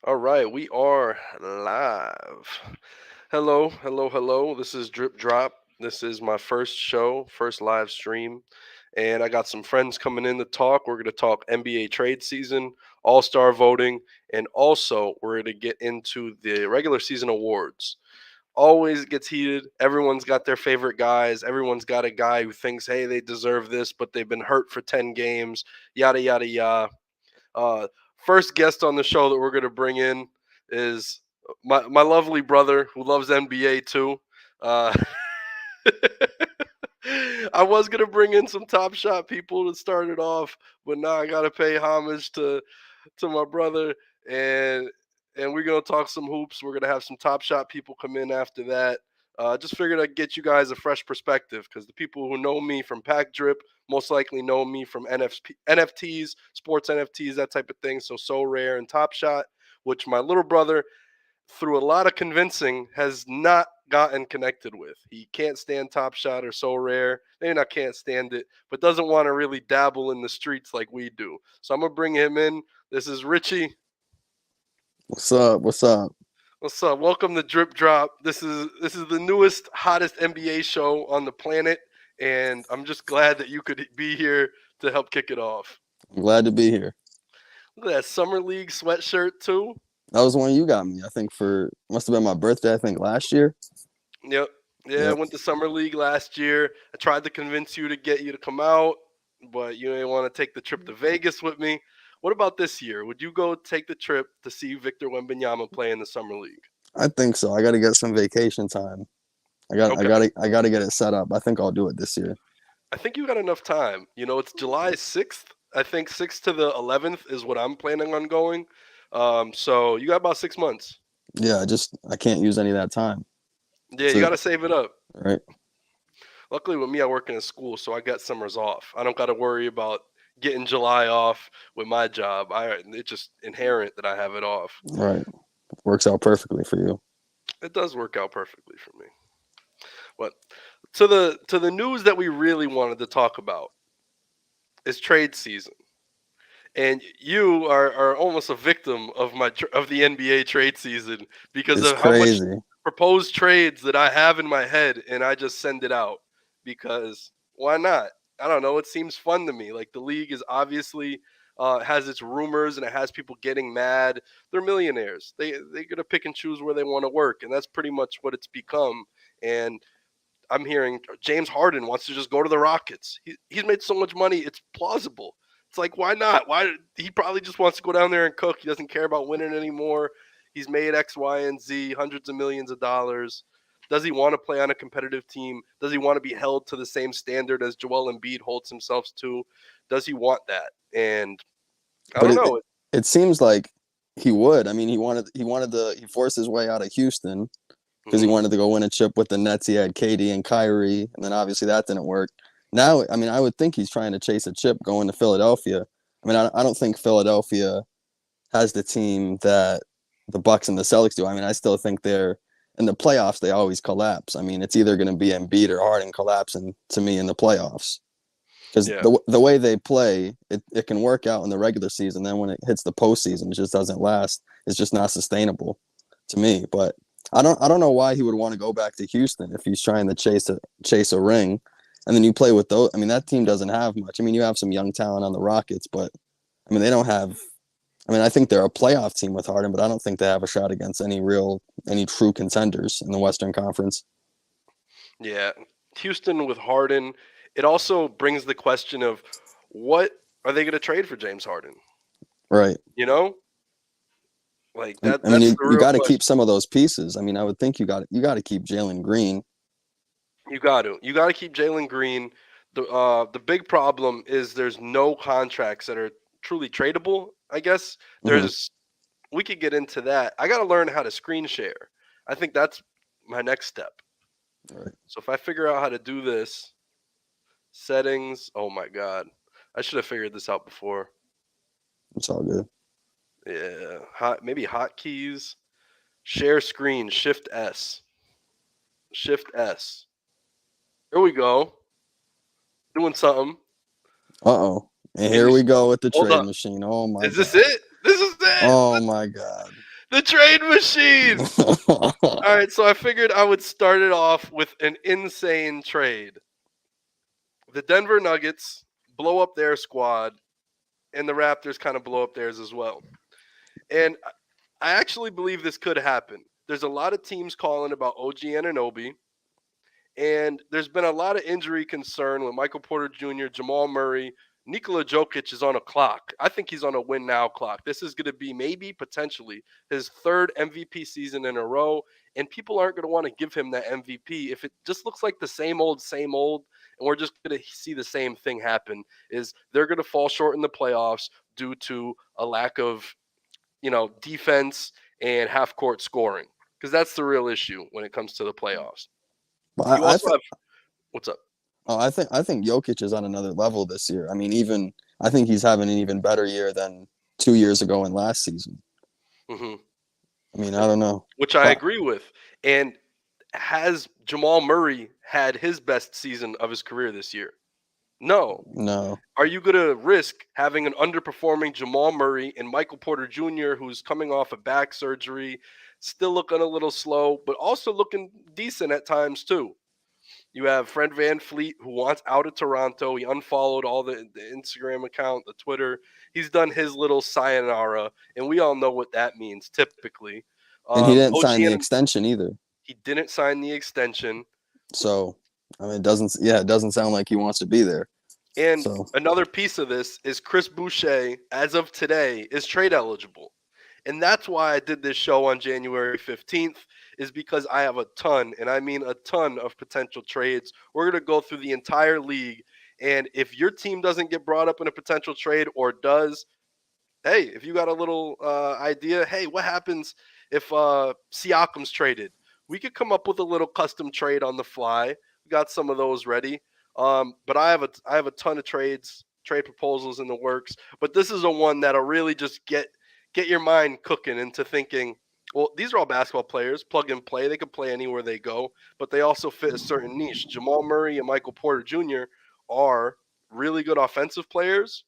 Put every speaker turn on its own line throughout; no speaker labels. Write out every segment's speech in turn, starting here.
All right, we are live. Hello, hello, hello. This is Drip Drop. This is my first show, first live stream. And I got some friends coming in to talk. We're going to talk NBA trade season, all star voting, and also we're going to get into the regular season awards. Always gets heated. Everyone's got their favorite guys. Everyone's got a guy who thinks, hey, they deserve this, but they've been hurt for 10 games, yada, yada, yada. Uh, First guest on the show that we're going to bring in is my lovely brother who loves NBA too. Uh, I was gonna bring in some Top Shot people to start it off, but now I gotta pay homage to my brother, and we're gonna talk some hoops. We're gonna have some Top Shot people come in after that. Just figured I'd get you guys a fresh perspective because the people who know me from Pack Drip most likely know me from NFTs, sports NFTs, that type of thing. So Rare and Top Shot, which my little brother through a lot of convincing, has not gotten connected with. He can't stand Top Shot or So Rare. Maybe not can't stand it, but doesn't want to really dabble in the streets like we do. So I'm gonna bring him in. This is Richie.
What's up? What's up?
What's up? Welcome to Drip Drop. This is the newest, hottest NBA show on the planet, and I'm just glad that you could be here to help kick it off.
I'm glad to be here.
Look at that Summer League sweatshirt too.
That was one you got me. I think for must have been my birthday. I think last year.
Yep. Yeah, I
Yep.
went to summer league last year. I tried to convince you to get you to come out, but you didn't want to take the trip to Vegas with me. What about this year? Would you go take the trip to see Victor Wembanyama play in the summer league?
I think so. I got to get some vacation time. I got. I
Okay.
got to. I got to get it set up. I think I'll do it this year.
I think you got enough time. It's July 6th. I think 6th to the 11th is what I'm planning on going. So you got about 6 months.
Yeah. I can't use any of that time.
Yeah, you
So
got to save it up.
right.
Luckily, with me, I work in a school, so I got summers off. I don't got to worry about getting July off with my job. It's just inherent that I have it off.
Right. Works out perfectly for you.
It does work out perfectly for me. But to the news that we really wanted to talk about is trade season, and you are almost a victim of of the NBA trade season because
It's
of how much
crazy.
proposed trades that I have in my head, and I just send it out because why not? I don't know. It seems fun to me. Like the league is obviously has its rumors and it has people getting mad. They're millionaires. They're gonna pick and choose where they want to work, and that's pretty much what it's become. And I'm hearing James Harden wants to just go to the Rockets. He's made so much money, it's plausible. It's like, why not? Why he probably just wants to go down there and cook. He doesn't care about winning anymore. He's made X, Y, and Z, hundreds of millions of dollars. Does he want to play on a competitive team? Does he want to be held to the same standard as Joel Embiid holds himself to? Does he want that? And I
But
don't
it
know.
it seems like he would. I mean, he forced his way out of Houston because he
Mhm.
wanted to go win a chip with the Nets. He had KD and Kyrie, and then obviously that didn't work. Now, I mean, I would think he's trying to chase a chip going to Philadelphia. I mean, I don't think Philadelphia has the team that the Bucks and the Celtics do. I mean, I still think they're in the playoffs. They always collapse. I mean, it's either going to be Embiid or Harden collapsing to me in the playoffs because
Yeah.
the way they play, it can work out in the regular season. Then when it hits the postseason, it just doesn't last. It's just not sustainable to me. But I don't know why he would want to go back to Houston if he's trying to chase a ring. And then you play with those. I mean, that team doesn't have much. I mean, you have some young talent on the Rockets, but I mean, they don't have. I mean, I think they're a playoff team with Harden, but I don't think they have a shot against any true contenders in the Western Conference.
Yeah. Houston with Harden. It also brings the question of what are they going to trade for James Harden?
Right.
You know, like
I mean,
that's the
you
real
got to keep
question.
some of those pieces. I mean, I would think you got to keep Jalen Green.
You got to keep Jalen Green. The big problem is there's no contracts that are truly tradable. I guess
Hmm.
there's we could get into that. I got to learn how to screen share. I think that's my next step.
Right.
So if I figure out how to do this, settings, oh my god, I should have figured this out before.
It's all good.
Yeah, maybe hotkeys, share screen, Shift S, Shift S. Here we go, doing something.
Uh-oh. And
Maybe
here we go with the
hold
trade
up.
machine. Oh my
Is this
God.
it? This is it.
Oh my God.
The trade machine. All right, so I figured I would start it off with an insane trade. The Denver Nuggets blow up their squad, and the Raptors kind of blow up theirs as well. And I actually believe this could happen. There's a lot of teams calling about OG Anunoby, and there's been a lot of injury concern with Michael Porter Jr., Jamal Murray. Nikola Jokic is on a clock. I think he's on a win now clock. This is going to be maybe potentially his third MVP season in a row, and people aren't going to want to give him that MVP if it just looks like the same old, and we're just going to see the same thing happen. Is they're going to fall short in the playoffs due to a lack of defense and half court scoring, because that's the real issue when it comes to the playoffs. You also have what's up?
I think Jokic is on another level this year. I mean, I think he's having an even better year than 2 years ago and last season.
Mm-hmm.
I mean, I don't know.
Which I agree with. And has Jamal Murray had his best season of his career this year? No. Are you going to risk having an underperforming Jamal Murray and Michael Porter Jr., who's coming off a back surgery, still looking a little slow, but also looking decent at times too? You have Fred VanVleet, who wants out of Toronto. He unfollowed all the Instagram account, the Twitter. He's done his little sayonara, and we all know what that means typically.
And he didn't sign the extension either.
He didn't sign the extension.
So, I mean, it doesn't sound like he wants to be there.
And another piece of this is Chris Boucher, as of today, is trade eligible. And that's why I did this show on January 15th, is because I have a ton, and I mean a ton of potential trades. We're going to go through the entire league. And if your team doesn't get brought up in a potential trade or does, hey, if you got a little idea, hey, what happens if Siakam's traded? We could come up with a little custom trade on the fly. We got some of those ready. But I have a ton of trade proposals in the works. But this is a one that'll really just get your mind cooking into thinking, well, these are all basketball players, plug and play. They can play anywhere they go, but they also fit a certain niche. Jamal Murray and Michael Porter Jr. are really good offensive players,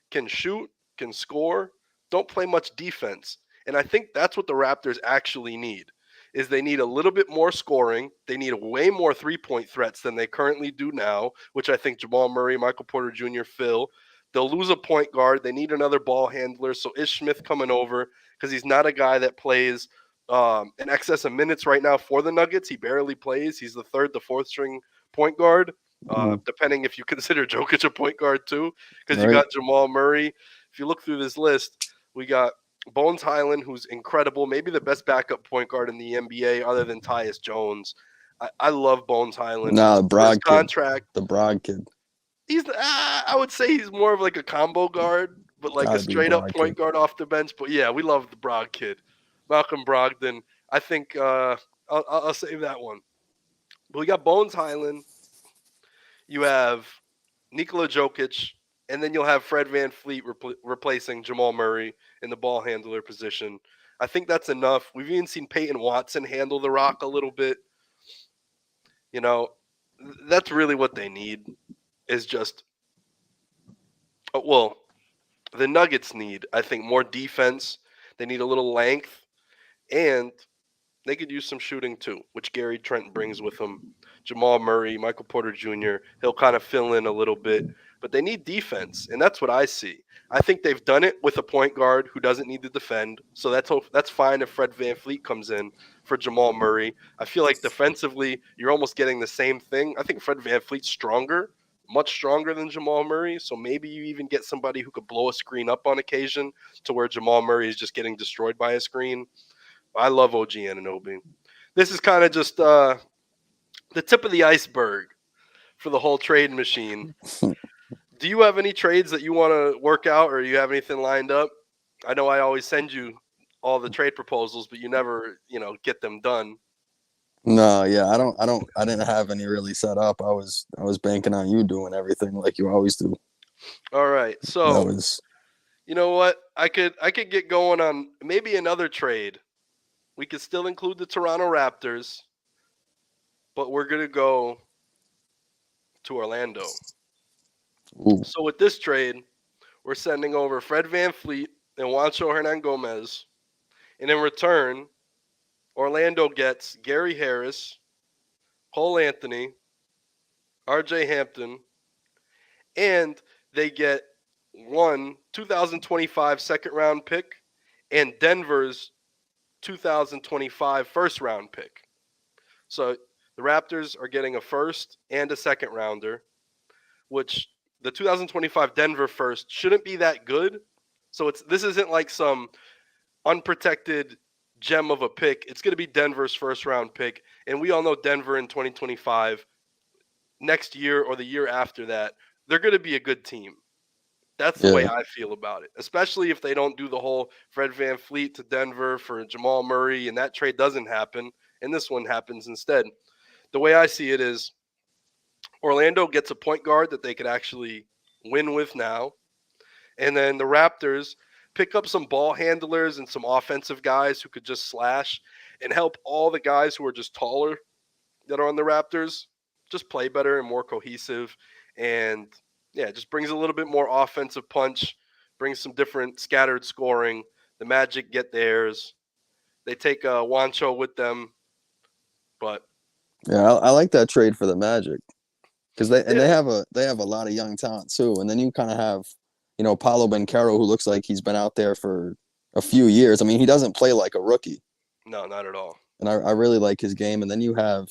can shoot, can score, don't play much defense. And I think that's what the Raptors actually need. Is they need a little bit more scoring. They need way more three-point threats than they currently do now, which I think Jamal Murray, Michael Porter Jr. fill. They'll lose a point guard. They need another ball handler. So Ish Smith coming over, because he's not a guy that plays in excess of minutes right now for the Nuggets. He barely plays. He's the third, the fourth string point guard, depending if you consider Jokic a point guard too, because you got Jamal Murray. If you look through this list, we got Bones Highland, who's incredible, maybe the best backup point guard in the NBA other than Tyus Jones. I love Bones Highland.
The Brog
contract.
The Brog kid.
He's I would say he's more of like a combo guard, but like a straight up point guard off the bench. But yeah, we love the Brog kid, Malcolm Brogdon. I think I'll save that one. But we got Bones Highland. You have Nikola Jokic, and then you'll have Fred VanVleet replacing Jamal Murray in the ball handler position. I think that's enough. We've even seen Peyton Watson handle the rock a little bit. That's really what they need. Is just, the Nuggets need, I think, more defense. They need a little length, and they could use some shooting too, which Gary Trent brings with him. Jamal Murray, Michael Porter Jr., he'll kind of fill in a little bit, but they need defense, and that's what I see. I think they've done it with a point guard who doesn't need to defend, so that's fine if Fred VanVleet comes in for Jamal Murray. I feel like defensively, you're almost getting the same thing. I think Fred VanVleet's stronger, much stronger than Jamal Murray, so maybe you even get somebody who could blow a screen up on occasion to where Jamal Murray is just getting destroyed by a screen. I love OG Anunoby. This is kind of just the tip of the iceberg for the whole trade machine. Do you have any trades that you want to work out, or you have anything lined up? I know I always send you all the trade proposals, but you never, get them done.
No, yeah, I didn't have any really set up. I was banking on you doing everything like you always do.
All right. So you know what? I could get going on maybe another trade. We could still include the Toronto Raptors, but we're going to go to Orlando.
Ooh.
So with this trade, we're sending over Fred VanVleet and Juancho Hernangomez, And in return, Orlando gets Gary Harris, Cole Anthony, RJ Hampton, and they get one 2025 second round pick and Denver's 2025 first round pick. So the Raptors are getting a first and a second rounder, which the 2025 Denver first shouldn't be that good. So this isn't like some unprotected gem of a pick. It's going to be Denver's first round pick, and we all know Denver in 2025, next year or the year after that, they're going to be a good team. That's the way
Yeah.
I feel about it, especially if they don't do the whole Fred VanVleet to Denver for Jamal Murray and that trade doesn't happen and this one happens instead. The way I see it is Orlando gets a point guard that they could actually win with now. And then the Raptors pick up some ball handlers and some offensive guys who could just slash and help all the guys who are just taller that are on the Raptors just play better and more cohesive. And yeah, it just brings a little bit more offensive punch, brings some different scattered scoring. The Magic get theirs. They take Wancho with them, but
Yeah, I like that trade for the Magic because they
yeah,
have a lot of young talent too, and then you kind of have Paolo Banchero who looks like he's been out there for a few years. I mean, he doesn't play like a rookie,
no, not at all.
and I really like his game. And then you have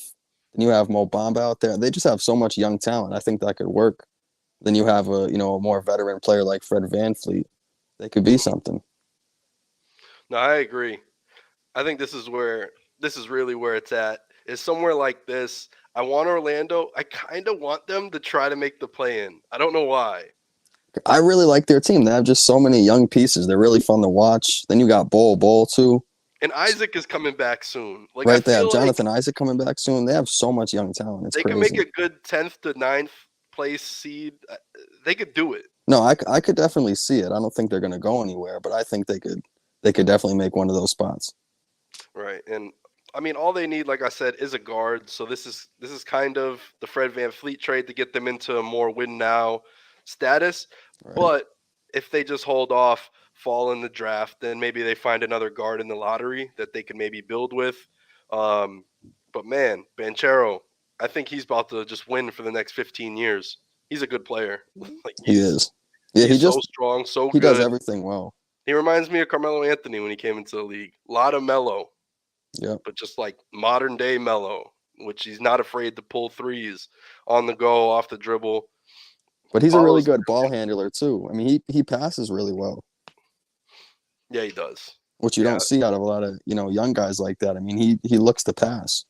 Mo Bamba out there. They just have so much young talent. I think that could work. Then you have a more veteran player like Fred VanVleet. They could be something.
No, I agree. I think this is really where it's at. Is somewhere like this. I want Orlando. I kind of want them to try to make the play in. I don't know why.
I really like their team. They have just so many young pieces. They're really fun to watch. Then you got Bol too.
And Isaac is coming back soon. Like I
Right, they have
feel like
Jonathan Isaac coming back soon. They have so much young talent. It's
they can make
crazy.
a good 10th to ninth place seed. They could do it.
No, I could definitely see it. I don't think they're going to go anywhere, but I think they could definitely make one of those spots.
Right. And I mean all they need, like I said, is a guard. So this is kind of the Fred VanVleet trade to get them into a more win now status.
Right.
But if they just hold off, fall in the draft, then maybe they find another guard in the lottery that they can maybe build with. Um, but man, Banchero, I think he's about to just win for the next 15 years. He's a good player. Like
He is. Yeah,
he's so strong, so
he does
good.
everything well.
He reminds me of Carmelo Anthony when he came into the league. A lot of mellow,
Yep.
but just like modern day mellow, which he's not afraid to pull threes on the go, off the dribble.
But he's a really
Follows
good ball
everything.
handler too. I mean, he passes really well,
Yeah, he does.
which you
Yeah.
don't see out of a lot of, young guys like that. I mean, he looks to pass.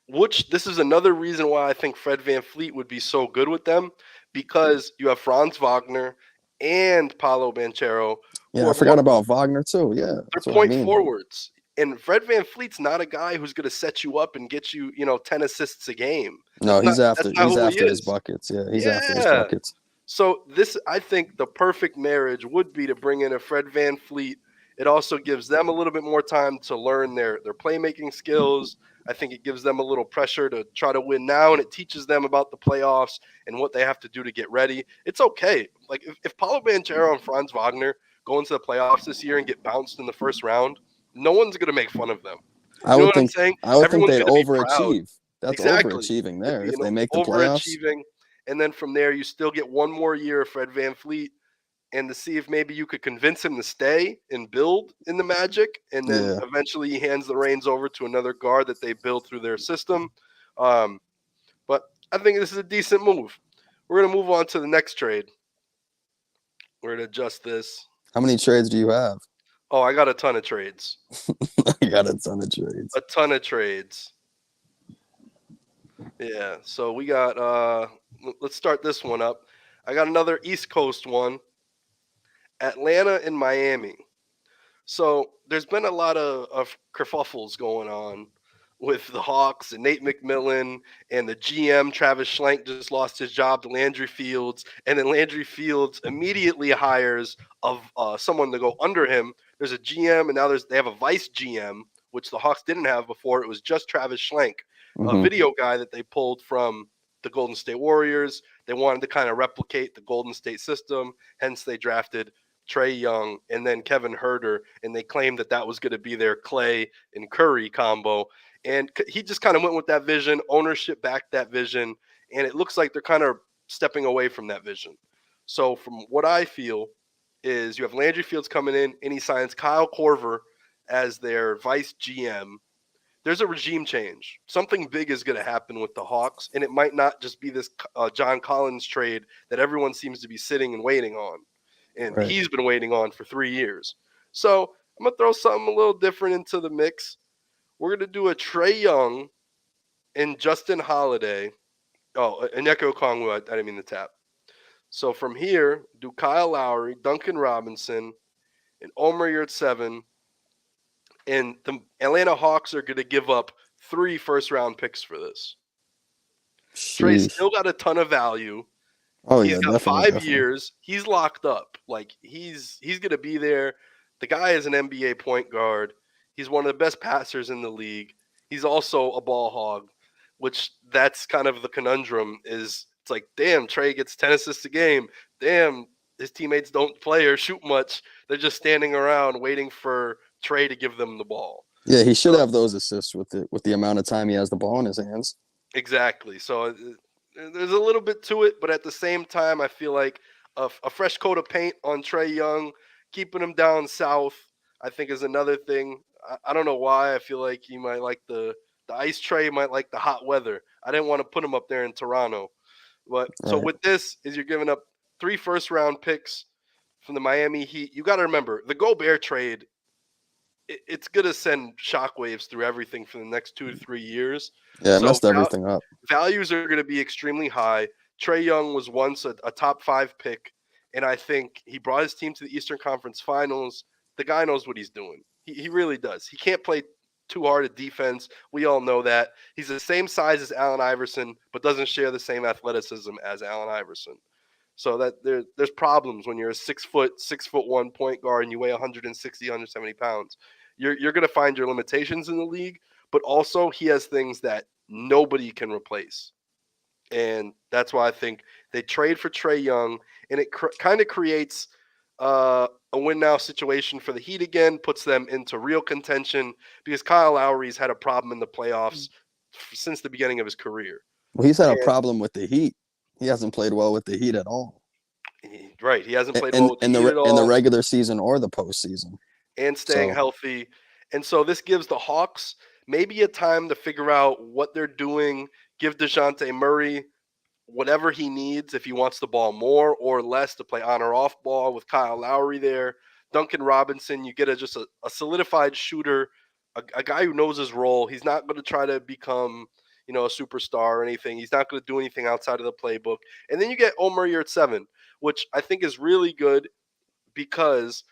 Which this is another reason why I think Fred VanVleet would be so good with them because you have Franz Wagner and Paulo Banchero who
Yeah, I
are
forgot about Wagner too. Yeah, that's
they're
what I
point
mean.
forwards. And Fred VanVleet's not a guy who's going to set you up and get you, 10 assists a game.
No,
That's not
he's
who he
after his
is.
buckets. Yeah, he's after his
Yeah.
buckets.
So this, I think, the perfect marriage would be to bring in a Fred VanVleet. It also gives them a little bit more time to learn their playmaking skills. I think it gives them a little pressure to try to win now, and it teaches them about the playoffs and what they have to do to get ready. It's okay. Like if Paulo Banchero and Franz Wagner go into the playoffs this year and get bounced in the first round, no one's going to make fun of them.
I
You know
would
what I'm
think
saying?
I would think
Everyone's
they'd
going to be proud.
overachieve. That's
Exactly.
overachieving
It'd
there.
be
If they make the playoffs,
overachieving. And then from there, you still get one more year of Fred VanVleet and to see if maybe you could convince him to stay and build in the Magic. And then
yeah.
eventually he hands the reins over to another guard that they build through their system. But I think this is a decent move. We're going to move on to the next trade. We're going to adjust this.
How many trades do you have?
Oh, I got a ton of trades.
I got a ton of trades.
A ton of trades. Yeah, so we got let's start this one up. I got another East Coast one. Atlanta and Miami. So there's been a lot of kerfuffles going on with the Hawks and Nate McMillan and the GM Travis Schlenk just lost his job to Landry Fields, and then Landry Fields immediately hires of someone to go under him. There's a GM, and now they have a vice GM, which the Hawks didn't have before. It was just Travis Schlenk, a
Mm-hmm.
video guy that they pulled from the Golden State Warriors. They wanted to kind of replicate the Golden State system, hence they drafted Trae Young, and then Kevin Herter, and they claimed that that was going to be their Clay and Curry combo. And he just kind of went with that vision. Ownership backed that vision, and it looks like they're kind of stepping away from that vision. So from what I feel is you have Landry Fields coming in, and he signs Kyle Korver as their vice GM. There's a regime change. Something big is going to happen with the Hawks, and it might not just be this John Collins trade that everyone seems to be sitting and waiting on. And
Right.
he's been waiting on for 3 years. So I'm going to throw something a little different into the mix. We're going to do a Trae Young and Justin Holiday. Oh, Onyeka Okongwu, I didn't mean to tap. So from here, do Kyle Lowry, Duncan Robinson, and Omer Yurtseven. And the Atlanta Hawks are going to give up 3 first-round picks for this. Trae's
Sheesh.
still got a ton of value.
Oh
He's
yeah,
got
definitely,
5
definitely.
years. He's locked up. Like he's going to be there. The guy is an NBA point guard. He's one of the best passers in the league. He's also a ball hog, which that's kind of the conundrum is it's like, damn, Trae gets 10 assists a game. Damn, his teammates don't play or shoot much. They're just standing around waiting for Trae to give them the ball.
Yeah, he should
So,
have those assists with the amount of time he has the ball in his hands.
exactly. So there's a little bit to it, but at the same time, I feel like a fresh coat of paint on Trae Young, keeping him down south, I think is another thing. I don't know why. I feel like he might like the ice tray, might like the hot weather. I didn't want to put him up there in Toronto. But so
Right.
with this, is you're giving up 3 first-round picks from the Miami Heat. You got to remember the Gobert trade. It's gonna send shockwaves through everything for the next 2 to 3 years.
Yeah, it
So
messed everything up.
values are going to be extremely high. Trae Young was once a top 5 pick, and I think he brought his team to the Eastern Conference Finals. The guy knows what he's doing. He really does. He can't play too hard at defense. We all know that. He's the same size as Allen Iverson, but doesn't share the same athleticism as Allen Iverson. So that there's problems when you're a 6'1" point guard and you weigh 160, 170 pounds. You're going to find your limitations in the league, but also he has things that nobody can replace. And that's why I think they trade for Trae Young, and it kind of creates a win now situation for the Heat again, puts them into real contention because Kyle Lowry's had a problem in the playoffs since the beginning of his career.
Well, he's had a
And
problem with the Heat. He hasn't played well with the Heat at all.
right, he hasn't played
In
well with the Heat at
in the
all,
regular season or the postseason.
and staying
So
healthy. And so this gives the Hawks maybe a time to figure out what they're doing, give DeJounte Murray whatever he needs if he wants the ball more or less to play on or off ball with Kyle Lowry there. Duncan Robinson, you get just a solidified shooter, a guy who knows his role. He's not going to try to become, a superstar or anything. He's not going to do anything outside of the playbook. And then you get Omer Yurtseven, which I think is really good because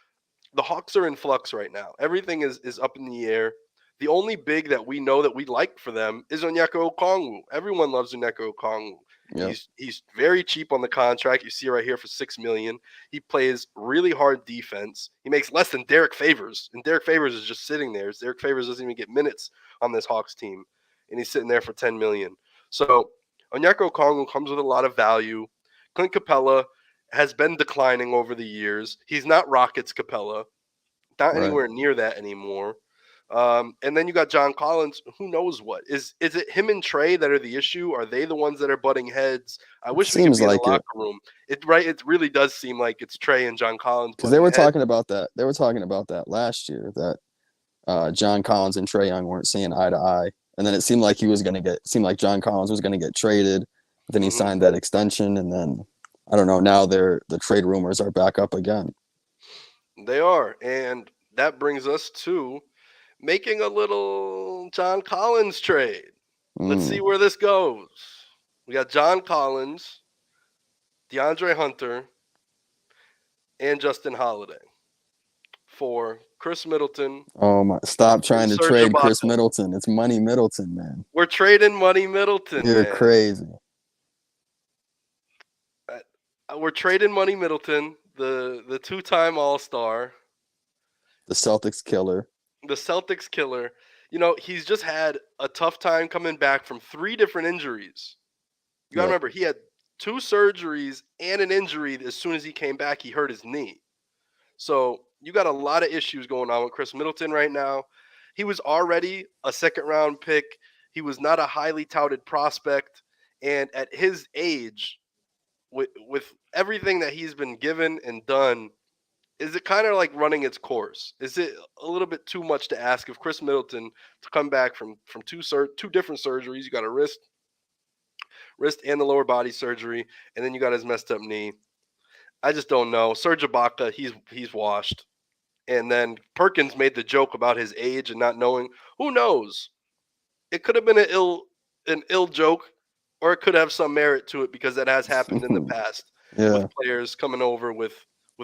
the Hawks are in flux right now. Everything is up in the air. The only big that we know that we like for them is Onyeka Okongwu. Everyone loves Onyeka Okongwu.
yeah,
He's very cheap on the contract. You see right here for $6 million. He plays really hard defense. He makes less than Derek Favors, and Derek Favors is just sitting there. Derek Favors doesn't even get minutes on this Hawks team, and he's sitting there for $10 million. So Onyeka Okongwu comes with a lot of value. Clint Capella has been declining over the years. He's not Rockets Capella, not
right.
anywhere near that anymore. And then you got John Collins. Who knows what is it? Him and Trae that are the issue? Are they the ones that are butting heads? I wish we could
Seems
be in the
like it
locker room. It really does seem like it's Trae and John Collins
because they
butting
were
heads.
talking about that. They were talking about that last year that John Collins and Trae Young weren't seeing eye to eye, and then it seemed like John Collins was going to get traded. But then he signed that extension, and then I don't know. Now the trade rumors are back up again.
They are, and that brings us to making a little John Collins trade. Let's see where this goes. We got John Collins, DeAndre Hunter, and Justin Holiday for Chris Middleton.
Oh my! Stop trying to
Serge
trade Chris
Ibaka.
Middleton. It's Money Middleton, man.
We're trading Money Middleton,
You're
man.
crazy.
We're trading Money Middleton, the two-time All-Star,
The Celtics killer.
the Celtics killer. He's just had a tough time coming back from 3 different injuries. You got to remember, he had 2 surgeries and an injury as soon as he came back. He hurt his knee. So you got a lot of issues going on with Chris Middleton right now. He was already a second round pick. He was not a highly touted prospect. And at his age, with everything that he's been given and done, is it kind of like running its course? Is it a little bit too much to ask of Chris Middleton to come back from two different surgeries? You got a wrist and the lower body surgery, and then you got his messed up knee. I just don't know. Serge Ibaka, he's washed. And then Perkins made the joke about his age and not knowing. Who knows? It could have been an ill joke, or it could have some merit to it because that has happened in the past
Yeah.
with players coming over with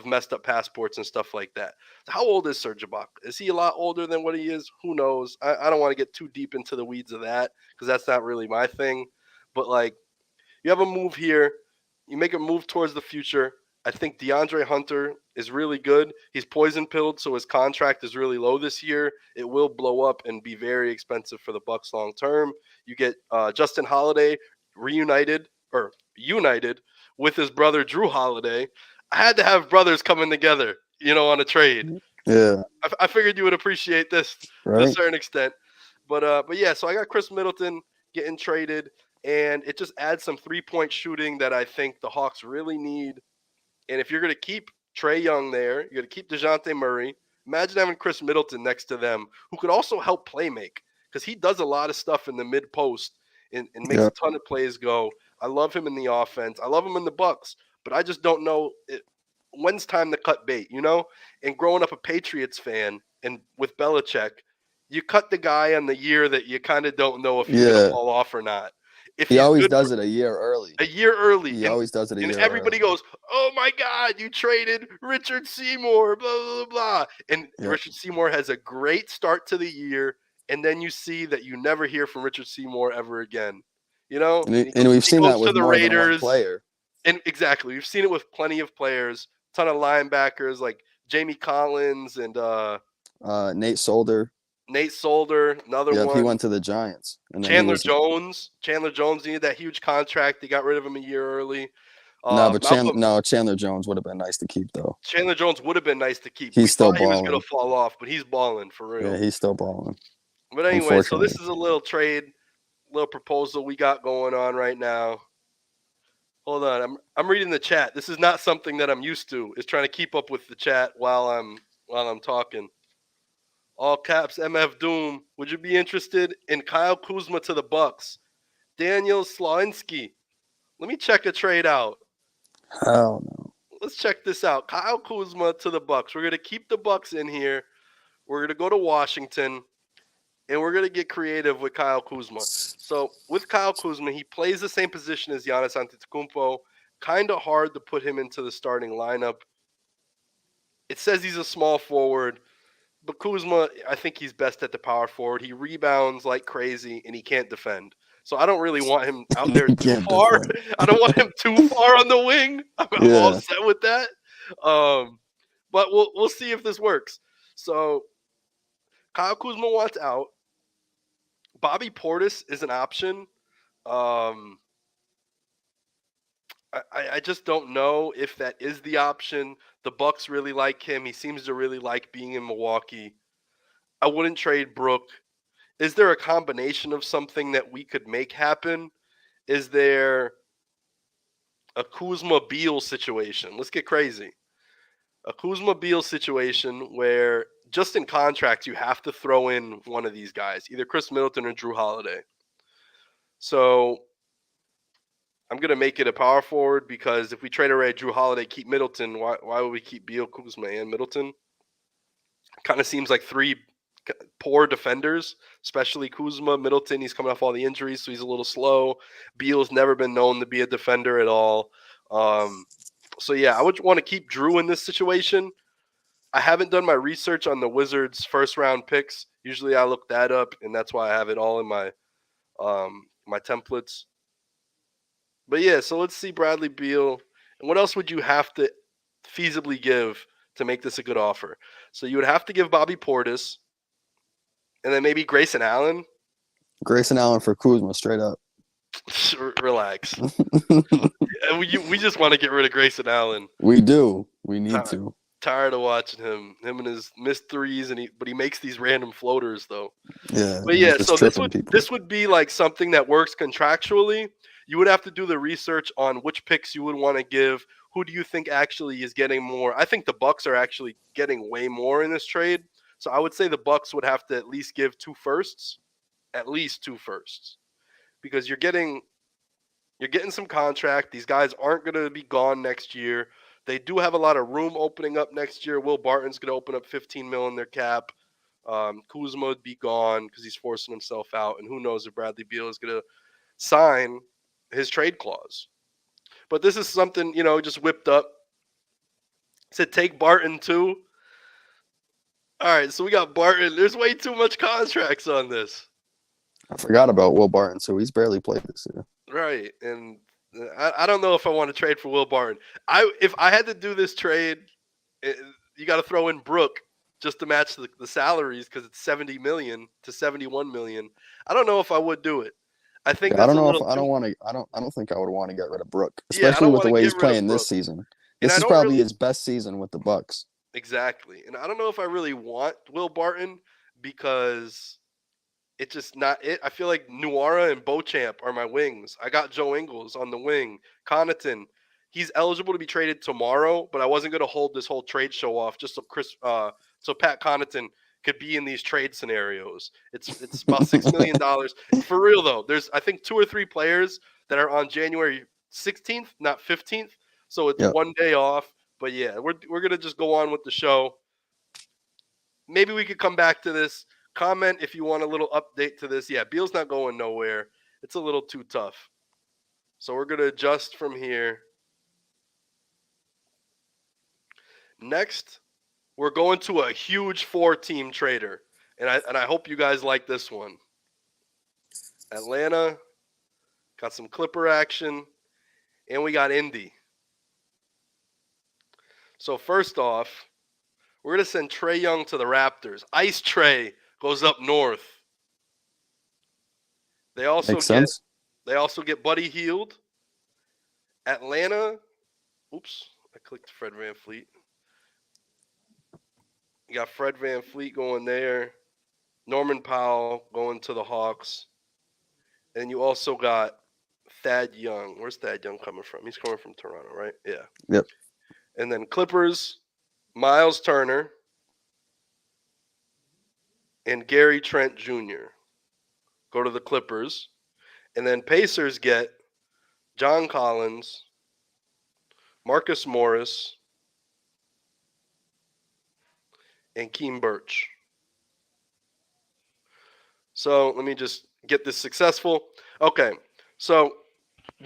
messed up passports and stuff like that. How old is Serge Ibaka? Is he a lot older than what he is? Who knows? I don't want to get too deep into the weeds of that because that's not really my thing. But like, you have a move here, you make a move towards the future. I think DeAndre Hunter is really good. He's poison pilled, so his contract is really low this year. It will blow up and be very expensive for the Bucks long term. You get Justin Holiday united with his brother Drew Holiday. I had to have brothers coming together, on a trade.
Yeah.
I figured you would appreciate this to a certain extent. But yeah, so I got Chris Middleton getting traded, and it just adds some 3-point shooting that I think the Hawks really need. And if you're going to keep Trae Young there, you're going to keep DeJounte Murray. Imagine having Chris Middleton next to them, who could also help play make, because he does a lot of stuff in the mid post and makes a ton of plays go. I love him in the offense. I love him in the Bucks, but I just don't know when's time to cut bait, And growing up a Patriots fan and with Belichick, you cut the guy on the year that you kind of don't know if he's going to fall off or not.
If he always does it a year early.
He
always does it a year early.
And everybody goes, oh, my God, you traded Richard Seymour, blah, blah, blah. And Richard Seymour has a great start to the year, and then you see that you never hear from Richard Seymour ever again.
And we've seen that with more than one player.
And exactly. We've seen it with plenty of players, a ton of linebackers like Jamie Collins and
Nate Solder.
Another one.
Yeah, he went to the Giants.
And Chandler Jones needed that huge contract. They got rid of him a year early.
Chandler Jones would have been nice to keep, though.
Chandler Jones would have been nice to keep.
He's still balling.
He was going to fall off, but he's balling for real.
Yeah, he's still balling.
But anyway, so this is a little trade, little proposal we got going on right now. Hold on, I'm reading the chat. This is not something that I'm used to. Is trying to keep up with the chat while I'm talking. All caps, MF Doom. Would you be interested in Kyle Kuzma to the Bucks? Daniel Slawinsky. Let me check a trade out.
Hell no.
Let's check this out. Kyle Kuzma to the Bucks. We're going to keep the Bucks in here. We're going to go to Washington, and we're going to get creative with Kyle Kuzma. So with Kyle Kuzma, he plays the same position as Giannis Antetokounmpo. Kind of hard to put him into the starting lineup. It says he's a small forward. But Kuzma, I think he's best at the power forward. He rebounds like crazy, and he can't defend. So I don't really want him out there too far. I don't want him too far on the wing. I'm all set with that. But we'll see if this works. So Kyle Kuzma wants out. Bobby Portis is an option. I just don't know if that is the option. The Bucks really like him. He seems to really like being in Milwaukee. I wouldn't trade Brook. Is there a combination of something that we could make happen? Is there a Kuzma Beal situation? Let's get crazy. A Kuzma Beal situation where just in contract you have to throw in one of these guys, either Chris Middleton or Drew Holiday. So I'm going to make it a power forward because if we trade away Drew Holiday, keep Middleton, why would we keep Beal, Kuzma, and Middleton? Kind of seems like three poor defenders, especially Kuzma. Middleton, he's coming off all the injuries, so he's a little slow. Beal's never been known to be a defender at all. So, yeah, I would want to keep Drew in this situation. I haven't done my research on the Wizards' first-round picks. Usually I look that up, and that's why I have it all in my my templates. But, yeah, so let's see Bradley Beal. And what else would you have to feasibly give to make this a good offer? So you would have to give Bobby Portis and then maybe Grayson Allen.
Grayson Allen for Kuzma, straight up.
Relax. We just want to get rid of Grayson Allen.
We do. We need to.
Tired of watching him and his missed threes, but he makes these random floaters though.
Yeah,
But
he's
yeah,
just
so
tripping people.
this would be like something that works contractually. You would have to do the research on which picks you would want to give. Who do you think actually is getting more? I think the Bucks are actually getting way more in this trade. So I would say the Bucks would have to at least give 2 firsts, at least 2 firsts, because you're getting some contract. These guys aren't going to be gone next year. They do have a lot of room opening up next year. Will Barton's going to open up 15 mil in their cap. Kuzma would be gone because he's forcing himself out, and who knows if Bradley Beal is going to sign his trade clause. But this is something, just whipped up. Said take Barton too. All right, so we got Barton. There's way too much contracts on this.
I forgot about Will Barton, so he's barely played this year.
Right, and I don't know if I want to trade for Will Barton. If I had to do this trade, you got to throw in Brook just to match the salaries because it's 70 million to 71 million. I don't know if I would do it. I think
Yeah, I
that's
don't
a
know if
little.
I don't want to. I don't think I would want to get rid of Brook,
Yeah, I
especially
don't
with the
want to
way
get
he's
rid of
playing
Brook.
this season.
And
This
I
is
don't
probably
really
his best season with the Bucks.
exactly, and I don't know if I really want Will Barton because it's just not it. I feel like Nuara and Beauchamp are my wings. I got Joe Ingles on the wing. Connaughton, he's eligible to be traded tomorrow, but I wasn't going to hold this whole trade show off just so Pat Connaughton could be in these trade scenarios. It's about $6 million for real though. There's I think 2 or 3 players that are on January 16th, not 15th, so it's
Yep.
one day off. But yeah, we're gonna just go on with the show. Maybe we could come back to this. Comment if you want a little update to this. Yeah, Beal's not going nowhere. It's a little too tough. So we're going to adjust from here. Next, we're going to a huge 4-team trader. And I hope you guys like this one. Atlanta got some Clipper action, and we got Indy. So first off, we're going to send Trae Young to the Raptors. Ice Trae goes up north. They also
Makes sense.
get Buddy Hield. Atlanta. Oops, I clicked Fred VanVleet. You got Fred VanVleet going there. Norman Powell going to the Hawks. And you also got Thad Young. Where's Thad Young coming from? He's coming from Toronto, right? Yeah.
Yep.
And then Clippers, Miles Turner, and Gary Trent Jr. go to the Clippers. And then Pacers get John Collins, Marcus Morris, and Keem Birch. So let me just get this successful. Okay, so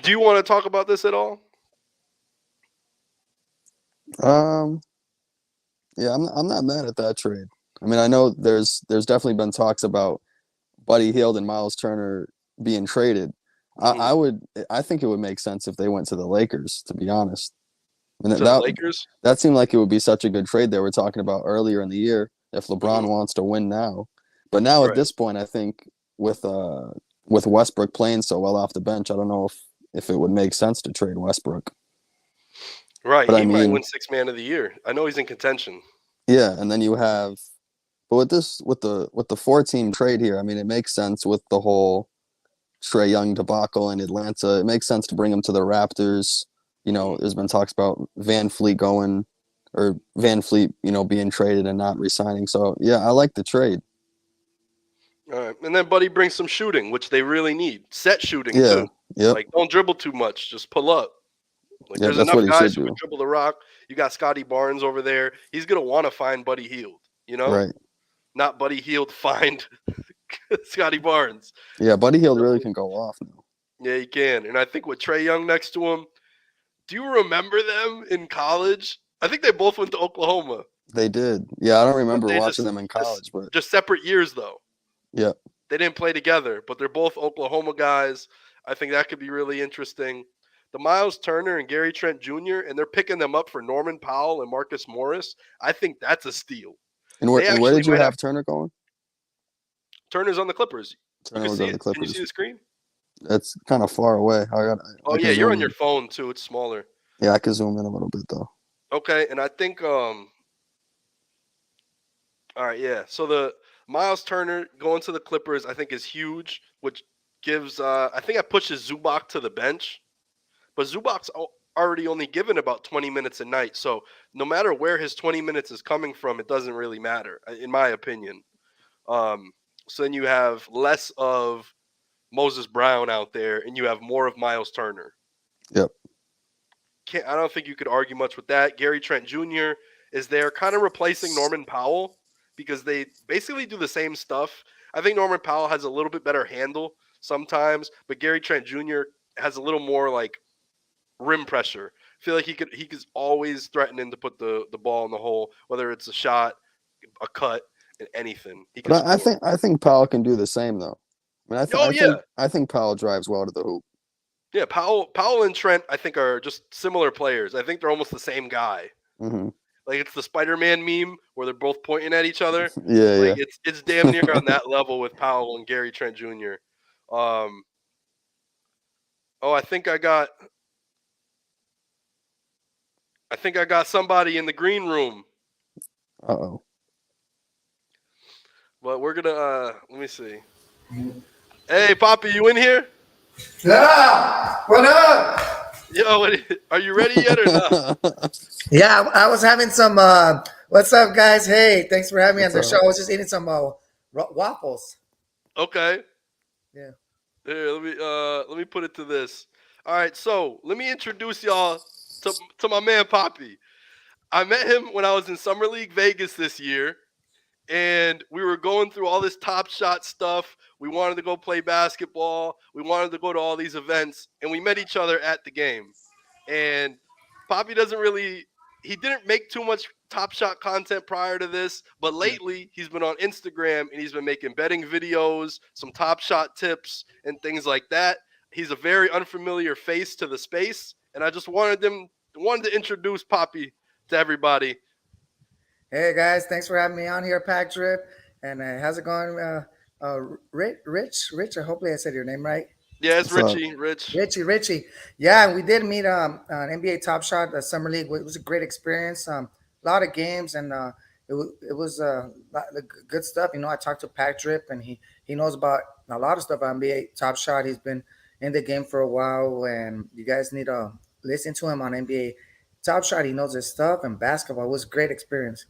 do you want to talk about this at all?
Yeah, I'm not mad at that trade. I mean, I know there's definitely been talks about Buddy Hield and Miles Turner being traded. I think it would make sense if they went to the Lakers, to be honest. And
To the Lakers?
that seemed like it would be such a good trade they were talking about earlier in the year if LeBron wants to win now. But now at this point, I think with Westbrook playing so well off the bench, I don't know if it would make sense to trade Westbrook.
Right,
but
he might win 6th man of the year. I know he's in contention.
Yeah, and then you have, but with the 4-team trade here, I mean, it makes sense with the whole Trae Young debacle in Atlanta. It makes sense to bring him to the Raptors. You know, there's been talks about VanVleet being traded and not resigning. So yeah, I like the trade.
All right, and then Buddy brings some shooting, which they really need. Set shooting too.
Yep.
Like don't dribble too much, just pull up. Like there's
that's
enough
what he
guys
should
who can dribble the rock. You got Scotty Barnes over there. He's gonna want to find Buddy Hield,
Right.
Not Buddy Hield find Scotty Barnes.
Yeah, Buddy Hield really can go off now.
Yeah, he can. And I think with Trae Young next to him, do you remember them in college? I think they both went to Oklahoma.
They did. Yeah, I don't remember watching them in college, but
just separate years though.
Yeah.
They didn't play together, but they're both Oklahoma guys. I think that could be really interesting. The Miles Turner and Gary Trent Jr., and they're picking them up for Norman Powell and Marcus Morris. I think that's a steal.
And where did you have Turner going?
Turner's on the Clippers.
Turner was on the Clippers.
Can you see the screen?
It's kind of far away.
Yeah, you're on your phone too. It's smaller.
Yeah, I can zoom in a little bit though.
Okay, and I think All right, yeah. So the Miles Turner going to the Clippers, I think, is huge, which gives I think that pushes Zubac to the bench. But Zubac's already only given about 20 minutes a night, so no matter where his 20 minutes is coming from, it doesn't really matter, in my opinion. Um, so then you have less of Moses Brown out there, and you have more of Miles Turner.
Yep.
I don't think you could argue much with that. Gary Trent Jr. is there, kind of replacing Norman Powell because they basically do the same stuff. I think Norman Powell has a little bit better handle sometimes, but Gary Trent Jr. has a little more like rim pressure. I feel like he's always threatening to put the ball in the hole, whether it's a shot, a cut, and anything. He can
But I
score.
think Powell can do the same though. I mean,
Oh yeah,
I think Powell drives well to the hoop.
yeah. Powell and Trent, I think, are just similar players. I think they're almost the same guy.
Hmm.
Like it's the Spider-Man meme where they're both pointing at each other.
Yeah,
Like it's damn near on that level with Powell and Gary Trent Jr. Um, oh, I think I got somebody in the green room.
Uh-oh.
But we're gonna let me see. Hey, Poppy, you in here?
Yeah, what up?
Yo, are you ready yet or not?
Yeah, I was having some. What's up, guys? Hey, thanks for having me on the
What's
show.
up?
I was just eating some waffles.
Okay.
Yeah.
Here, let me put it to this. All right, so let me introduce y'all to my man Poppy. I met him when I was in Summer League Vegas this year, and we were going through all this Top Shot stuff. We wanted to go play basketball. We wanted to go to all these events, and we met each other at the game. And Poppy he didn't make too much Top Shot content prior to this, but lately he's been on Instagram and he's been making betting videos, some Top Shot tips, and things like that. He's a very unfamiliar face to the space, and I just wanted to introduce Poppy to everybody.
Hey, guys, thanks for having me on here, Pack Drip. And how's it going, Rich? Hopefully I said your name right.
Yeah, it's
What's up?
Rich.
Richie. Yeah, we did meet on NBA Top Shot, Summer League. It was a great experience. A lot of games, and it was good stuff. You know, I talked to Pack Drip, and he knows about a lot of stuff on NBA Top Shot. He's been in the game for a while, and you guys need to listen to him on NBA Top Shot. He knows his stuff, and basketball. It was a great experience.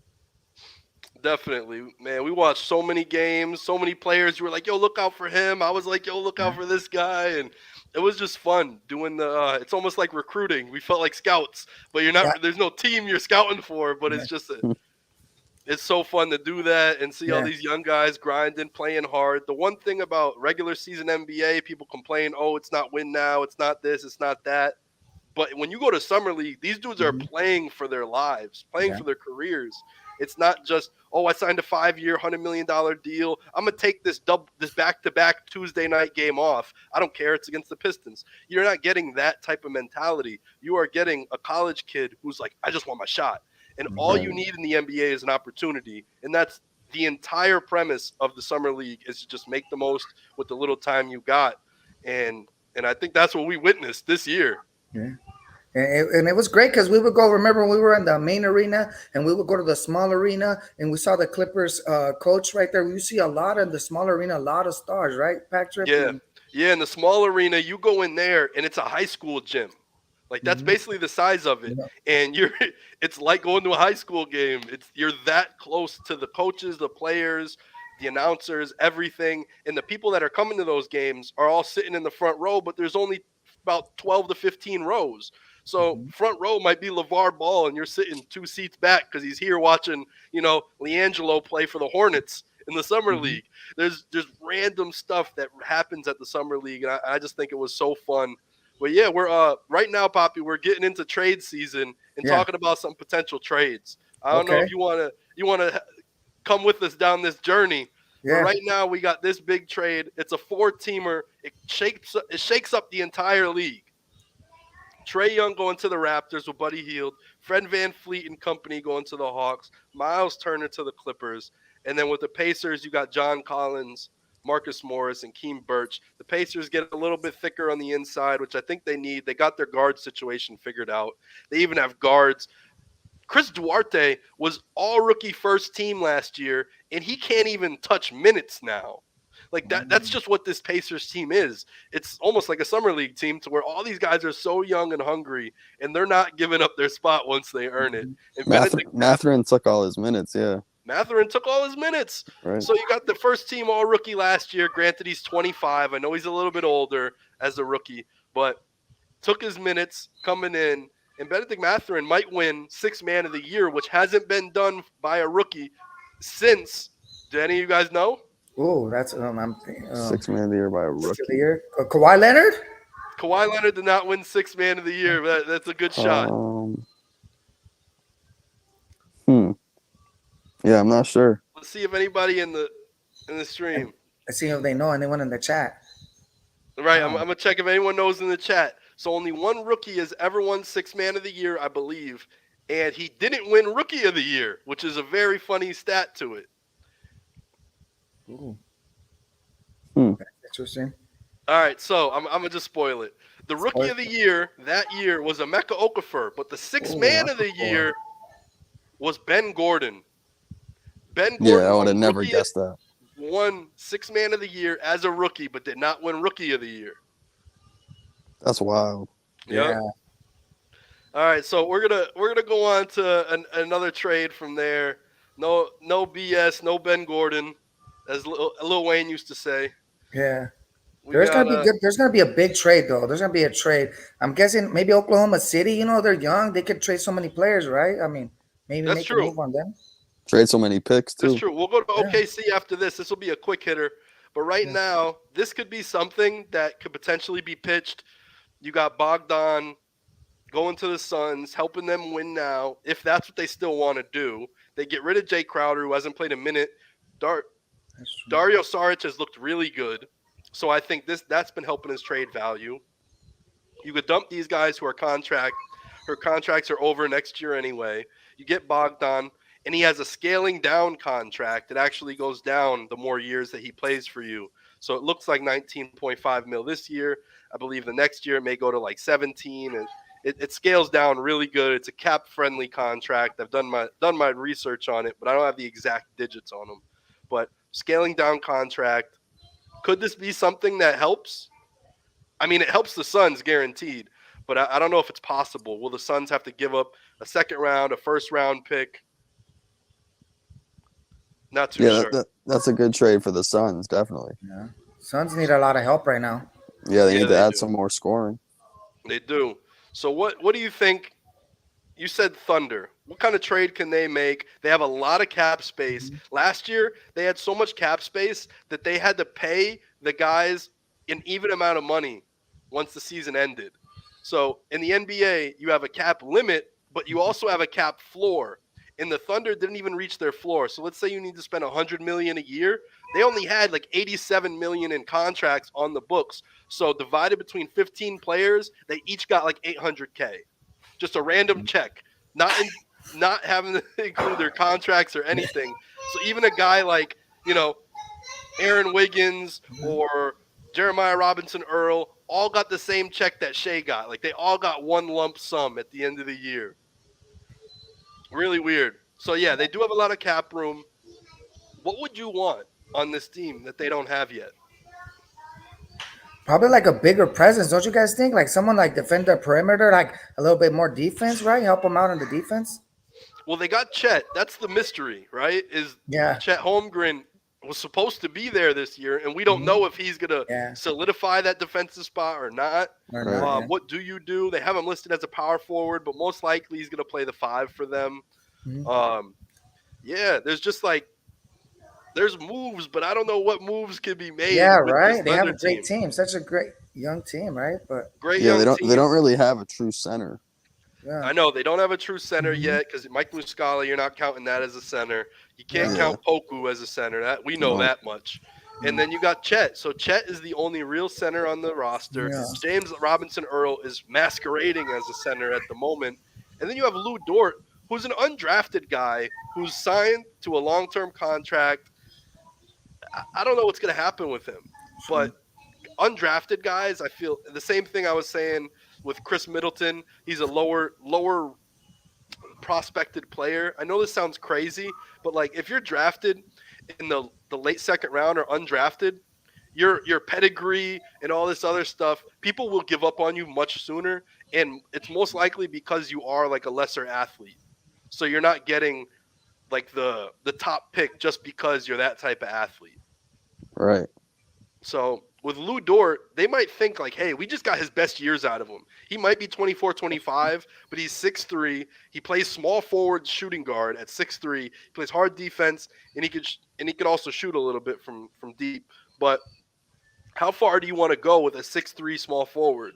Definitely, man. We watched so many games, so many players. You were like, "Yo, look out for him." I was like, "Yo, look out for this guy," and it was just fun doing the. It's almost like recruiting. We felt like scouts, but you're
Yeah,
not. There's no team you're scouting for, but
yeah,
it's so fun to do that and see all
yeah.
these young guys grinding, playing hard. The one thing about regular season NBA, people complain, "Oh, it's not win now. It's not this. It's not that." But when you go to summer league, these dudes are
Mhm.
playing for their lives, playing
Yeah.
for their careers. It's not just, oh, I signed a 5-year, $100 million deal. I'm gonna take this back-to-back Tuesday night game off. I don't care. It's against the Pistons. You're not getting that type of mentality. You are getting a college kid who's like, I just want my shot. And all
Mhm.
you
Right.
need in the NBA is an opportunity. And that's the entire premise of the summer league is to just make the most with the little time you got. And I think that's what we witnessed this year.
Yeah. And it was great because we would go. Remember, when we were in the main arena, and we would go to the small arena, and we saw the Clippers coach right there. We see a lot in the small arena, a lot of stars, right, Patrick?
Yeah. Yeah, in the small arena, you go in there and it's a high school gym. Like that's
Mhm.
basically the size of it.
Yeah.
And you're it's like going to a high school game. You're that close to the coaches, the players, the announcers, everything. And the people that are coming to those games are all sitting in the front row, but there's only about 12 to 15 rows. So
Mhm.
front row might be LeVar Ball and you're sitting 2 seats back because he's here watching, LiAngelo play for the Hornets in the summer
Mhm.
league. There's random stuff that happens at the summer league, and I just think it was so fun. But yeah, we're right now, Poppy. We're getting into trade season and
Yeah.
talking about some potential trades. I don't know if
Okay.
you wanna come with us down this journey. But
Yeah.
right now, we got this big trade. It's a 4-teamer. It shakes up the entire league. Trey Young going to the Raptors with Buddy Hield, Fred Van Fleet and company going to the Hawks, Miles Turner to the Clippers, and then with the Pacers, you got John Collins, Marcus Morris, and Keem Birch. The Pacers get a little bit thicker on the inside, which I think they need. They got their guard situation figured out. They even have guards Chris Duarte was all rookie first team last year, and he can't even touch minutes now. Like that's just what this Pacers team is. It's almost like a summer league team to where all these guys are so young and hungry, and they're not giving up their spot once they earn it. And
Mathurin took all his minutes, yeah.
Mathurin took all his minutes.
Right.
So you got the first team all rookie last year. Granted, he's 25. I know he's a little bit older as a rookie, but took his minutes coming in. And Benedict Mathurin might win Sixth Man of the Year, which hasn't been done by a rookie since. Do any of you guys know?
Oh, that's I'm
Sixth Man of the Year by a rookie.
Kawhi Leonard?
Kawhi Leonard did not win Sixth Man of the Year. That's a good shot.
Yeah, I'm not sure.
Let's see if anybody in the stream.
Let's see if they know anyone in the chat.
Right, I'm gonna check if anyone knows in the chat. So only one rookie has ever won Sixth Man of the Year, I believe, and he didn't win Rookie of the Year, which is a very funny stat to it.
Ooh.
That's
interesting.
All right, so I'm gonna just spoil it. The Rookie of the Year that year was Emeka Okafor, but the Sixth Man of the Year was Ben Gordon. Ben Gordon,
I would have never guessed that.
Won Sixth Man of the Year as a rookie, but did not win Rookie of the Year.
That's wild.
Yep. Yeah. All right, so we're gonna go on to another trade from there. No BS, no Ben Gordon, as Lil Wayne used to say.
Yeah. There's gonna be a big trade though. There's gonna be a trade. I'm guessing maybe Oklahoma City. You know, they're young. They could trade so many players, right? I mean, maybe make a move on them.
Trade so many picks too.
That's true. We'll go to OKC after this. This will be a quick hitter. But right now, this could be something that could potentially be pitched. You got Bogdan going to the Suns, helping them win now, if that's what they still want to do. They get rid of Jay Crowder, who hasn't played a minute. Dario Saric has looked really good. So I think that's been helping his trade value. You could dump these guys who are her contracts are over next year anyway. You get Bogdan, and he has a scaling down contract. It actually goes down the more years that he plays for you. So it looks like 19.5 mil this year. I believe the next year it may go to like 17, and it scales down really good. It's a cap-friendly contract. I've done my research on it, but I don't have the exact digits on them. But scaling down contract. Could this be something that helps? I mean, it helps the Suns guaranteed, but I don't know if it's possible. Will the Suns have to give up a second round, a first round pick? Not too sure.
That's a good trade for the Suns, definitely.
Yeah. Suns need a lot of help right now.
Yeah, they need to add some more scoring.
They do. So what do you think? You said Thunder. What kind of trade can they make? They have a lot of cap space. Last year, they had so much cap space that they had to pay the guys an even amount of money once the season ended. So in the NBA, you have a cap limit, but you also have a cap floor. And the Thunder didn't even reach their floor. So let's say you need to spend $100 million a year. They only had like $87 million in contracts on the books. So divided between 15 players, they each got like $800K. Just a random check, not having to include their contracts or anything. So even a guy like, Aaron Wiggins or Jeremiah Robinson Earl all got the same check that Shea got. Like they all got one lump sum at the end of the year. Really weird. So yeah, they do have a lot of cap room. What would you want on this team that they don't have yet?
Probably like a bigger presence, don't you guys think? Like someone like defend the perimeter, like a little bit more defense, right? Help them out on the defense.
Well, they got Chet. That's the mystery, right? Chet Holmgren was supposed to be there this year, and we don't know if he's going to solidify that defensive spot or not. What do you do? They have him listed as a power forward, but most likely he's going to play the 5 for them. There's just like, there's moves, but I don't know what moves can be made.
Yeah, right. They have a great team. Such a great young team, right? But
they
don't really have a true center.
Yeah.
I know they don't have a true center yet because Mike Muscala, you're not counting that as a center. You can't count Poku as a center. That we know that much. And then you got Chet. So Chet is the only real center on the roster. Yeah. James Robinson Earl is masquerading as a center at the moment. And then you have Lou Dort, who's an undrafted guy who's signed to a long-term contract. I don't know what's going to happen with him, but undrafted guys, I feel the same thing I was saying with Chris Middleton. He's a lower prospected player. I know this sounds crazy, but like if you're drafted in the late second round or undrafted, your pedigree and all this other stuff, people will give up on you much sooner, and it's most likely because you are like a lesser athlete. So you're not getting like the top pick just because you're that type of athlete.
Right.
So with Lou Dort, they might think like, hey, we just got his best years out of him. He might be 24, 25, but he's 6'3". He plays small forward shooting guard at 6'3". He plays hard defense, and he could also shoot a little bit from deep. But how far do you want to go with a 6'3" small forward?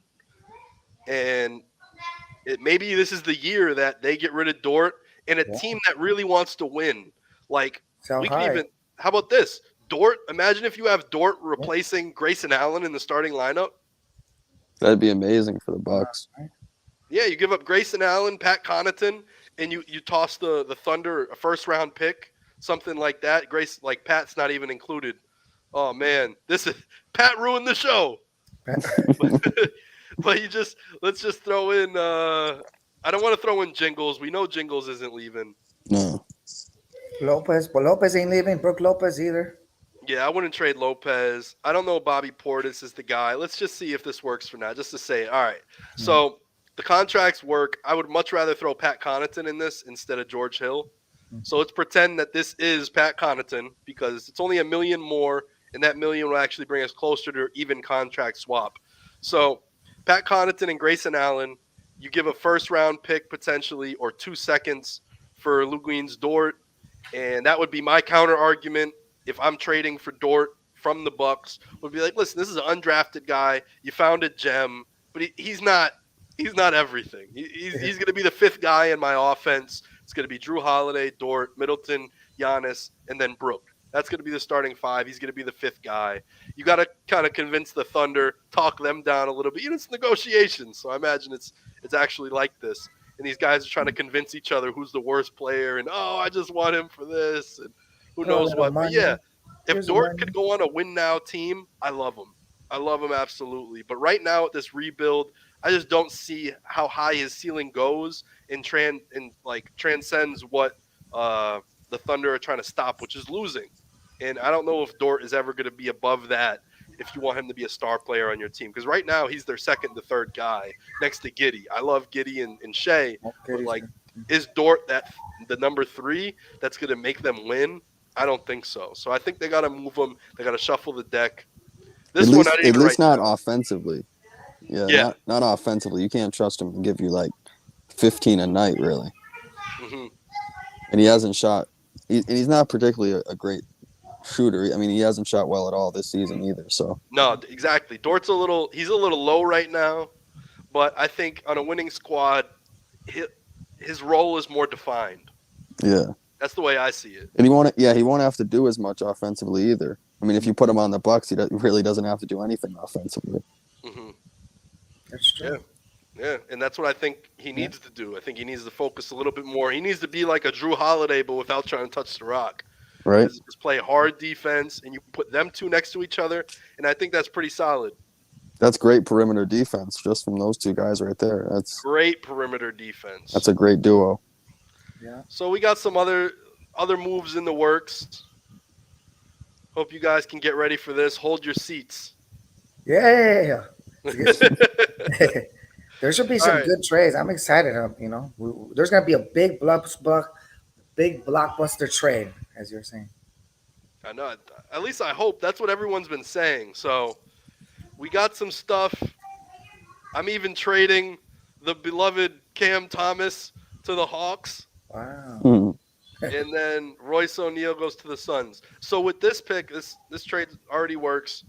And maybe this is the year that they get rid of Dort and a team that really wants to win. Like
Sell
we
high.
can even. How about this? Dort. Imagine if you have Dort replacing Grayson Allen in the starting lineup.
That'd be amazing for the Bucks.
Yeah, you give up Grayson Allen, Pat Connaughton, and you toss the Thunder a first round pick, something like that. Like Pat's not even included. Oh man, this is Pat ruined the show. But let's just throw in. I don't want to throw in Jingles. We know Jingles isn't leaving.
No.
Lopez, but Lopez ain't leaving. Brooke Lopez either.
Yeah, I wouldn't trade Lopez. I don't know Bobby Portis is the guy. Let's just see if this works for now, just to say it. All right. So the contracts work. I would much rather throw Pat Connaughton in this instead of George Hill. So let's pretend that this is Pat Connaughton because it's only $1 million more, and that $1 million will actually bring us closer to even contract swap. So Pat Connaughton and Grayson Allen, you give a first-round pick potentially or 2 seconds for Luguin's Dort, and that would be my counter argument. If I'm trading for Dort from the Bucks, would be like, listen, this is an undrafted guy. You found a gem, but he's not everything. He's going to be the fifth guy in my offense. It's going to be Drew Holiday, Dort, Middleton, Giannis, and then Brook. That's going to be the starting five. He's going to be the fifth guy. You got to kind of convince the Thunder, talk them down a little bit. It's negotiations, so I imagine it's actually like this. And these guys are trying to convince each other who's the worst player, and I just want him for this, and who knows what. But yeah, if Dort could go on a win now team, I love him. I love him absolutely. But right now with this rebuild, I just don't see how high his ceiling goes and transcends what the Thunder are trying to stop, which is losing. And I don't know if Dort is ever going to be above that if you want him to be a star player on your team. Because right now he's their second to third guy next to Giddey. I love Giddey and Shea. But like, is Dort the number 3 that's going to make them win? I don't think so. So I think they got to move him. They got to shuffle the deck. This one, I didn't
at
even
least
write
not
down.
Offensively. Yeah. Not offensively. You can't trust him to give you like 15 a night, really.
Mm-hmm.
And he hasn't shot. And he's not particularly a great shooter. I mean, he hasn't shot well at all this season either. So
No, exactly. Dort's he's a little low right now, but I think on a winning squad, his role is more defined.
yeah.
That's the way I see it.
And he won't have to do as much offensively either. I mean, if you put him on the Bucks, he really doesn't have to do anything offensively.
Mm-hmm.
That's true.
Yeah, and that's what I think he needs to do. I think he needs to focus a little bit more. He needs to be like a Drew Holiday, but without trying to touch the rock.
Right.
Just play hard defense, and you put them two next to each other, and I think that's pretty solid.
That's great perimeter defense just from those two guys right there. That's
great perimeter defense.
That's a great duo.
Yeah.
So we got some other moves in the works. Hope you guys can get ready for this. Hold your seats.
Yeah. There should be some
right.
good trades. I'm excited. There's gonna be a big blockbuster trade, as you're saying.
I know. At least I hope. That's what everyone's been saying. So we got some stuff. I'm even trading the beloved Cam Thomas to the Hawks.
Wow.
Mm-hmm.
And then Royce O'Neal goes to the Suns. So with this pick, this trade already works.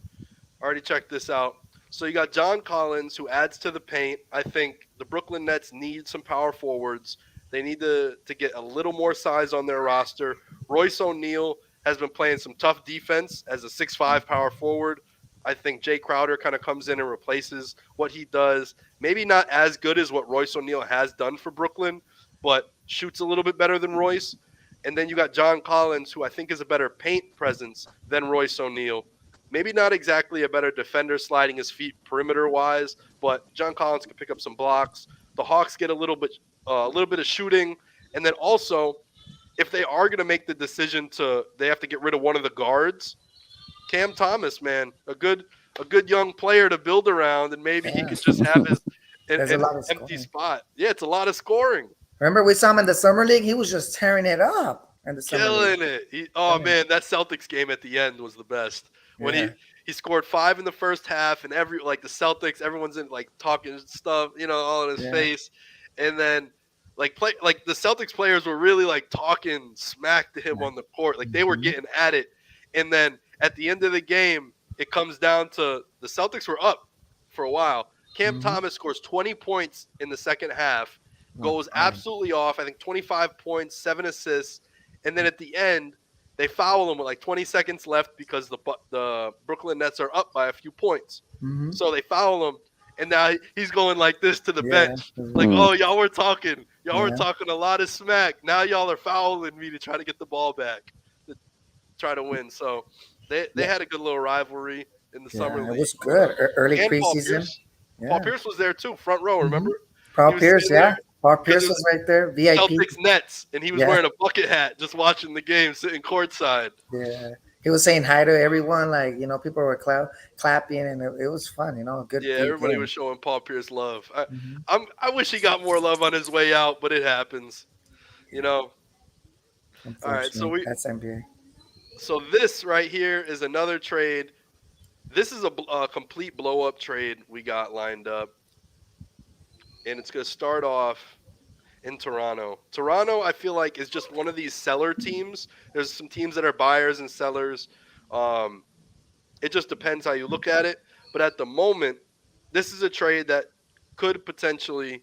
Already checked this out. So you got John Collins, who adds to the paint. I think the Brooklyn Nets need some power forwards. They need to get a little more size on their roster. Royce O'Neal has been playing some tough defense as a 6'5" power forward. I think Jay Crowder kind of comes in and replaces what he does. Maybe not as good as what Royce O'Neal has done for Brooklyn, but shoots a little bit better than Royce. And then you got John Collins, who I think is a better paint presence than Royce O'Neal. Maybe not exactly a better defender sliding his feet perimeter-wise, but John Collins can pick up some blocks. The Hawks get a little bit of shooting, And then also, if they are going to make the decision they have to get rid of one of the guards, Cam Thomas, man, a good young player to build around, and maybe he
Yeah.
could just have
There's a
an
lot of
empty
scoring.
spot. Yeah, it's a lot of scoring.
Remember, we saw him in the summer league. He was just tearing it up in the summer league.
Killing it. Oh
Yeah.
man, that Celtics game at the end was the best. When
Yeah.
he scored 5 in the first half, and the Celtics, everyone's in like talking stuff, all in his
Yeah.
face, and then the Celtics players were really like talking smack to him on the court, like they were
Mhm.
getting at it, and then at the end of the game, it comes down to the Celtics were up for a while. Cam
Mhm.
Thomas scores 20 points in the second half,
Oh,
goes
fine.
absolutely off. I think 25 points, 7 assists, and then at the end they foul him with like 20 seconds left because the Brooklyn Nets are up by a few points.
Mhm.
So they foul him, and now he's going like this to the
Yeah.
bench, like,
Mm.
"Oh, y'all were talking
Yeah.
a lot of smack. Now y'all are fouling me to try to get the ball back, to try to win." So they
Yeah.
had a good little rivalry in the summer
Yeah, it
league.
was good. Early
And Paul
preseason.
Pierce.
Yeah.
Paul Pierce was there too, front row. Remember?
Paul
He was
Pierce,
sitting there
yeah. Paul
because
Pierce
it
was right there. VIP.
Celtics Nets, and he was
Yeah.
wearing a bucket hat, just watching the game, sitting courtside.
Yeah. He was saying hi to everyone. Like, people were clapping, and it was fun. Good,
Yeah,
good
everybody
game.
was showing Paul Pierce love.
Mhm.
I wish he got more love on his way out, but it happens. All right,
Unfortunately, that's NBA.
so this right here is another trade. This is a complete blow up trade we got lined up, and it's going to start off in Toronto. Toronto, I feel like, is just one of these seller teams. There's some teams that are buyers and sellers. It just depends how you look at it. But at the moment, this is a trade that could potentially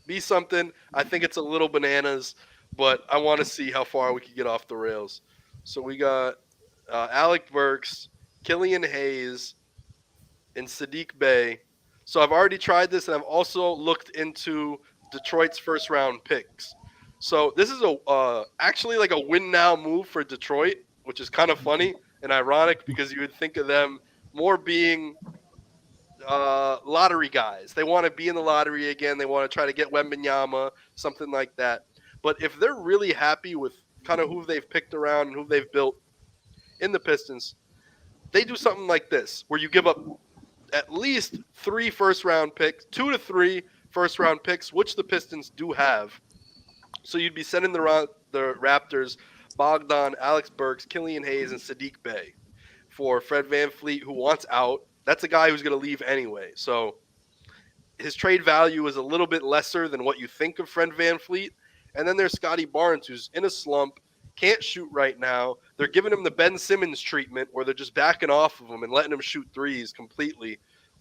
be something. I think it's a little bananas, but I want to see how far we can get off the rails. So we got Alec Burks, Killian Hayes, and Sadiq Bey. So I've already tried this, and I've also looked into Detroit's first round picks. So this is actually like a win now move for Detroit, which is kind of funny and ironic because you would think of them more being lottery guys. They want to be in the lottery again. They want to try to get Wembanyama, something like that. But if they're really happy with kind of who they've picked around and who they've built in the Pistons, they do something like this, where you give up at least 3 first round picks, 2 to 3 first round picks, which the Pistons do have. So you'd be sending the Raptors Bogdan, Alex Burks, Killian Hayes, and Sadiq Bey for Fred VanVleet, who wants out. That's a guy who's going to leave anyway. So his trade value is a little bit lesser than what you think of Fred VanVleet. And then there's Scotty Barnes, who's in a slump, can't shoot right now. They're giving him the Ben Simmons treatment, where they're just backing off of him and letting him shoot threes completely.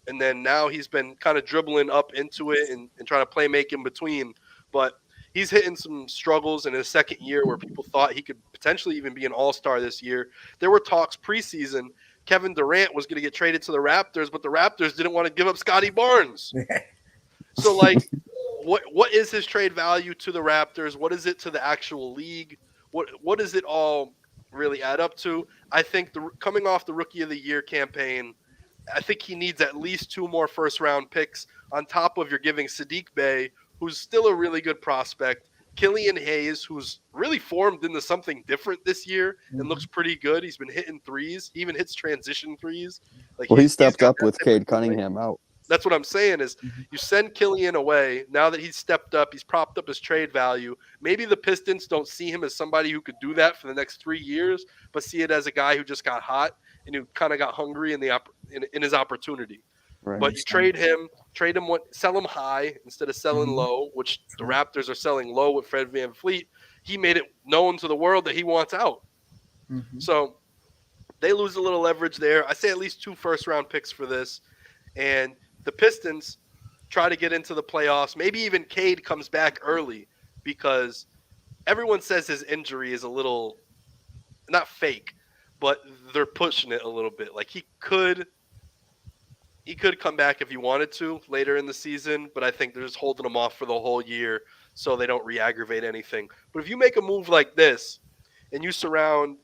And then now he's been kind of dribbling up into it and trying to play make in between. But he's hitting some struggles in his second year where people thought he could potentially even be an all-star this year. There were talks preseason Kevin Durant was going to get traded to the Raptors, but the Raptors didn't want to give up Scotty Barnes. So, like, what is his trade value to the Raptors? What is it to the actual league? What does it all really add up to? I think coming off the Rookie of the Year campaign, I think he needs at least 2 more first-round picks on top of you're giving Sadiq Bey, who's still a really good prospect, Killian Hayes, who's really formed into something different this year and looks pretty good. He's been hitting threes. He even hits transition threes. Like,
Well, he stepped
got
up
that
with
type of
Cade Cunningham out.
That's what I'm saying is you send Killian away. Now that he's stepped up, he's propped up his trade value. Maybe the Pistons don't see him as somebody who could do that for the next 3 years, but see it as a guy who just got hot and who kind of got hungry in his opportunity.
Right.
But you trade him, sell him high instead of selling low, which the Raptors are selling low with Fred VanVleet. He made it known to the world that he wants out. So they lose a little leverage there. I say at least 2 first-round picks for this. And the Pistons try to get into the playoffs. Maybe even Cade comes back early because everyone says his injury is a little, not fake, but they're pushing it a little bit. Like he could come back if he wanted to later in the season, but I think they're just holding him off for the whole year so they don't re-aggravate anything. But if you make a move like this and you surround,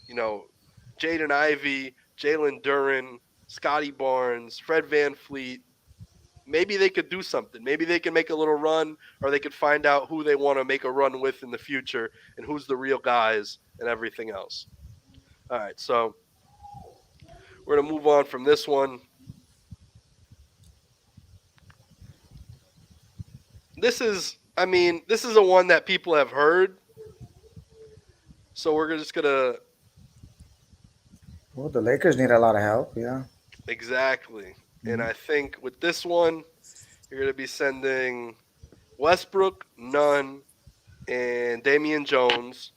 Jaden Ivey, Jalen Duren, Scotty Barnes, Fred VanVleet, maybe they could do something. Maybe they can make a little run, or they could find out who they want to make a run with in the future and who's the real guys and everything else. All right, so we're going to move on from this one. This is a one that people have heard. So we're just going to.
Well, the Lakers need a lot of help. Yeah.
Exactly. And I think with this one, you're going to be sending Westbrook, Nunn, and Damian Jones.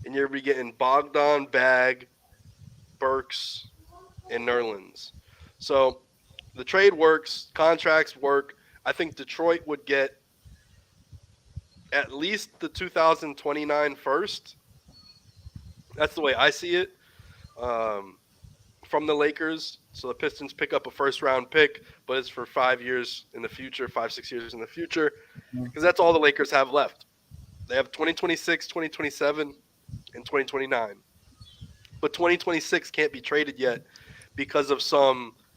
And you're going to be getting Bogdan, Bag, Burks, and Nerlens. So the trade works, contracts work. I think Detroit would get at least the 2029 first. That's the way I see it. From the Lakers. So the Pistons pick up a first-round pick, but it's for 5 years in the future, 5-6 years in the future, because that's all the Lakers have left. They have 2026, 2027, and 2029. But 2026 can't be traded yet because of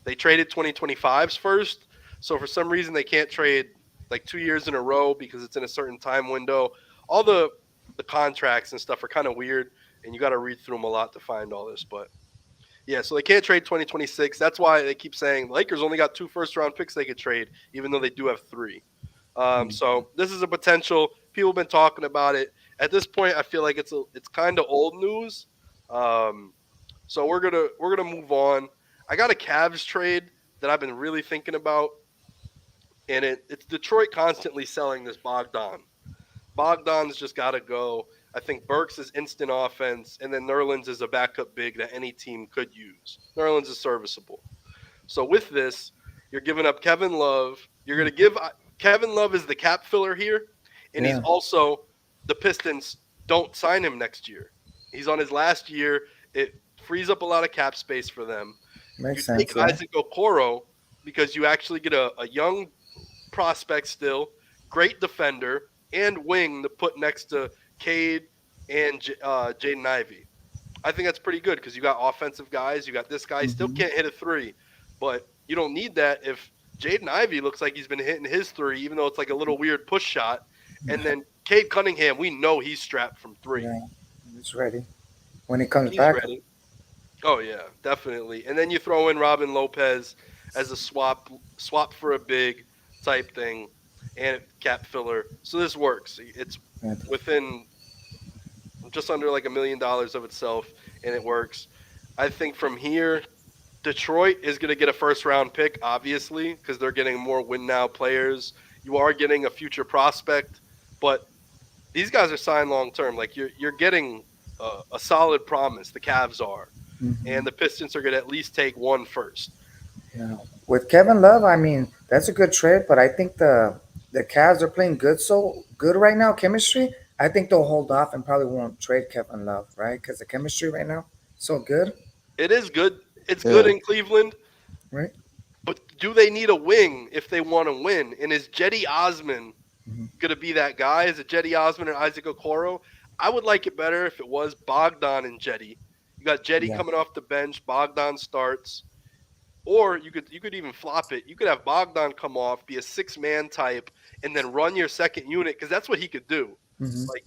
they traded 2025s first. So for some reason they can't trade like 2 years in a row because it's in a certain time window. All the contracts and stuff are kind of weird, and you got to read through them a lot to find all this. But yeah, so they can't trade 2026. That's why they keep saying the Lakers only got 2 first-round picks they could trade, even though they do have 3. So this is a potential. People have been talking about it. At this point, I feel like it's kind of old news. So we're gonna move on. I got a Cavs trade that I've been really thinking about, and it's Detroit constantly selling this Bogdan. Bogdan's just got to go. I think Burks is instant offense, and then Nerlens is a backup big that any team could use. Nerlens is serviceable. So with this, you're giving up Kevin Love. You're going to give Kevin Love is the cap filler here, and he's also the Pistons don't sign him next year. He's on his last year. It frees up a lot of cap space for them.
Makes
you
sense.
take Isaac Okoro because you actually get a young prospect still, great defender, and wing to put next to Cade and Jaden Ivey. I think that's pretty good because you got offensive guys. You got this guy. He still can't hit a 3, but you don't need that if Jaden Ivey looks like he's been hitting his 3, even though it's like a little weird push shot. And then Cade Cunningham, we know he's strapped from 3.
Yeah, he's ready. When he comes
He's
back.
ready. Oh, yeah, definitely. And then you throw in Robin Lopez as a swap for a big type thing and cap filler. So this works. It's within just under like $1 million of itself, and it works. I think from here, Detroit is going to get a first-round pick, obviously, because they're getting more win-now players. You are getting a future prospect, but these guys are signed long-term. Like you're getting a solid promise. The Cavs are, and the Pistons are going to at least take one first.
Yeah. With Kevin Love, I mean, that's a good trade, but I think the Cavs are playing so good right now, chemistry. I think they'll hold off and probably won't trade Kevin Love, right? Because the chemistry right now so good.
It is good. It's good in Cleveland,
right?
But do they need a wing if they want to win? And is Jetty Osman going to be that guy? Is it Jetty Osman and Isaac Okoro? I would like it better if it was Bogdan and Jetty. You got Jetty coming off the bench. Bogdan starts. Or you could even flop it. You could have Bogdan come off, be a 6-man type, and then run your second unit because that's what he could do. Like,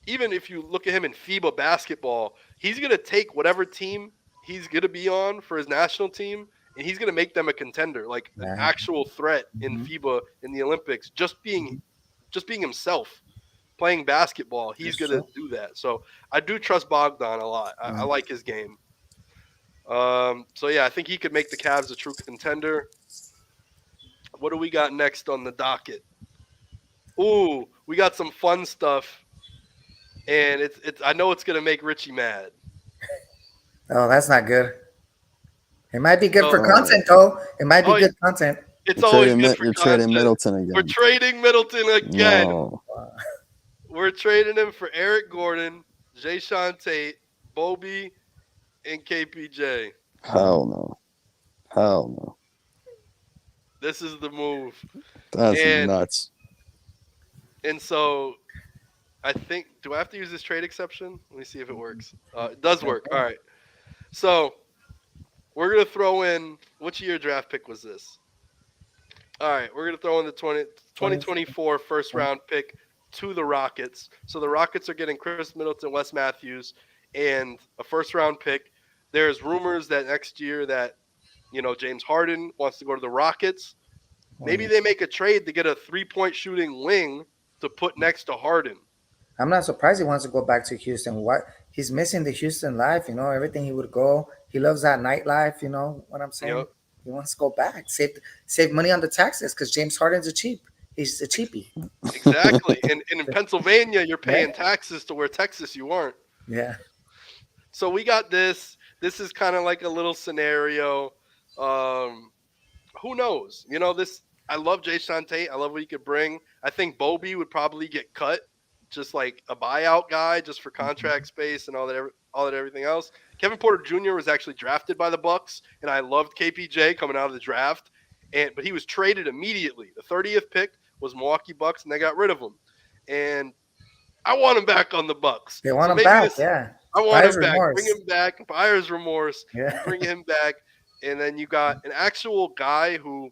even if you look at him in FIBA basketball, he's going to take whatever team he's going to be on for his national team, and he's going to make them a contender, like an actual threat in FIBA in the Olympics. Just being himself, playing basketball, he's going to do that. So I do trust Bogdan a lot. I like his game. So yeah, I think he could make the Cavs a true contender. What do we got next on the docket? Ooh, we got some fun stuff, and it's. I know it's gonna make Richie mad.
Oh, that's not good. It might be good for content, though. It might be good content.
It's always good for
You're
content.
trading Middleton again.
We're trading Middleton again.
No.
We're trading him for Eric Gordon, Jayshawn Tate, Bobby, and KPJ.
Hell no. Hell no.
This is the move.
That's nuts.
And so I think, do I have to use this trade exception? Let me see if it works. It does work. All right. So we're going to throw in, which year draft pick was this? All right, we're gonna throw in the 2024 first round pick to the Rockets. So the Rockets are getting Chris Middleton, Wes Matthews, and a first round pick. There's rumors that next year that James Harden wants to go to the Rockets. Maybe they make a trade to get a 3-point shooting wing to put next to Harden.
I'm not surprised he wants to go back to Houston. What he's missing the Houston life, everything he would go. He loves that nightlife, you know what I'm saying?
Yep.
He wants to go back, save money on the taxes because James Harden's he's a cheapie.
Exactly. And in Pennsylvania, you're paying taxes to where Texas you aren't.
Yeah.
So we got this. This is kind of like a little scenario. Who knows? I love Jason Tate. I love what he could bring. I think Bobby would probably get cut, just like a buyout guy, just for contract space and all that everything else. Kevin Porter Jr. was actually drafted by the Bucks, and I loved KPJ coming out of the draft. But he was traded immediately. The 30th pick was Milwaukee Bucks, and they got rid of him. And I want him back on the Bucks.
They want him back, yeah.
I want him back. Bring him back. Buyer's remorse.
Yeah.
Bring him back. And then you got an actual guy who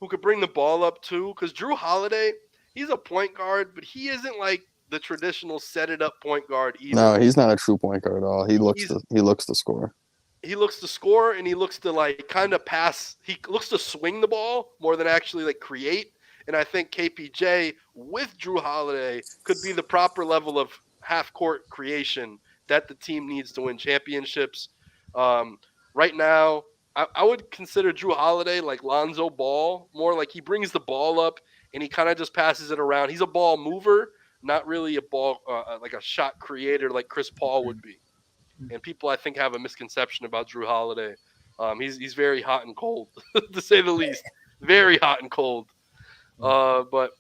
could bring the ball up too. Because Drew Holiday, he's a point guard, but he isn't like the traditional set it up point guard either.
No, he's not a true point guard at all. He looks to score.
He looks to score, and he looks to like kind of pass. He looks to swing the ball more than actually like create. And I think KPJ with Drew Holiday could be the proper level of half-court creation that the team needs to win championships. Right now, I would consider Drew Holiday like Lonzo Ball, more like he brings the ball up and he kind of just passes it around. He's a ball mover, not really a ball like a shot creator like Chris Paul would be. And people, I think, have a misconception about Drew Holiday. He's very hot and cold, to say the least. Very hot and cold. But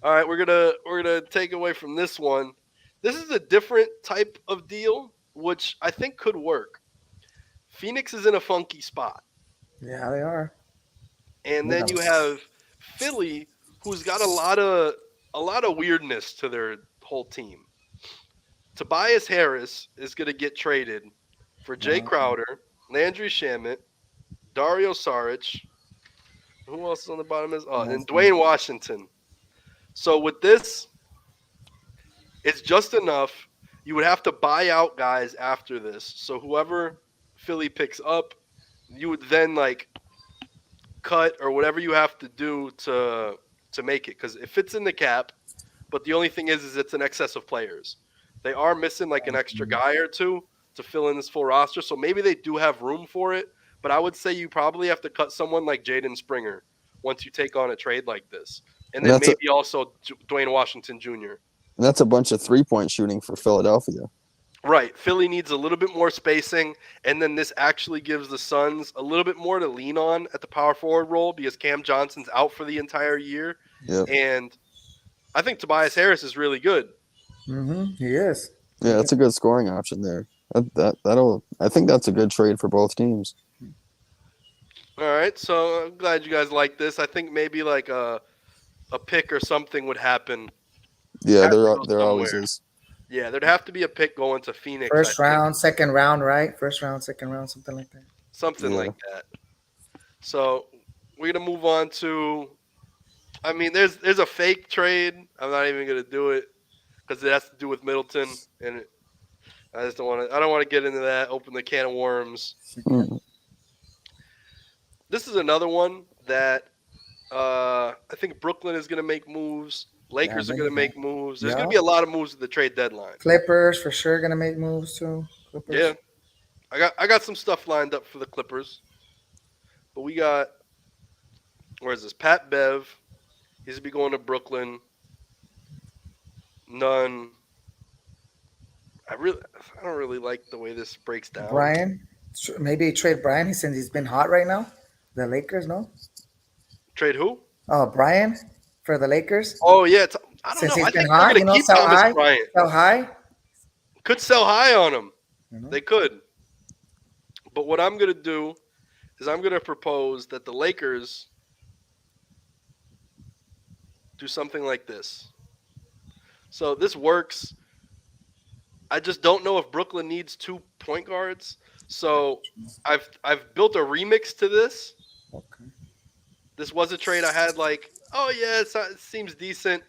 all right, we're gonna take away from this one. This is a different type of deal, which I think could work. Phoenix is in a funky spot.
Yeah, they are.
And then you have Philly, who's got a lot of weirdness to their whole team. Tobias Harris is going to get traded for Jay Crowder, Landry Shamet, Dario Saric. Who else is on the bottom? And Dwayne Washington. So with this, it's just enough. You would have to buy out guys after this. So whoever Philly picks up, you would then like cut or whatever you have to do to make it. Because it fits in the cap, but the only thing is it's an excess of players. They are missing like an extra guy or two to fill in this full roster. So maybe they do have room for it. But I would say you probably have to cut someone like Jaden Springer once you take on a trade like this. And then maybe also Dwayne Washington Jr.
And that's a bunch of 3-point shooting for Philadelphia.
Right. Philly needs a little bit more spacing. And then this actually gives the Suns a little bit more to lean on at the power forward role because Cam Johnson's out for the entire year.
Yep.
And I think Tobias Harris is really good.
He is.
Yeah, that's a good scoring option there. I think that's a good trade for both teams.
All right, so I'm glad you guys like this. I think maybe like a pick or something would happen.
Yeah, there always is.
Yeah, there'd have to be a pick going to Phoenix.
First round, second round, right? First round, second round, something like that.
Something like that. So we're gonna move on to. I mean, there's a fake trade. I'm not even gonna do it because it has to do with Middleton, and I just don't want to. I don't want to get into that. Open the can of worms.
Mm.
This is another one that I think Brooklyn is going to make moves. Lakers are going to make moves. There's going to be a lot of moves at the trade deadline.
Clippers for sure going to make moves too.
Yeah, I got some stuff lined up for the Clippers. But we got where is this? Pat Bev. He's going to be going to Brooklyn. None. I don't really like the way this breaks down.
Brian, maybe trade Brian. Since he's been hot right now. The Lakers, no?
Trade who?
Oh, Brian for the Lakers.
Oh yeah, I don't
Since
know.
He's
I
been
think
hot,
they're going to keep
sell
Thomas
high.
Bryant.
Sell high.
Could sell high on him.
Mm-hmm.
They could. But what I'm going to do is I'm going to propose that the Lakers do something like this. So this works. I just don't know if Brooklyn needs 2 point guards. So I've built a remix to this.
Okay.
This was a trade I had like, oh yeah, it seems decent.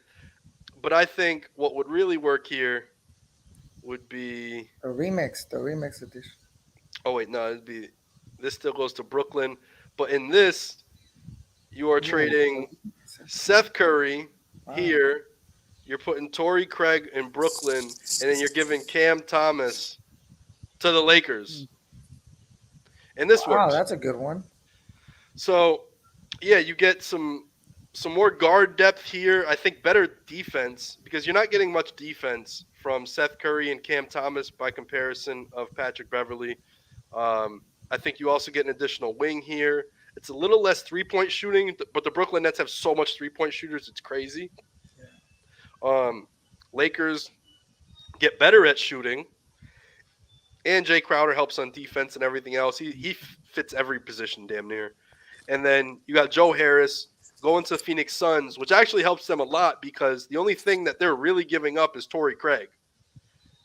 But I think what would really work here would be.
the remix edition.
Oh wait, no, it'd be. This still goes to Brooklyn, but in this, you are trading Seth Curry
Wow.
here. You're putting Torrey Craig in Brooklyn, and then you're giving Cam Thomas to the Lakers. And this
Wow,
works.
that's a good one.
So, yeah, you get some more guard depth here. I think better defense because you're not getting much defense from Seth Curry and Cam Thomas by comparison of Patrick Beverly. I think you also get an additional wing here. It's a little less three-point shooting, but the Brooklyn Nets have so much three-point shooters, it's crazy. Lakers get better at shooting, and Jay Crowder helps on defense and everything else. He fits every position damn near. And then you got Joe Harris going to Phoenix Suns, which actually helps them a lot because the only thing that they're really giving up is Torrey Craig.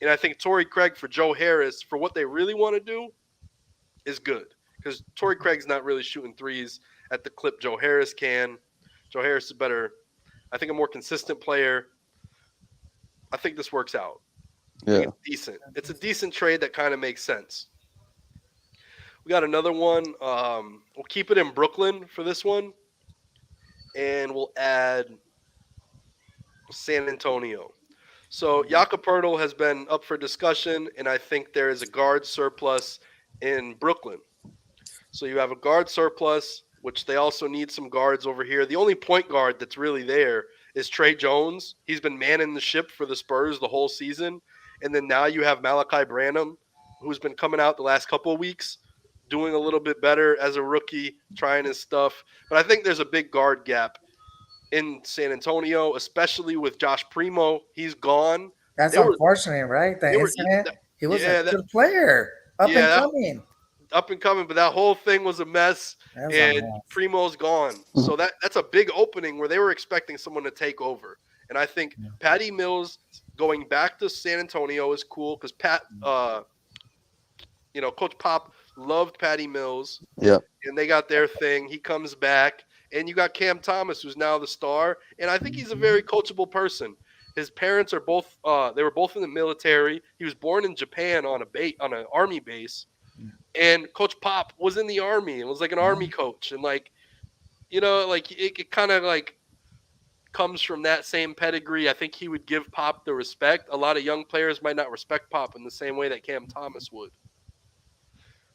And I think Torrey Craig for Joe Harris, for what they really want to do, is good. Because Torrey Craig's not really shooting threes at the clip Joe Harris can. Joe Harris is better, I think, a more consistent player. I think this works out.
Yeah.
It's decent. It's a decent trade that kind of makes sense. We got another one. We'll keep it in Brooklyn for this one. And we'll add San Antonio. So Jakob Poeltl has been up for discussion, and I think there is a guard surplus in Brooklyn. So you have a guard surplus, which they also need some guards over here. The only point guard that's really there is Trey Jones. He's been manning the ship for the Spurs the whole season. And then now you have Malachi Branham, who's been coming out the last couple of weeks, doing a little bit better as a rookie, trying his stuff. But I think there's a big guard gap in San Antonio, especially with Josh Primo. He's gone.
That's
They were-
unfortunate, right? The
they were-
incident. He was
yeah,
a
that-
good player, up
Yeah,
and
that-
coming.
Up and coming, but that whole thing was a mess.
That was a
And
mess.
Primo's gone. So that's a big opening where they were expecting someone to take over. And I think
Yeah.
Patty Mills going back to San Antonio is cool because Coach Pop loved Patty Mills.
Yep.
And they got their thing. He comes back. And you got Cam Thomas, who's now the star. And I think he's a very coachable person. His parents are both they were both in the military. He was born in Japan on an army base. And Coach Pop was in the army and was like an army coach. And it kind of comes from that same pedigree. I think he would give Pop the respect. A lot of young players might not respect Pop in the same way that Cam Thomas would.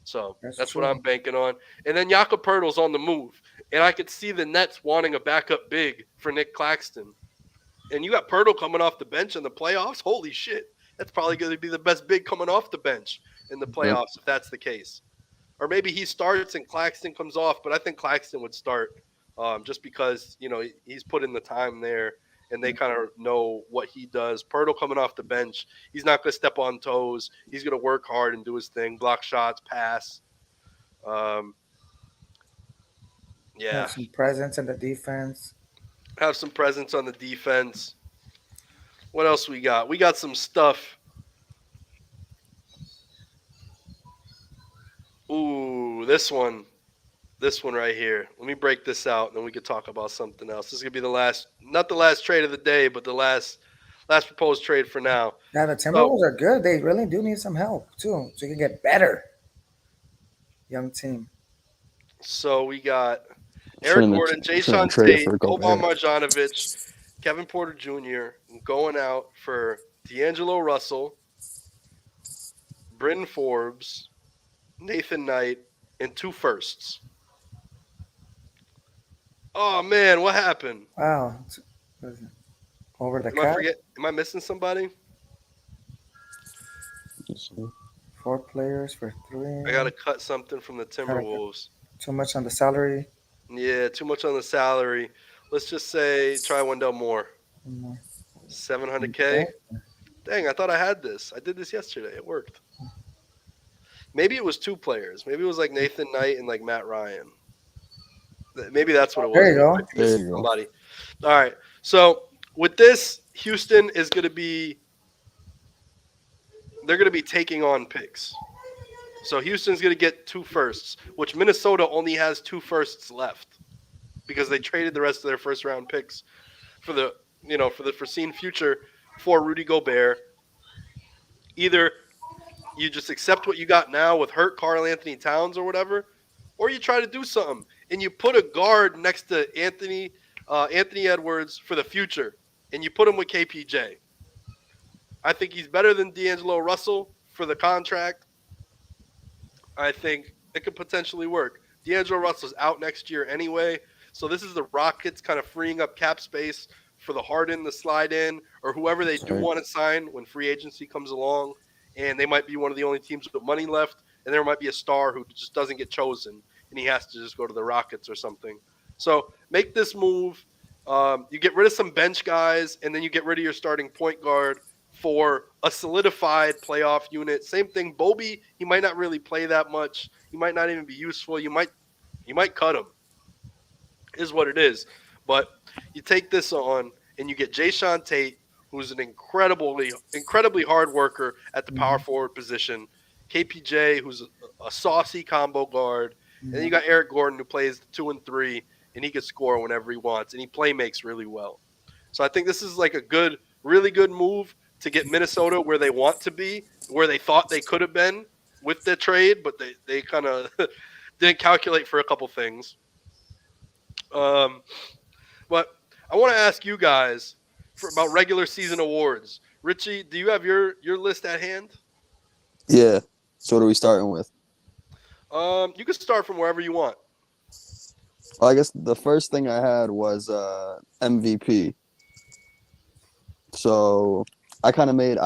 So that's
true.
what I'm banking on. And then Jakob Poeltl's on the move. And I could see the Nets wanting a backup big for Nick Claxton. And you got Poeltl coming off the bench in the playoffs. Holy shit. That's probably going to be the best big coming off the bench in the playoffs if that's the case. Or maybe he starts and Claxton comes off, but I think Claxton would start just because, he's put in the time there and they kind of know what he does. Poeltl coming off the bench, he's not going to step on toes. He's going to work hard and do his thing, block shots, pass.
Have some presence in the defense.
Have some presence on the defense. What else we got? We got some stuff. Ooh, this one right here. Let me break this out, and then we could talk about something else. This is gonna be not the last trade of the day, but the last proposed trade for now.
Yeah, the Timberwolves are good. They really do need some help too, so you can get better. Young team.
So we got Eric Gordon, Jason Tate, Boban Marjanovic, Kevin Porter Jr. going out for D'Angelo Russell, Bryn Forbes, Nathan Knight, and 2 firsts. Oh man, what happened?
Wow. Over the cap.
Am I missing somebody?
4 players for 3.
I gotta cut something from the Timberwolves.
Too much on the salary.
Yeah, too much on the salary. Let's just say try Wendell Moore. 700K. Dang, I thought I had this. I did this yesterday. It worked. Maybe it was 2 players. Maybe it was like Nathan Knight and like Matt Ryan. Maybe that's what it was.
There you go.
There you go.
Somebody. All right. So with this, Houston is going to be. They're going to be taking on picks. So Houston's going to get 2 firsts, which Minnesota only has 2 firsts left. because they traded the rest of their first round picks for the foreseen future for Rudy Gobert. Either you just accept what you got now with hurt Karl Anthony Towns or whatever, or you try to do something and you put a guard next to Anthony Edwards for the future, and you put him with KPJ. I think he's better than D'Angelo Russell for the contract. I think it could potentially work. D'Angelo Russell's out next year anyway, so this is the Rockets kind of freeing up cap space for the Harden to slide in, or whoever they do want to sign when free agency comes along, and they might be one of the only teams with money left, and there might be a star who just doesn't get chosen, and he has to just go to the Rockets or something. So make this move. You get rid of some bench guys, and then you get rid of your starting point guard for a solidified playoff unit. Same thing, Bobby, he might not really play that much. He might not even be useful. You might cut him. Is what it is. But you take this on, and you get Jayshawn Tate, who's an incredibly hard worker at the power forward position. KPJ, who's a saucy combo guard. And then you got Eric Gordon, who plays the 2 and 3, and he can score whenever he wants, and he play makes really well. So I think this is like a really good move to get Minnesota where they want to be, where they thought they could have been with the trade, but they kind of didn't calculate for a couple things. But I want to ask you guys about regular season awards. Richie, do you have your list at hand?
Yeah. So what are we starting with?
You can start from wherever you want.
Well, I guess the first thing I had was MVP. So I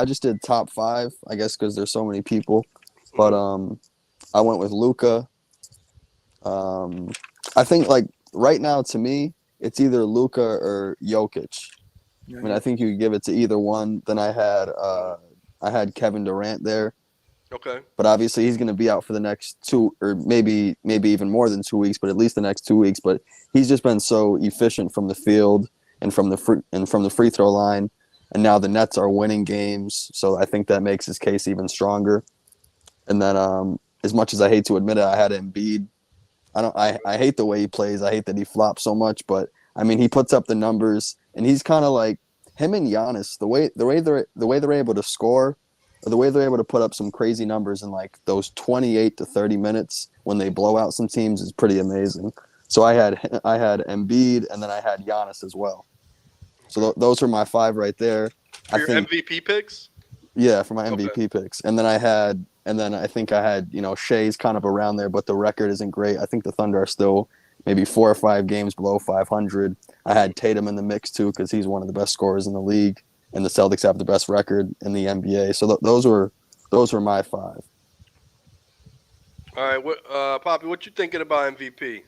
just did top 5, I guess, because there's so many people. But I went with Luka. I think like right now to me, it's either Luka or Jokic. I mean, I think you could give it to either one. Then I had Kevin Durant there.
Okay.
But obviously he's going to be out for the next 2 or maybe even more than 2 weeks, but at least the next 2 weeks. But he's just been so efficient from the field and from the free throw line. And now the Nets are winning games, so I think that makes his case even stronger. And then, as much as I hate to admit it, I had Embiid. I hate the way he plays. I hate that he flops so much, but I mean, he puts up the numbers, and he's kind of like him and Giannis. The way they're able to score, or the way they're able to put up some crazy numbers in like those 28 to 30 minutes when they blow out some teams is pretty amazing. So I had Embiid, and then I had Giannis as well. So those are my 5 right there.
For your MVP picks?
Yeah, for my MVP picks. And then I think I had, Shea's kind of around there, but the record isn't great. I think the Thunder are still maybe 4 or 5 games below 500. I had Tatum in the mix too because he's one of the best scorers in the league, and the Celtics have the best record in the NBA. So those were my 5.
All right, Poppy, what you thinking about MVP?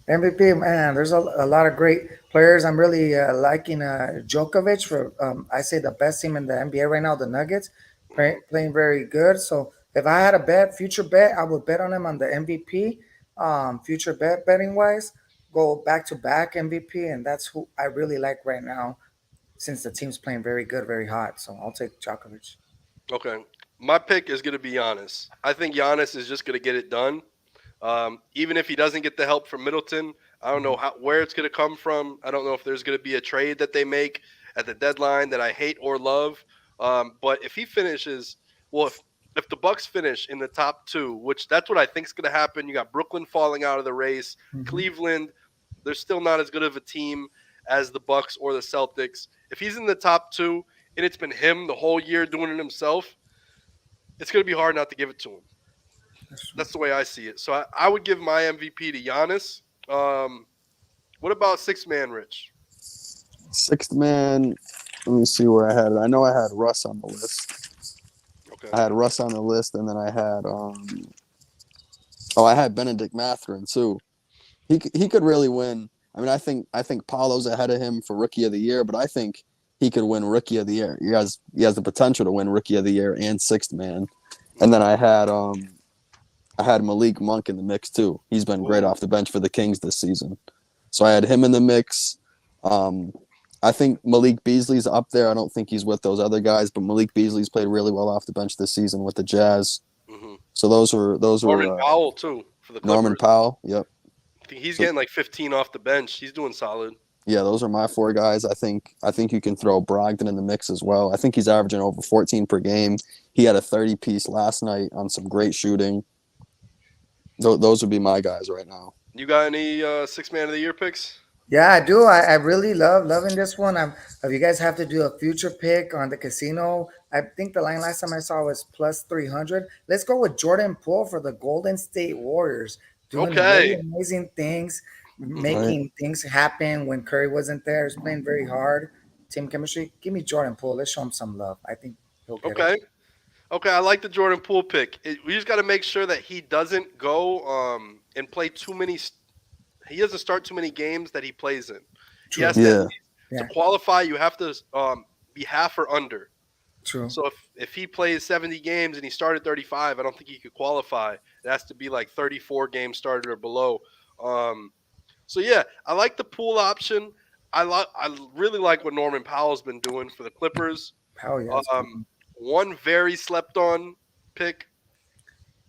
MVP, man, there's a lot of great players. I'm really liking Djokovic for, I say, the best team in the NBA right now, the Nuggets, playing very good. So if I had a future bet, I would bet on him on the MVP. Future betting wise, go back-to-back MVP, and that's who I really like right now since the team's playing very good, very hot. So I'll take Djokovic.
Okay. My pick is going to be Giannis. I think Giannis is just going to get it done. Even if he doesn't get the help from Middleton, I don't know where it's going to come from. I don't know if there's going to be a trade that they make at the deadline that I hate or love. But if he finishes, if the Bucks finish in the top 2, which that's what I think is going to happen, you got Brooklyn falling out of the race, Cleveland, they're still not as good of a team as the Bucks or the Celtics. If he's in the top 2 and it's been him the whole year doing it himself, it's going to be hard not to give it to him. That's the way I see it. So I would give my MVP to Giannis. What about 6th man, Rich?
6th man, let me see where I had it. I know I had Russ on the list.
Okay.
I had Russ on the list, and then I had I had Benedict Mathurin too. He could really win. I mean, I think Paolo's ahead of him for Rookie of the Year, but I think he could win Rookie of the Year. He has the potential to win Rookie of the Year and 6th man. And then I had Malik Monk in the mix too. He's been great off the bench for the Kings this season. So I had him in the mix. I think Malik Beasley's up there. I don't think he's with those other guys, but Malik Beasley's played really well off the bench this season with the Jazz. Mm-hmm. So those were
Norman Powell too for the Clippers.
Norman Powell, yep.
think he's
So-
getting like 15 off the bench. He's doing solid.
Yeah, those are my 4 guys. I think you can throw Brogdon in the mix as well. I think he's averaging over 14 per game. He had a 30-piece last night on some great shooting. Those would be my guys right now.
You got any six man of the year picks?
Yeah, I do. I really loving this one. If you guys have to do a future pick on the casino, I think the line last time I saw was plus 300. Let's go with Jordan Poole for the Golden State Warriors, doing really
Okay.
amazing things,
Mm-hmm.
making things happen when Curry wasn't there. He's playing very hard. Team chemistry. Give me Jordan Poole. Let's show him some love. I think he'll get
Okay.
it.
Okay, I like the Jordan Poole pick. We just got to make sure that he doesn't go and play too many. He doesn't start too many games that he plays in. He has
Yeah.
Yeah.
to qualify. You have to be half or under.
True.
So if he plays 70 games and he started 35, I don't think he could qualify. It has to be like 34 games started or below. So yeah, I like the Poole option. I really like what Norman Powell's been doing for the Clippers.
Hell yeah.
One very slept on pick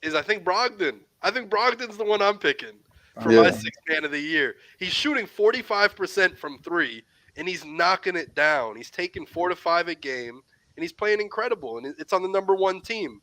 is I think Brogdon. I think Brogdon's the one I'm picking for my
Yeah.
sixth man of the year. He's shooting 45% from 3 and he's knocking it down. He's taking 4 to 5 a game and he's playing incredible and it's on the number 1 team.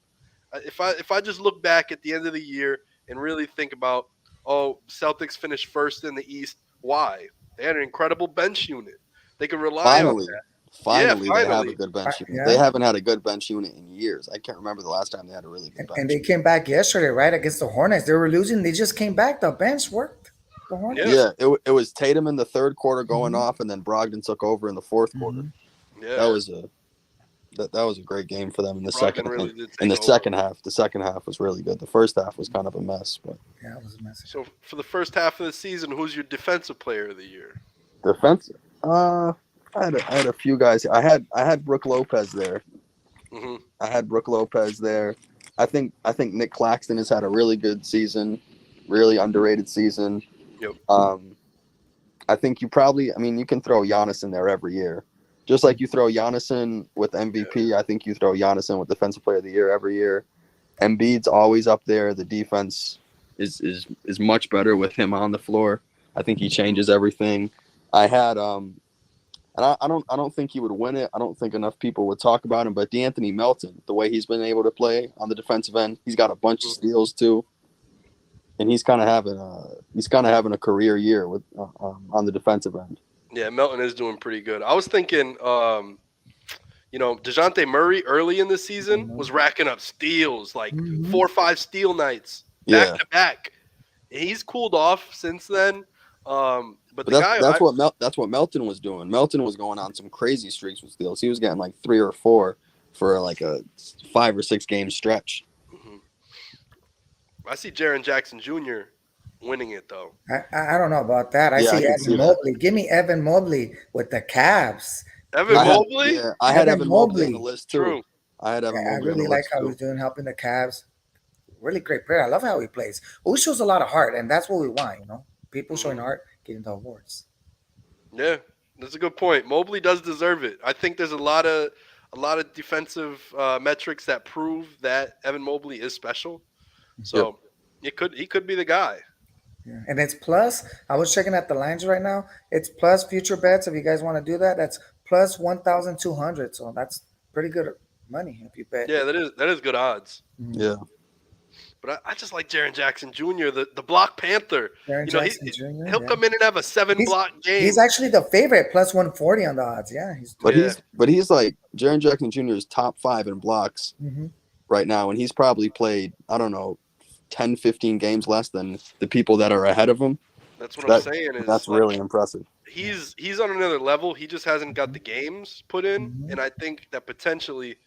If I just look back at the end of the year and really think about, Celtics finished first in the East. Why? They had an incredible bench unit. They could rely on that.
Finally, they have
finally.
a good bench unit.
Yeah.
They haven't had a good bench unit in years. I can't remember the last time they had a really good bench.
And they came back yesterday, right, against the Hornets. They were losing. They just came back. The bench worked. The Hornets.
Yeah.
It was Tatum in the third quarter going
Mhm.
off, and then Brogdon took over in the fourth quarter.
Yeah,
That was a great game for them in the
Brogdon
second.
really did
In the
take over.
second half, the second half was really good. The first half was kind of a mess, but
Yeah, it was a message.
So for the first half of the season, who's your defensive player of the year?
defense. I had a few guys. I had Brook Lopez there.
Hmm.
I had Brook Lopez there. I think Nick Claxton has had a really good season, really underrated season.
Yep.
I think you can throw Giannis in there every year. Just like you throw Giannis in with MVP, I think you throw Giannis in with Defensive Player of the Year every year. Embiid's always up there. The defense is much better with him on the floor. I think he changes everything. I had and I don't think he would win it. I don't think enough people would talk about him. But DeAnthony Melton, the way he's been able to play on the defensive end, he's got a bunch of steals too, and he's kind of having a career year with on the defensive end.
Yeah, Melton is doing pretty good. I was thinking, DeJounte Murray early in the season was racking up steals, like 4 or 5 steal nights back to back. He's cooled off since then. But
that's what Melton was doing. Melton was going on some crazy streaks with steals. He was getting like 3 or 4 for like a 5 or 6 game stretch.
I see Jaren Jackson Jr. winning it though.
I don't know about that. I
Yeah, I
see
can
Evan
see that.
Mobley. Give me Evan Mobley with the Cavs.
Evan Mobley?
I had
Evan
Evan Mobley on the
Mobley.
list too.
True.
I had Evan
I
Mobley on
really
the
like
list
how
too.
he's doing, helping the Cavs. Really great player. I love how he plays. Who shows a lot of heart, and that's what we want. People showing heart, getting the awards.
Yeah, that's a good point. Mobley does deserve it. I think there's a lot of defensive metrics that prove that Evan Mobley is special. So he could be the guy.
Yeah. And it's plus. I was checking at the lines right now. It's plus future bets. If you guys want to do that, that's plus 1,200. So that's pretty good money if you bet.
Yeah, that is good odds.
Yeah.
But I just like Jaren Jackson Jr., the block panther.
Jaren Jackson Jr.,
He'll come in and have a 7-block game.
He's actually the favorite, plus 140 on the odds. Yeah,
He's like Jaren Jackson Jr. is top 5 in blocks right now, and he's probably played 10, 15 games less than the people that are ahead of him.
That's what I'm saying.
That's really impressive.
He's on another level. He just hasn't got the games put in, and I think that potentially,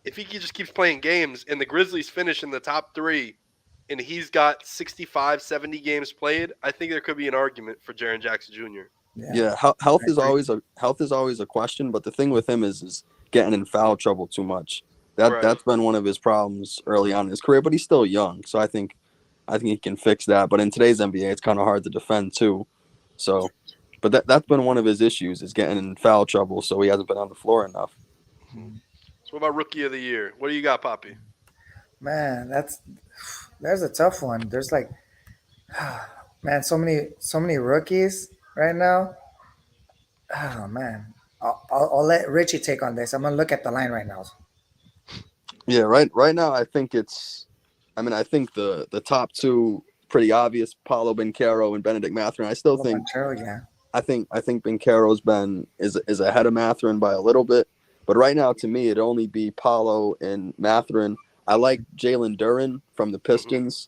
if he just keeps playing games and the Grizzlies finish in the top 3 and he's got 65, 70 games played, I think there could be an argument for Jaren Jackson Jr.
Yeah, health is always a question, but the thing with him is getting in foul trouble too much. That's been one of his problems early on in his career, but he's still young, so I think he can fix that. But in today's NBA, it's kind of hard to defend too. So, but that's been one of his issues is getting in foul trouble, so he hasn't been on the floor enough.
So what about Rookie of the Year? What do you got, Poppy?
Man, there's a tough one. There's like Man, so many rookies right now. Oh man, I'll let Richie take on this. I'm gonna look at the line right now.
Yeah, right now I think it's I mean I think the top two pretty obvious, Paulo Bencaro and Benedict Mathurin. I still think
Montero, yeah.
I think Bencaro's been is ahead of Mathurin by a little bit. But right now to me it'd only be Paulo and Mathurin. I like Jalen Duren from the
Mhm.
Pistons.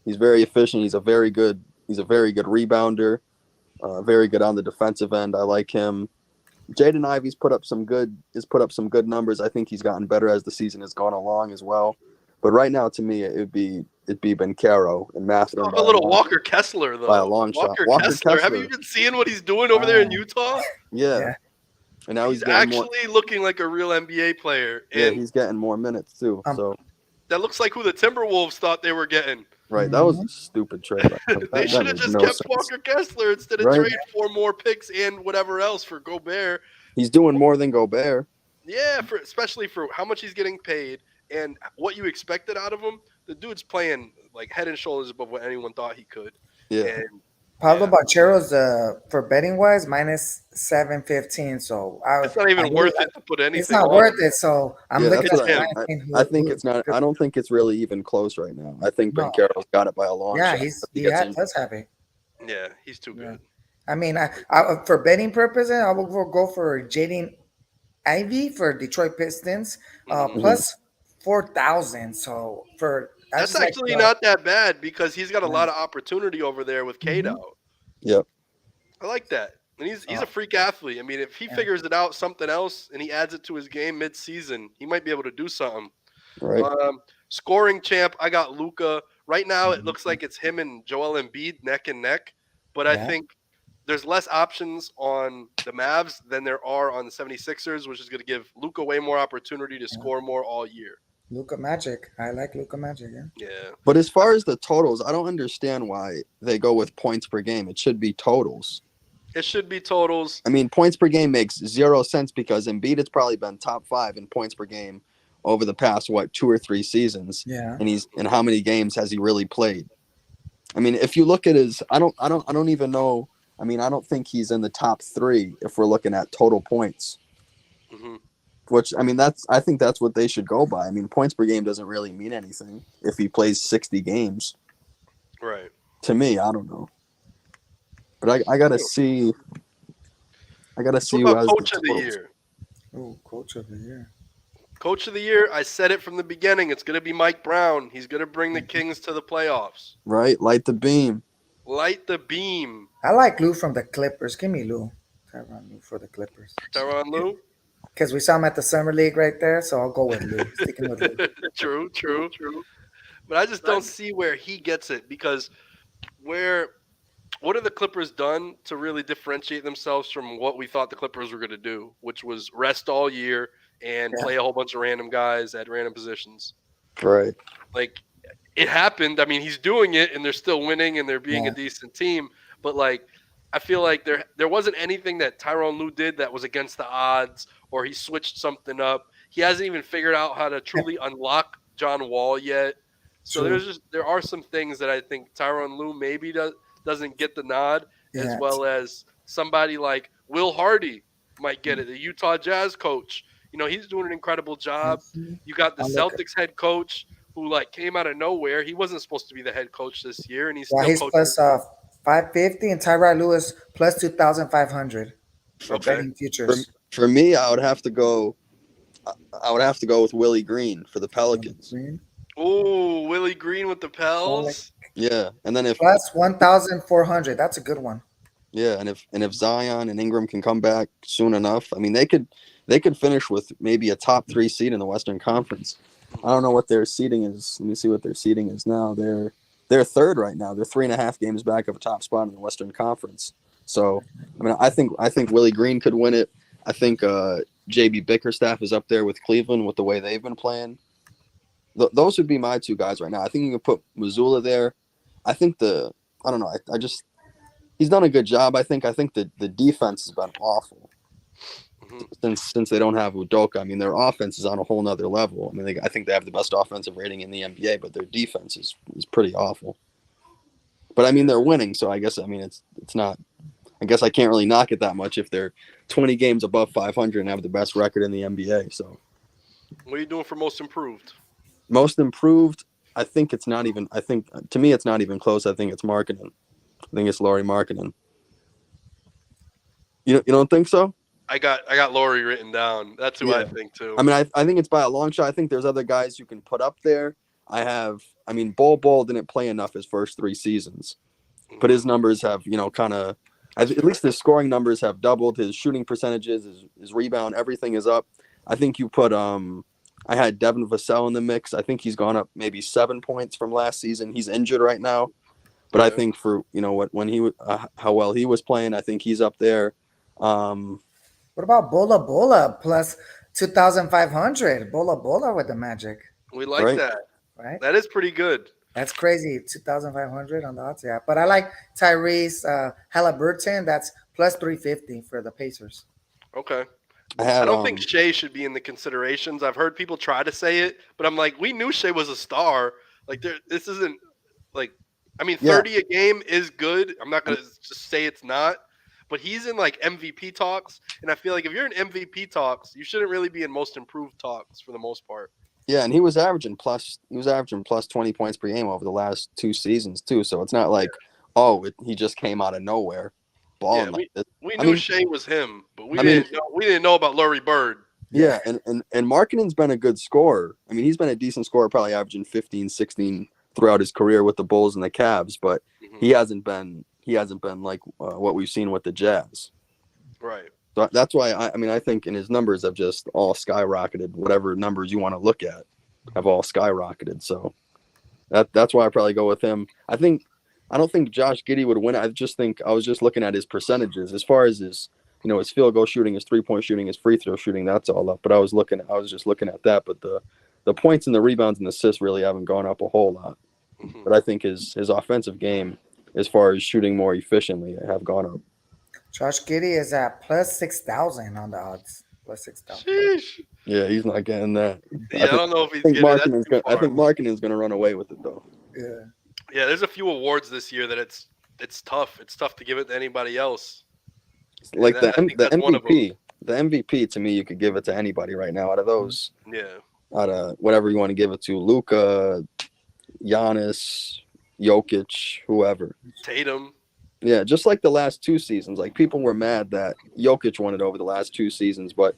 He's very efficient. He's a very good rebounder. Very good on the defensive end. I like him. Jaden Ivey's put up some good numbers. I think he's gotten better as the season has gone along as well. But right now, to me, it'd be Bencaro and
Still
Mathurin
have a little Walker Kessler
by a
though.
long shot.
Walker
Walker
Kessler, have
Kessler,
you been seeing what he's doing over there in Utah?
yeah,
Yeah.
and now
He's
getting more.
actually looking like a real NBA player,
Yeah,
and
he's getting more minutes too. So
that looks like who the Timberwolves thought they were getting.
right, that was a stupid trade.
They should have
made
just
no
kept
sense.
Walker Kessler instead of
Right.
trading for more picks and whatever else for Gobert.
He's doing more than Gobert.
Yeah, especially for how much he's getting paid and what you expected out of him. The dude's playing like head and shoulders above what anyone thought he could.
Yeah,
And
Pablo
yeah.
Banchero's for betting wise minus 715. So
It's not even worth it to put anything.
It's not
on
worth
him.
it. So I'm
yeah,
looking
that's
at
what
the
him.
line. saying
I think it's not. I don't think it's really even close right now. I think
No.
Bencaro's got it by a long
Yeah,
shot.
does have it.
Yeah, he's too
Yeah.
good.
I mean, for betting purposes, I will go for Jaden Ivey for Detroit Pistons
Mhm.
plus 4,000. So
That's
just like
actually not that bad because he's got a
Yeah.
lot of opportunity over there with Cade
Mhm.
out.
Yep.
I like that. And he's
Oh.
a freak athlete. I mean, if he
Yeah.
figures it out something else and he adds it to his game mid-season, he might be able to do something.
Right.
Scoring champ, I got Luca. Right now, it looks
Mhm.
like it's him and Joel Embiid neck and neck. But I
Yeah.
think there's less options on the Mavs than there are on the 76ers, which is going to give Luca way more opportunity to score more all year.
Luca Magic. I like Luca Magic. Yeah.
Yeah.
But as far as the totals, I don't understand why they go with points per game. It should be totals.
It should be totals.
I mean, points per game makes 0 sense because Embiid has probably been top 5 in points per game over the past 2 or 3 seasons.
Yeah.
And how many games has he really played? I mean, if you look at his, I don't even know. I mean, I don't think he's in the top 3 if we're looking at total points.
Hmm.
Which I mean, I think that's what they should go by. I mean, points per game doesn't really mean anything if he plays 60 games.
Right.
To me, I don't know. But I gotta see. I gotta see
What
who has
about Coach of the
totals.
Year?
Oh, coach of the year.
Coach of the Year, I said it from the beginning. It's going to be Mike Brown. He's going to bring the Kings to the playoffs.
Right, light the beam.
Light the beam.
I like Lou from the Clippers. Give me Lou. Tyronn Lue for the Clippers.
Tyronn Lue?
Because we saw him at the Summer League right there, so I'll go with Lou. Sticking with Lou.
True. But I just don't see where he gets it because what have the Clippers done to really differentiate themselves from what we thought the Clippers were going to do, which was rest all year and
Yeah.
play a whole bunch of random guys at random positions?
Right.
Like, it happened. I mean, he's doing it, and they're still winning, and they're being
Yeah.
a decent team. But, like, I feel like there wasn't anything that Tyronn Lue did that was against the odds or he switched something up. He hasn't even figured out how to truly unlock John Wall yet. So
True.
there are some things that I think Tyronn Lue maybe doesn't get the nod, as
Yeah.
well as somebody like Will Hardy might get it, the Utah Jazz coach. You know, he's doing an incredible job. You got the
I'll look
Celtics head coach who came out of nowhere. He wasn't supposed to be the head coach this year, and he's
Yeah,
still
he's
coaching.
plus 550 and Tyrod Lewis plus 2,500 for
Okay.
betting futures.
For me, I would have to go with Willie Green for the Pelicans.
Green.
Ooh, Willie Green with the Pels.
Yeah, and then if
Plus 1,400. That's a good one.
if Zion and Ingram can come back soon enough, I mean they could finish with maybe a top 3 seed in the Western Conference. I don't know what their seeding is. Let me see what their seeding is now. They're third right now. They're 3.5 games back of a top spot in the Western Conference. So I mean I think Willie Green could win it. I think JB Bickerstaff is up there with Cleveland with the way they've been playing. Those would be my 2 guys right now. I think you can put Missoula there. I think he's done a good job. I think the defense has been awful since they don't have Udoka. I mean, their offense is on a whole nother level. I mean, I think they have the best offensive rating in the NBA, but their defense is pretty awful. But I mean, they're winning, so I guess it's not. I guess I can't really knock it that much if they're 20 games above 500 and have the best record in the NBA. So
What are you doing for most improved?
most improved, I think it's not even. I think to me, it's not even close. I think it's marketing. I think it's Laurie marketing. You don't think so?
I got Laurie written down. That's who I
Yeah.
think too.
I mean, I think it's by a long shot. I think there's other guys you can put up there. I mean, Bol didn't play enough his first 3 seasons, but his numbers have, kind of, at least his scoring numbers have doubled. His shooting percentages, his rebound, everything is up. I think you put, I had Devin Vassell in the mix. I think he's gone up maybe 7 points from last season. He's injured right now, but I think for, when he how well he was playing, I think he's up there.
What about Bola plus 2,500? Bola with the Magic,
We like
Right.
that.
right?
That is pretty good.
That's crazy. 2,500 on the odds. Yeah. But I like Tyrese Halliburton. That's plus 350 for the Pacers.
Okay.
I had,
I don't think Shea should be in the considerations. I've heard people try to say it, but I'm like, we knew Shea was a star. Like, this isn't like, I mean, 30 a game is good. I'm not gonna just say it's not, but he's in like MVP talks, and I feel like if you're in MVP talks, you shouldn't really be in most improved talks for the most part.
Yeah, and he was averaging plus 20 points per game over the last 2 seasons too. So it's not like, he just came out of nowhere, balling
Yeah,
like this.
We
I
knew
mean-
Shea was him, but we
I mean-
didn't know about Laurie Bird.
Yeah, and Markkanen's been a good scorer. I mean, he's been a decent scorer, probably averaging 15, 16 throughout his career with the Bulls and the Cavs, but he hasn't been like what we've seen with the Jazz.
Right.
So that's why I think in his numbers have just all skyrocketed. Whatever numbers you want to look at have all skyrocketed. So that's why I probably go with him. I don't think Josh Giddey would win. I was just looking at his percentages as far as his field goal shooting, his 3-point shooting, his free throw shooting. That's all up. But I was just looking at that. But the points and the rebounds and assists really haven't gone up a whole lot.
Mhm.
But I think his offensive game, as far as shooting more efficiently, have gone up.
Josh Giddey is at plus 6,000 on the odds. Plus 6,000.
Sheesh.
Yeah, he's not getting that.
Yeah, I don't know if he's
I think
getting that.
I think Markkanen's gonna run away with it though.
Yeah.
Yeah, there's a few awards this year that it's tough. It's tough to give it to anybody else.
Like
I think
the
that's one of them.
MVP. The MVP to me, you could give it to anybody right now out of those.
Yeah.
Out of whatever you want to give it to, Luka, Giannis, Jokic, whoever.
Tatum.
Yeah, just like the last 2 seasons. Like people were mad that Jokic won it over the last 2 seasons, but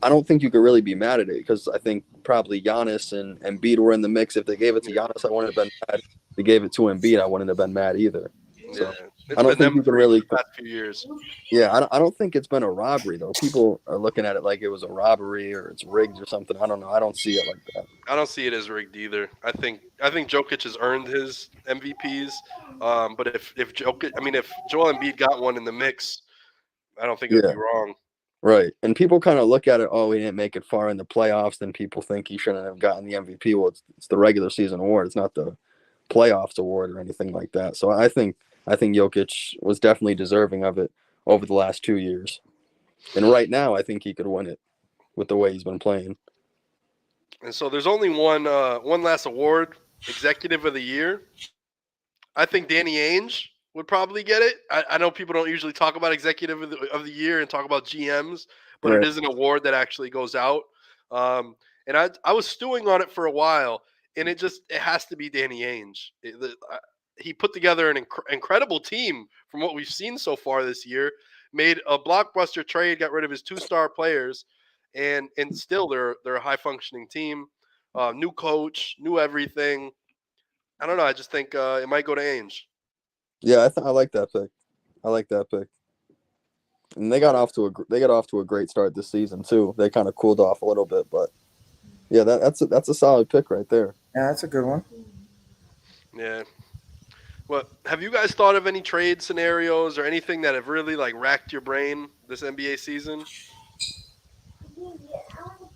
I don't think you could really be mad at it because I think probably Giannis and Embiid were in the mix. If they gave it to Giannis, I wouldn't have been mad. If they gave it to Embiid, I wouldn't have been mad either. So,
Yeah. It's
I don't
been
think
them
you can
for
really.
the past few years.
Yeah, I don't think it's been a robbery though. People are looking at it like it was a robbery or it's rigged or something. I don't know. I don't see it like that.
I don't see it as rigged either. I think Jokic has earned his MVPs. But if Joel Embiid got one in the mix, I don't think it would be wrong.
Right. And people kind of look at it, he didn't make it far in the playoffs, then people think he shouldn't have gotten the MVP. Well, it's the regular season award. It's not the playoffs award or anything like that. So I think Jokic was definitely deserving of it over the last 2 years. And right now, I think he could win it with the way he's been playing.
And so there's only one last award, Executive of the Year. I think Danny Ainge would probably get it. I know people don't usually talk about Executive of the Year and talk about GMs, but
Right.
It is an award that actually goes out. And I was stewing on it for a while, and it has to be Danny Ainge. He put together an incredible team from what we've seen so far this year, made a blockbuster trade, got rid of his 2-star players, and still they're a high-functioning team. New coach, new everything. I don't know. I just think it might go to Ainge.
Yeah, I like that pick. And they got off to a great start this season too. They kind of cooled off a little bit, but yeah, that's a solid pick right there.
Yeah, that's a good one.
Yeah. Well, have you guys thought of any trade scenarios or anything that have really like racked your brain this NBA season?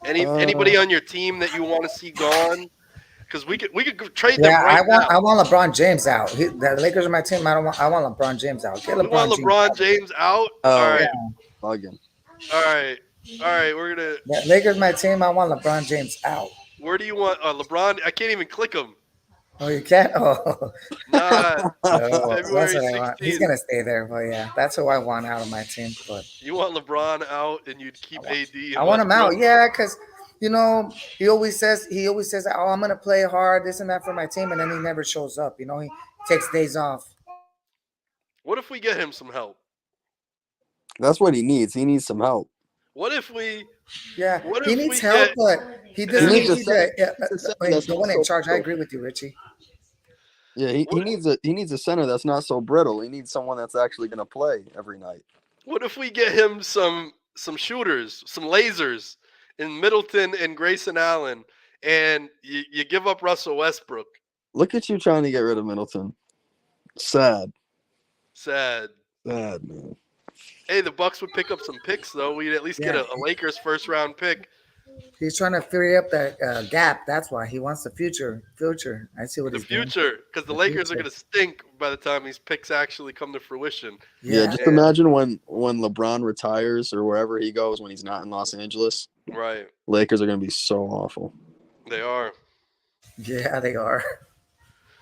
Anybody on your team that you want to see gone? Because we could trade them right now.
I want LeBron James out. The Lakers are my team. I want LeBron James out. Get
You want LeBron James out? All right.
Again.
All right. We're gonna.
The Lakers my team. I want LeBron James out.
Where do you want LeBron? I can't even click him.
Oh, you can't. Oh,
Nah,
oh, that's
February
what I want. He's
16th.
gonna stay there, but yeah, that's who I want out of my team. But
You want LeBron out, and you'd
I
keep
want,
AD
I
and
want him
Westbrook.
out. Yeah, because he always says, oh, I'm gonna play hard, this and that for my team, and then he never shows up. He takes days off.
What if we get him some help?
That's what he needs. He needs some help.
What if we?
Yeah,
What
he
if
needs
we
help,
get
but he
He
doesn't
him?
needs
need
a
the,
center.
yeah,
He needs a center
hey,
that's
the
not
one in
so
charge. I
brittle.
agree with you, Richie.
Yeah,
What,
he needs a center that's not so brittle. He needs someone that's actually gonna play every night.
what if we get him some shooters, some lasers in Middleton and Grayson Allen, and you give up Russell Westbrook?
Look at you trying to get rid of Middleton. Sad,
Sad.
sad man.
Hey, the Bucks would pick up some picks though. We'd at least get
Yeah,
a Lakers first round pick.
he's trying to free up that gap. That's why he wants the future. Future. I see what
The
he's doing.
future, because the
The
Lakers are
future.
gonna stink by the time these picks actually come to fruition.
Yeah,
Yeah.
just
And
imagine when LeBron retires or wherever he goes when he's not in Los Angeles.
right,
Lakers are gonna be so awful.
they are.
Yeah, they are.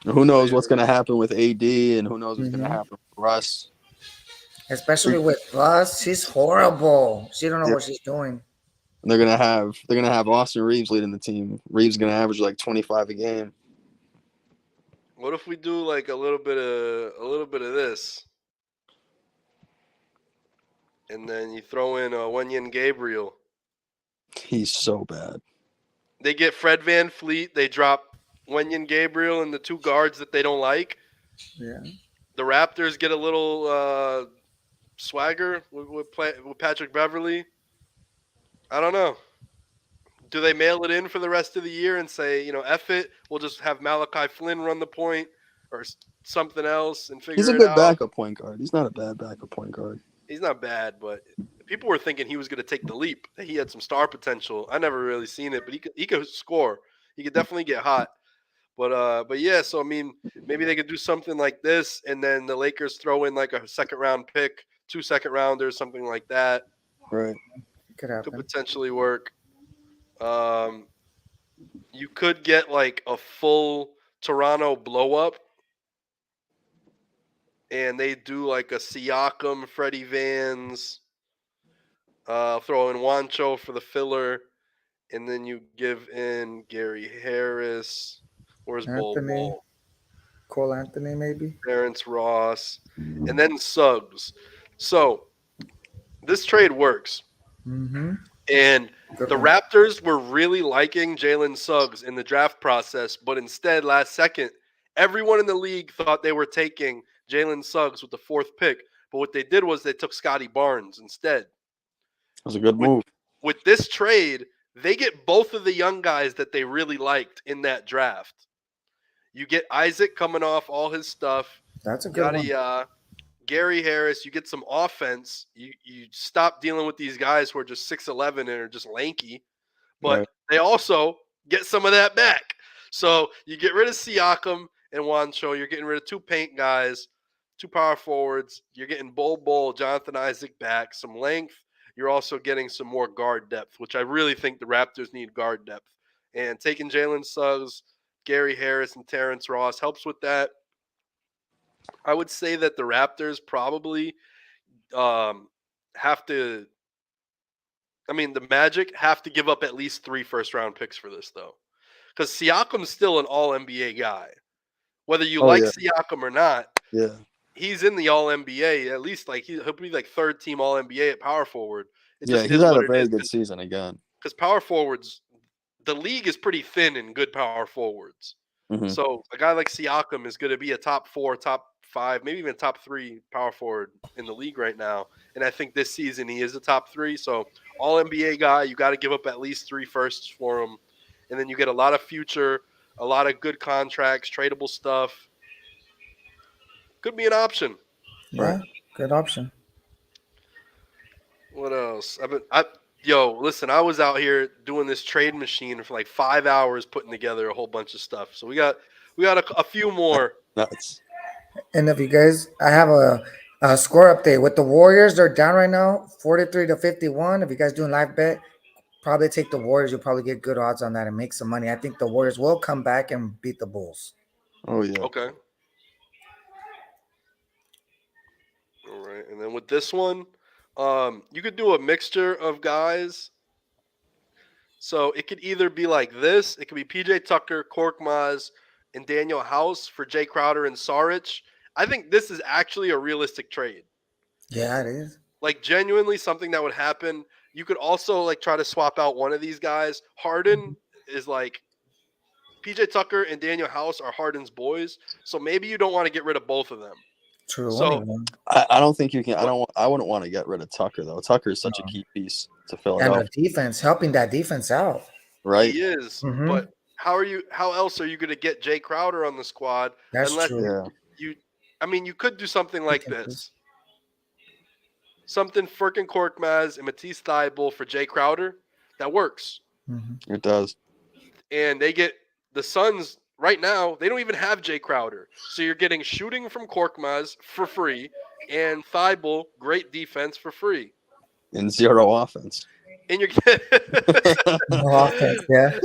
And who knows
They
what's
are.
gonna happen with AD and who knows what's gonna
Hmm.
happen with Russ.
Especially with Russ, she's horrible. She don't know
Yeah.
what she's doing.
And they're gonna have Austin Reeves leading the team. Reeves is gonna average like 25 a game.
What if we do like a little bit of this, and then you throw in Wenyen Gabriel?
He's so bad.
They get Fred Van Fleet. They drop Wenyen Gabriel and the two guards that they don't like.
Yeah.
The Raptors get a little swagger with Patrick Beverly. I don't know. Do they mail it in for the rest of the year and say, F it, we'll just have Malachi Flynn run the point or something else and
He's
figure
a
it
good
out?
backup point guard. He's not a bad backup point guard.
He's not bad, but people were thinking he was going to take the leap. That he had some star potential. I never really seen it, but he could score. He could definitely get hot. But yeah. So I mean, maybe they could do something like this, and then the Lakers throw in like a second round pick, 2 second rounders, something like that.
Right.
It could
Could
happen.
potentially work. You could get like a full Toronto blow up, and they do like a Siakam, Freddie Vans, throw in Wancho for the filler, and then you give in Gary Harris. Where's Bol
Anthony.
Bol?
Cole Anthony, maybe.
Terrence Ross, and then Suggs. So this trade works.
Mm-hmm.
And
Good
the
one.
Raptors were really liking Jalen Suggs in the draft process, but instead, last second, everyone in the league thought they were taking Jalen Suggs with the 4th pick. But what they did was they took Scotty Barnes instead.
That was a good
With,
move.
with this trade, they get both of the young guys that they really liked in that draft. You get Isaac coming off all his stuff,
That's a good
yada
one.
yada. Gary Harris, you get some offense. You stop dealing with these guys who are just 6'11" and are just lanky. But
Right.
they also get some of that back. So you get rid of Siakam and Wancho. You're getting rid of 2 paint guys, 2 power forwards. You're getting Bol, Jonathan Isaac back, some length. You're also getting some more guard depth, which I really think the Raptors need guard depth. And taking Jalen Suggs, Gary Harris, and Terrence Ross helps with that. I would say that the Raptors probably have to. I mean, the Magic have to give up at least 3 first-round picks for this, though, because Siakam's still an All NBA guy. Whether you
Oh
like
yeah.
Siakam or not,
Yeah.
he's in the All NBA. At least, like he'll be like 3rd team All NBA at power forward. It
Yeah.
just
He's
is
had
what
a
it
very
is.
good season again.
Because power forwards, the league is pretty thin in good power forwards.
Mhm.
So a guy like Siakam is going to be a top 4, top 5, maybe even top 3 power forward in the league right now. And I think this season he is a top 3. So All NBA guy, you got to give up at least 3 firsts for him, and then you get a lot of future, a lot of good contracts, tradable stuff. Could be an option.
Yeah,
Right.
good option.
What else? Listen, I was out here doing this trade machine for like 5 hours, putting together a whole bunch of stuff. So we got a few more.
Nuts.
And if you guys, I have a score update with the Warriors. They're down right now, 43-51. If you guys doing live bet, probably take the Warriors. You'll probably get good odds on that and make some money. I think the Warriors will come back and beat the Bulls.
Oh yeah.
Okay. All right. And then with this one, you could do a mixture of guys. So it could either be like this. It could be PJ Tucker, Korkmaz, and Daniel House for Jay Crowder and Saric. I think this is actually a realistic trade.
Yeah, it is.
Like genuinely something that would happen. You could also like try to swap out one of these guys. Harden is like PJ Tucker and Daniel House are Harden's boys. So maybe you don't want to get rid of both of them.
True.
So
Only one.
I don't think you can. I wouldn't want to get rid of Tucker though. Tucker is such a key piece to
And
Philadelphia,
the defense, helping that defense out.
right?
he is,
Mhm.
but how else are you going to get Jay Crowder on the squad
That's
unless
true.
Yeah.
you could do something like
Okay,
this. Something Furkan Korkmaz and Matisse Thybulle for Jay Crowder. That works.
Mhm.
It does.
And they get the Suns right now, they don't even have Jay Crowder. So you're getting shooting from Korkmaz for free and Thybulle, great defense for free.
And zero offense.
And you're getting
No offense, yeah.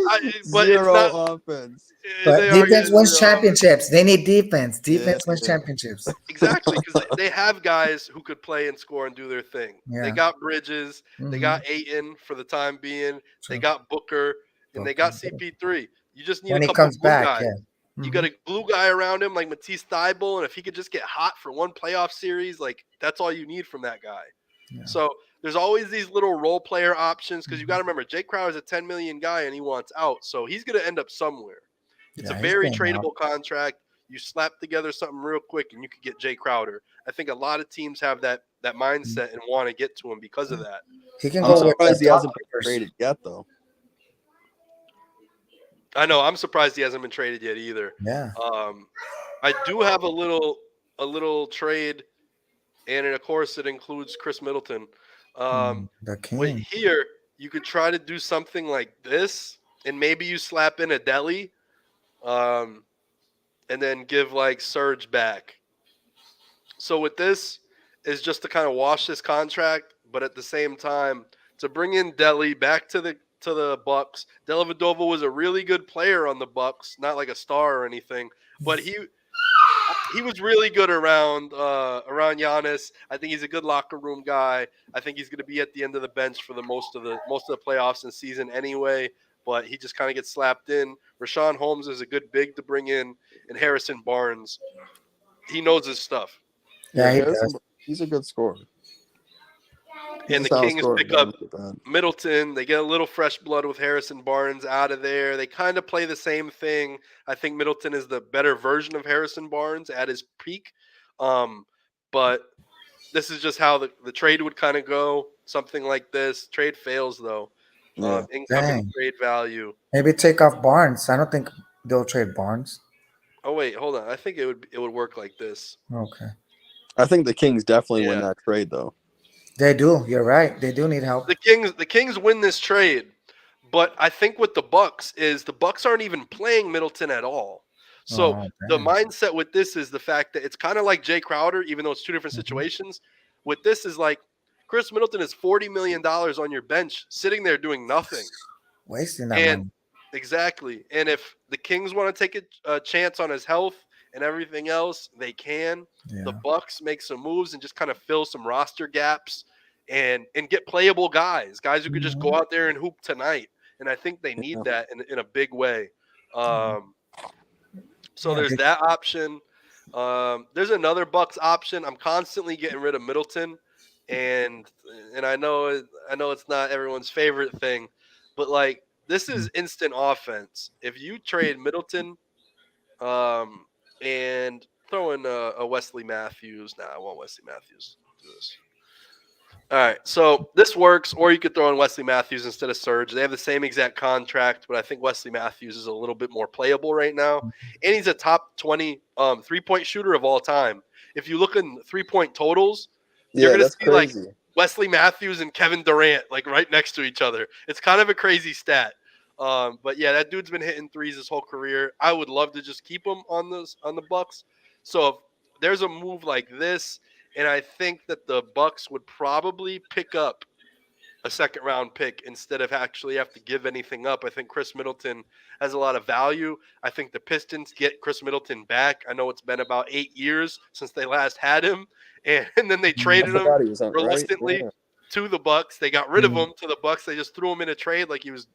but
Zero
it's not
offense.
But
they are
defense
getting
wins
zero.
championships. They need defense. Defense wins
Yeah.
championships.
Exactly, because they have guys who could play and score and do their thing.
Yeah.
They got Bridges, they
Mhm.
got Aiton for the time being, they
True.
got Booker, and they got
Booker.
CP3. You just need
When
a
he
couple
comes
glue
back,
guys.
yeah.
You
Mhm.
got a glue guy around him like Matisse Thybulle, and if he could just get hot for one playoff series, like that's all you need from that guy.
Yeah.
So there's always these little role player options because you got to remember Jay Crowder's a 10 million guy and he wants out, so he's going to end up somewhere. It's
Yeah,
a
he's
very
going out.
tradable contract. You slap together something real quick and you could get Jay Crowder. I think a lot of teams have that mindset and want to get to him because of that.
He can
I'm
go with
surprised
the
he hasn't
top
been
pickers.
traded yet though.
I know. I'm surprised he hasn't been traded yet either.
Yeah.
I do have a little trade, and of course it includes Chris Middleton.
The
With
king.
here, you could try to do something like this, and maybe you slap in a Deli, and then give like Surge back. So with this is just to kind of wash this contract, but at the same time to bring in Deli back to the Bucks. Dellavedova was a really good player on the Bucks, not like a star or anything, but he was really good around Giannis. I think he's a good locker room guy. I think he's going to be at the end of the bench for the most of the playoffs and season anyway. But he just kind of gets slapped in. Rashawn Holmes is a good big to bring in, and Harrison Barnes, he knows his stuff.
Yeah, he
Harrison,
does.
he's a good scorer.
And the Kings pick up Middleton. They get a little fresh blood with Harrison Barnes out of there. They kind of play the same thing. I think Middleton is the better version of Harrison Barnes at his peak. But this is just how the trade would kind of go. Something like this. Trade fails, though.
Yeah.
Incoming
Dang.
trade value.
Maybe take off Barnes. I don't think they'll trade Barnes.
Oh, wait. Hold on. I think it would work like this.
Okay.
I think the Kings definitely win
Yeah.
that trade though.
They do. You're right. They do need help.
The Kings win this trade. But I think with the Bucks is the Bucks aren't even playing Middleton at all. So
Oh,
the
dang.
mindset with this is the fact that it's kind of like Jay Crowder, even though it's two different
Mhm.
situations. With this is like Chris Middleton is $40 million on your bench, sitting there doing nothing.
Wasting that
And
money.
exactly. And if the Kings want to take a chance on his health and everything else, they can.
Yeah.
The Bucks make some moves and just kind of fill some roster gaps and get playable guys who could just go out there and hoop tonight. And I think they need that in a big way. So
Yeah,
there's
they-
that option. There's another Bucks option. I'm constantly getting rid of Middleton, and I know it's not everyone's favorite thing, but like this is instant offense. If you trade Middleton, and throw in a Wesley Matthews. Nah, I want Wesley Matthews. Do this. All right, so this works, or you could throw in Wesley Matthews instead of Serge. They have the same exact contract, but I think Wesley Matthews is a little bit more playable right now, and he's a top 20 3-point shooter of all time. If you look in 3-point totals, you're
Yeah,
gonna
that's
see like
crazy.
Wesley Matthews and Kevin Durant like right next to each other. It's kind of a crazy stat. But yeah, that dude's been hitting threes his whole career. I would love to just keep him on the Bucks. So if there's a move like this, and I think that the Bucks would probably pick up a second round pick instead of actually have to give anything up. I think Chris Middleton has a lot of value. I think the Pistons get Chris Middleton back. I know it's been about 8 years since they last had him, and then they
I
traded him
forgot he was on, right?
reluctantly
Yeah.
to the Bucks. They got rid of him to the Bucks. They just threw him in a trade like he was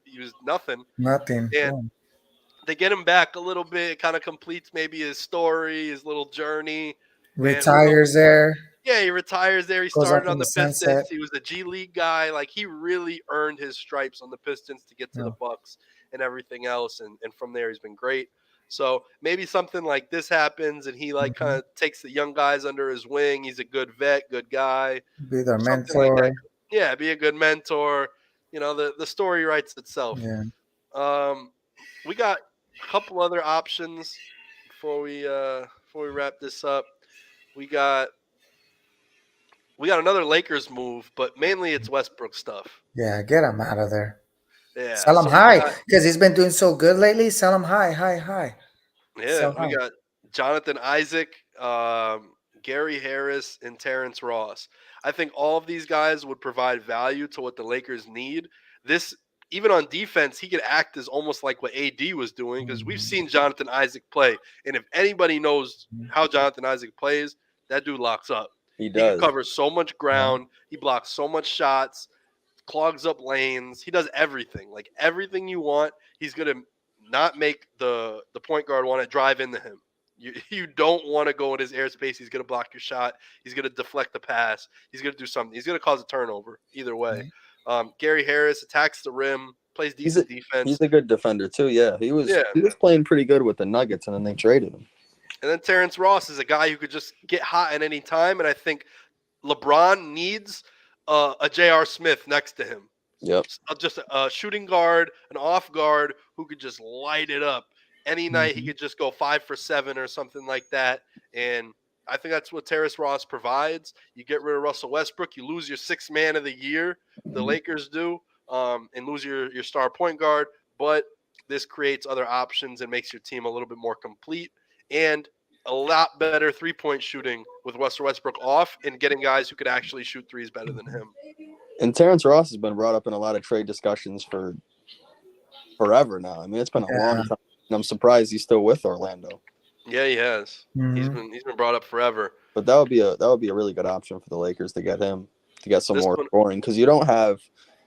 nothing.
Nothing.
And
Boom.
they get him back a little bit. It kind of completes maybe his story, his little journey. And who knows?
Retires there.
Yeah, he retires there. He
Goes
started
off
on
in
the
the
Pistons.
sunset.
He was a G League guy. Like, he really earned his stripes on the Pistons to get to the Bucks and everything else. And from there, he's been great. So maybe something like this happens, and he kind of takes the young guys under his wing. He's a good vet, good guy.
Be their
Something like that.
mentor.
Yeah, be a good mentor. The story writes itself.
Yeah.
We got a couple other options before we wrap this up. We got another Lakers move, but mainly it's Westbrook stuff.
Yeah, get him out of there.
Yeah,
Sell him
so
high because he's been doing so good lately. Sell him high.
Yeah,
high.
we got Jonathan Isaac, Gary Harris, and Terrence Ross. I think all of these guys would provide value to what the Lakers need. Even on defense, he could act as almost like what AD was doing, because we've seen Jonathan Isaac play. And if anybody knows how Jonathan Isaac plays, that dude locks up.
He
He
does.
can cover so much ground. He blocks so much shots, clogs up lanes. He does everything. Like, everything you want, he's going to not make the point guard want to drive into him. You don't want to go in his airspace. He's going to block your shot. He's going to deflect the pass. He's going to do something. He's going to cause a turnover either way. Gary Harris attacks the rim, plays decent defense.
He's a good defender too. Yeah, he was playing pretty good with the Nuggets, and then they traded him.
And then Terrence Ross is a guy who could just get hot at any time. And I think LeBron needs a J.R. Smith next to him.
Yep.
Just a shooting guard, an off guard who could just light it up. Any night he could just go 5 for 7 or something like that. And I think that's what Terrence Ross provides. You get rid of Russell Westbrook, you lose your 6th man of the year, the Lakers do, and lose your star point guard. But this creates other options and makes your team a little bit more complete, and a lot better three-point shooting with Russell Westbrook off, and getting guys who could actually shoot threes better than him.
And Terrence Ross has been brought up in a lot of trade discussions for forever now. I mean, it's been a long time, and I'm surprised he's still with Orlando.
Yeah, he has. He's been brought up forever.
But that would be a really good option for the Lakers to get him, to get some more scoring, because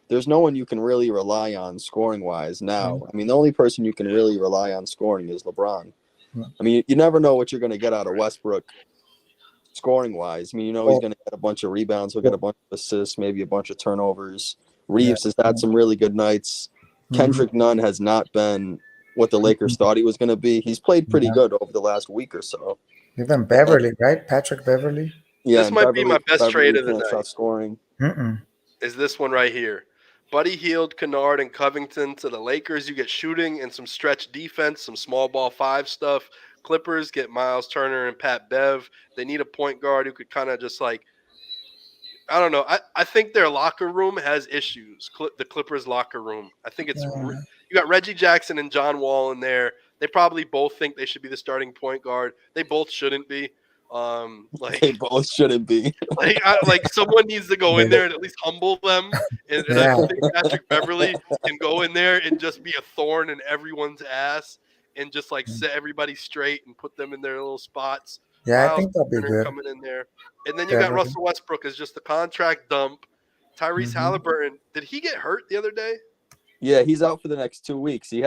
there's no one you can really rely on scoring wise now. I mean, the only person you can really rely on scoring is LeBron. I mean, you never know what you're going to get out of Westbrook scoring wise. I mean, he's going to get a bunch of rebounds, he'll get a bunch of assists, maybe a bunch of turnovers. Reeves has had some really good nights. Kendrick Nunn has not been what the Lakers thought he was going to be. He's played pretty good over the last week or so.
Even Beverly, right? Patrick Beverly.
Yeah, this might be my best trade of the night.
Scoring.
Is this one right here. Buddy Hield, Kennard, and Covington to the Lakers. You get shooting and some stretch defense, some small ball 5 stuff. Clippers get Miles Turner and Pat Bev. They need a point guard who could kind of just I don't know. I think their locker room has issues. The Clippers locker room. I think it's you got Reggie Jackson and John Wall in there. They probably both think they should be the starting point guard. They both shouldn't be.
They both shouldn't be.
Someone needs to go in there and at least humble them. And I think Patrick Beverly can go in there and just be a thorn in everyone's ass and just set everybody straight and put them in their little spots.
Yeah, I think that'll be good.
Coming in there, and then you got Russell Westbrook as just the contract dump. Tyrese Halliburton, did he get hurt the other day?
Yeah, he's out for the next 2 weeks. He's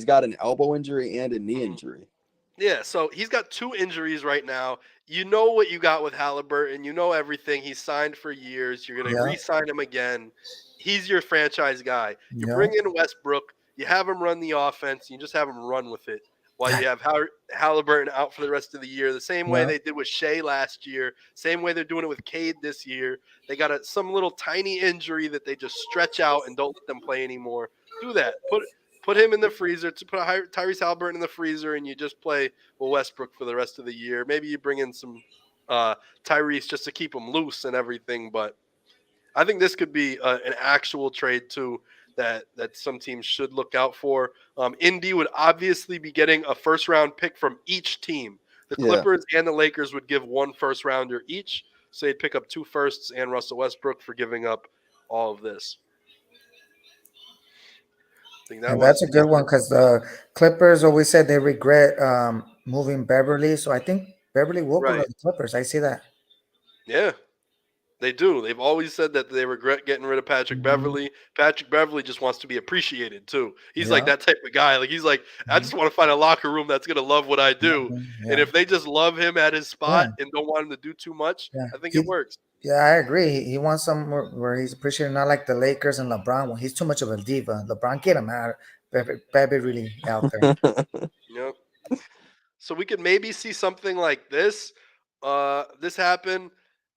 got an elbow injury and a knee injury.
Yeah, so he's got 2 injuries right now. You know what you got with Halliburton. You know everything. He's signed for years. You're going to re-sign him again. He's your franchise guy. You bring in Westbrook. You have him run the offense. You just have him run with it while you have Halliburton out for the rest of the year. The same way they did with Shea last year. Same way they're doing it with Cade this year. They got some little tiny injury that they just stretch out and don't let them play anymore. Do that. Put him in the freezer, to put Tyrese Halliburton in the freezer, and you just play with Westbrook for the rest of the year. Maybe you bring in some Tyrese just to keep him loose and everything. But I think this could be an actual trade too that some teams should look out for. Indy would obviously be getting a first-round pick from each team. The Clippers and the Lakers would give 1 first-rounder each, so they'd pick up 2 firsts and Russell Westbrook for giving up all of this. I think that
And
was
that's a good one because the Clippers always said they regret moving Beverly. So I think Beverly will go to
right.
the Clippers. I see that.
Yeah, they do. They've always said that they regret getting rid of Patrick
Mhm.
Beverly. Patrick Beverly just wants to be appreciated too. He's like
Yeah.
that type of guy. Like he's like, I
Mhm.
just want to find a locker room that's gonna love what I do. And
Yeah.
if they just love him at his spot
Yeah.
and don't want him to do too much,
Yeah.
I think it works.
Yeah, I agree. He wants somewhere where he's appreciated, not like the Lakers and LeBron when he's too much of a diva. LeBron, get him out. Baby really out there.
You know. So we could maybe see something like this. This happen.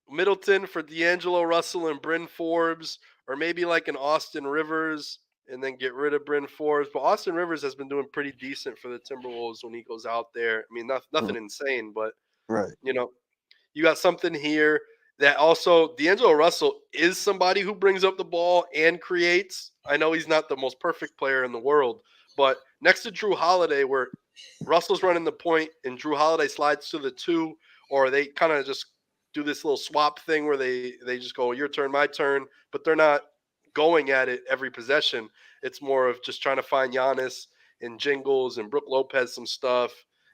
Middleton for D'Angelo Russell and Bryn Forbes, or maybe like an Austin Rivers, and then get rid of Bryn Forbes. But Austin Rivers has been doing pretty decent for the Timberwolves when he goes out there. I mean, nothing insane, but
Right.
you know, you got something here that also D'Angelo Russell is somebody who brings up the ball and creates. I know he's not the most perfect player in the world, but next to Drew Holiday, where Russell's running the point and Drew Holiday slides to the 2, or they kind of just do this little swap thing where they just go your turn, my turn, but they're not going at it every possession. It's more of just trying to find Giannis and Jingles and Brook Lopez some stuff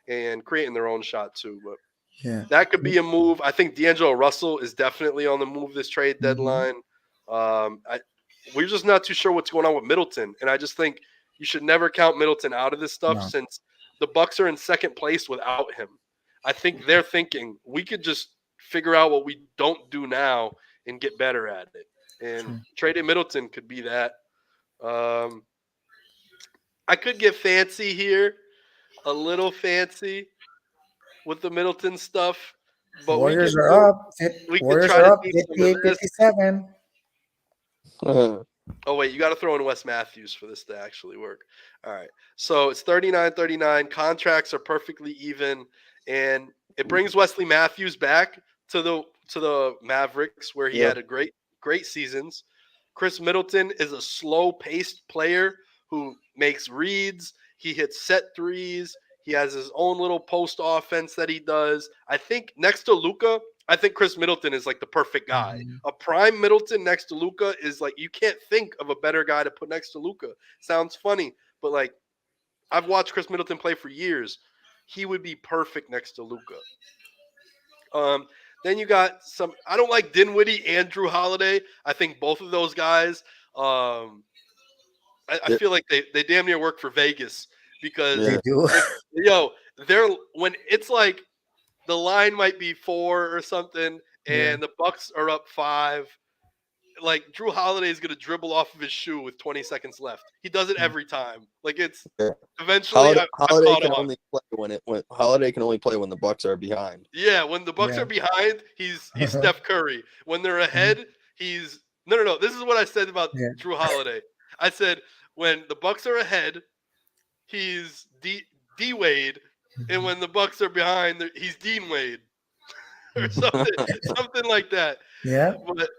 and creating their own shot too. But
Yeah.
that could be a move. I think D'Angelo Russell is definitely on the move this trade deadline. We're just not too sure what's going on with Middleton, and I just think you should never count Middleton out of this stuff
No.
since the Bucks are in second place without him. I think they're thinking we could just figure out what we don't do now and get better at it. And trading Middleton could be that. I could get fancy here, a little fancy with the Middleton stuff, but
Warriors
we
are up.
could
Warriors
try
are
to
up
do some of this.
58-57.
Oh, wait, you got to throw in Wes Matthews for this to actually work. All right. So it's 39-39. Contracts are perfectly even. And it brings Wesley Matthews back to the Mavericks where he had a great seasons. Chris Middleton is a slow-paced player who makes reads. He hits set threes. He has his own little post offense that he does. I think next to Luka, I think Chris Middleton is like the perfect guy. A prime Middleton next to Luka is like you can't think of a better guy to put next to Luka. Sounds funny, but like I've watched Chris Middleton play for years. He would be perfect next to Luka. Then you got some. I don't like Dinwiddie and Drew Holiday. I think both of those guys. I feel like they damn near work for Vegas because
They do.
they're when it's like the line might be 4 or something, and the Bucks are up 5. Like Drew Holiday is gonna dribble off of his shoe with 20 seconds left. He does it every time. Like it's eventually
Holiday,
I
Holiday
caught
can
on.
only play when Holiday can only play when the Bucks are behind.
Yeah, when the Bucks are behind, he's Steph Curry. When they're ahead, he's no. This is what I said about Drew Holiday. I said when the Bucks are ahead, he's D Wade, and when the Bucks are behind, he's Dean Wade, or something like that.
Yeah.
But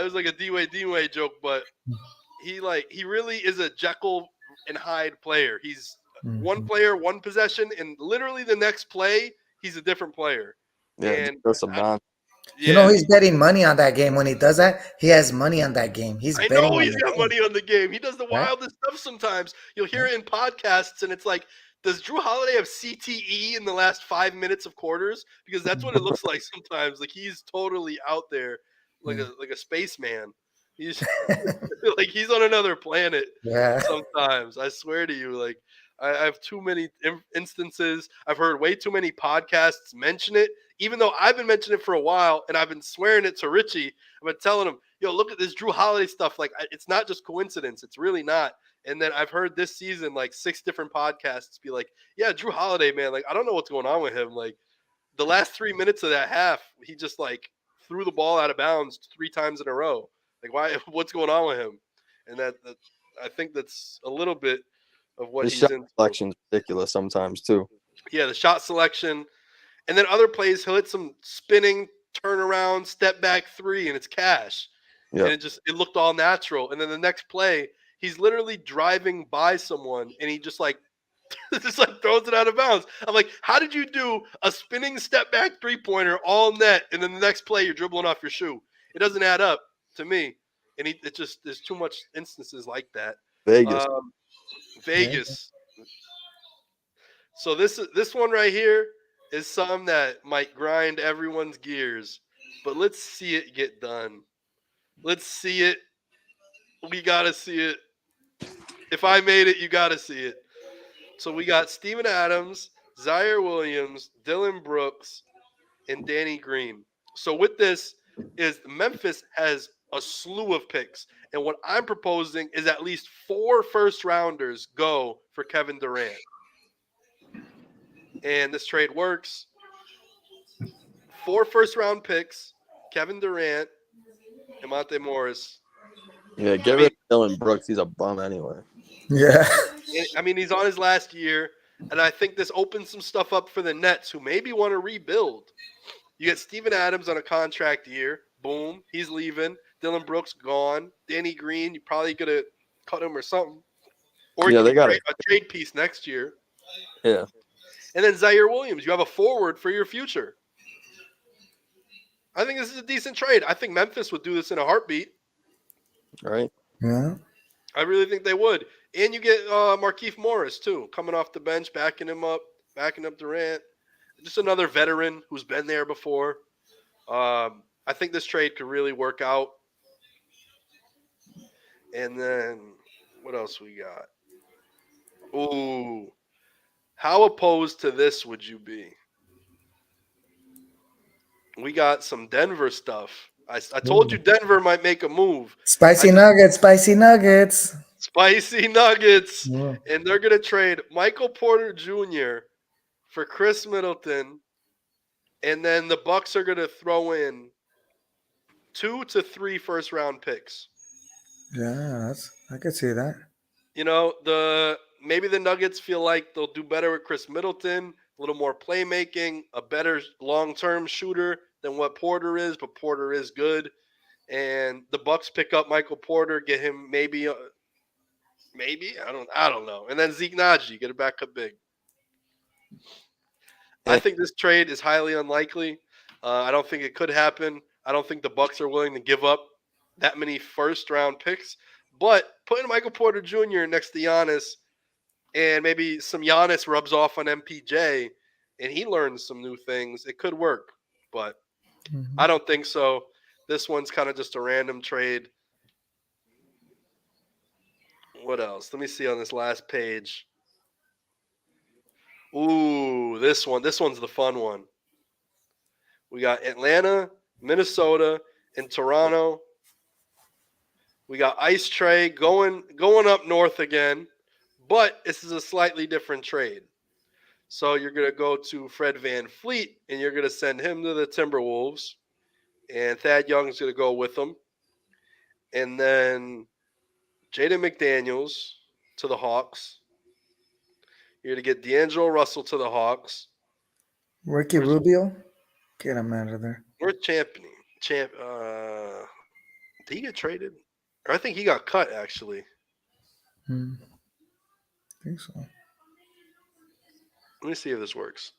it was like a Dean Wade joke. But he really is a Jekyll and Hyde player. He's one player, one possession, and literally the next play, he's a different player.
Yeah,
And
that's some nonsense.
You know he's betting money on that game. When he does that, he has money on that game.
I know he's got money on the game. He does the wildest stuff sometimes. You'll hear it in podcasts, and it's like, does Drew Holiday have CTE in the last 5 minutes of quarters? Because that's what it looks like sometimes. Like he's totally out there, like a spaceman. He's like he's on another planet.
Yeah.
Sometimes I swear to you, like I have too many instances. I've heard way too many podcasts mention it, even though I've been mentioning it for a while, and I've been swearing it to Richie. I've been telling him, "Yo, look at this Drew Holiday stuff. Like it's not just coincidence. It's really not." And then I've heard this season like 6 different podcasts be like, "Yeah, Drew Holiday, man. Like I don't know what's going on with him. Like the last 3 minutes of that half, he just like threw the ball out of bounds 3 times in a row. Like why? What's going on with him?" And that I think that's a little bit of what
His
he's
shot
in.
selection's ridiculous sometimes too.
Yeah, the shot selection, and then other plays he'll hit some spinning turnaround step back 3, and it's cash.
Yeah,
And it looked all natural. And then the next play, he's literally driving by someone, and he just like throws it out of bounds. I'm like, how did you do a spinning step back 3-pointer all net, and then the next play you're dribbling off your shoe? It doesn't add up to me. and there's too much instances like that.
Vegas.
Vegas. So this one right here is something that might grind everyone's gears, but let's see it get done. Let's see it. We gotta see it. If I made it, you gotta see it. So we got Steven Adams, Zaire Williams, Dylan Brooks, and Danny Green. So with this is Memphis has a slew of picks. And what I'm proposing is at least 4 first-rounders go for Kevin Durant. And this trade works. 4 first-round picks, Kevin Durant, and Monte Morris.
Yeah, get rid of Dylan Brooks. He's a bum anyway.
Yeah.
I mean, he's on his last year, and I think this opens some stuff up for the Nets who maybe want to rebuild. You get Steven Adams on a contract year. Boom, he's leaving. Dylan Brooks gone. Danny Green, you probably could have cut him or something. Or
Yeah,
you
they got
a trade piece next year.
Yeah.
And then Zaire Williams, you have a forward for your future. I think this is a decent trade. I think Memphis would do this in a heartbeat.
Right.
Yeah.
I really think they would. And you get Markieff Morris, too, coming off the bench, backing up Durant. Just another veteran who's been there before. I think this trade could really work out. And then what else we got? Ooh. How opposed to this would you be? We got some Denver stuff. I told you Denver might make a move.
Spicy nuggets.
Spicy nuggets.
Yeah.
And they're going to trade Michael Porter Jr. for Chris Middleton. And then the Bucks are going to throw in 2 to 3 first-round picks.
Yeah, I could see that.
You know, maybe the Nuggets feel like they'll do better with Chris Middleton, a little more playmaking, a better long-term shooter than what Porter is, but Porter is good. And the Bucks pick up Michael Porter, get him maybe I don't know. And then Zeke Naji, get a backup big. I think this trade is highly unlikely. I don't think it could happen. I don't think the Bucks are willing to give up that many first-round picks. But putting Michael Porter Jr. next to Giannis, and maybe some Giannis rubs off on MPJ, and he learns some new things, it could work. But I don't think so. This one's kind of just a random trade. What else? Let me see on this last page. Ooh, this one's the fun one. We got Atlanta, Minnesota, and Toronto. We got Ice Tray going up north again, but this is a slightly different trade. So you're going to go to Fred VanVleet, and you're going to send him to the Timberwolves, and Thad Young's going to go with him. And then Jaden McDaniels to the Hawks. You're going to get D'Angelo Russell to the Hawks.
Ricky Rubio? Get him out of there.
Where's Champney? Did he get traded? Or I think he got cut, actually.
I think so.
Let me see if this works.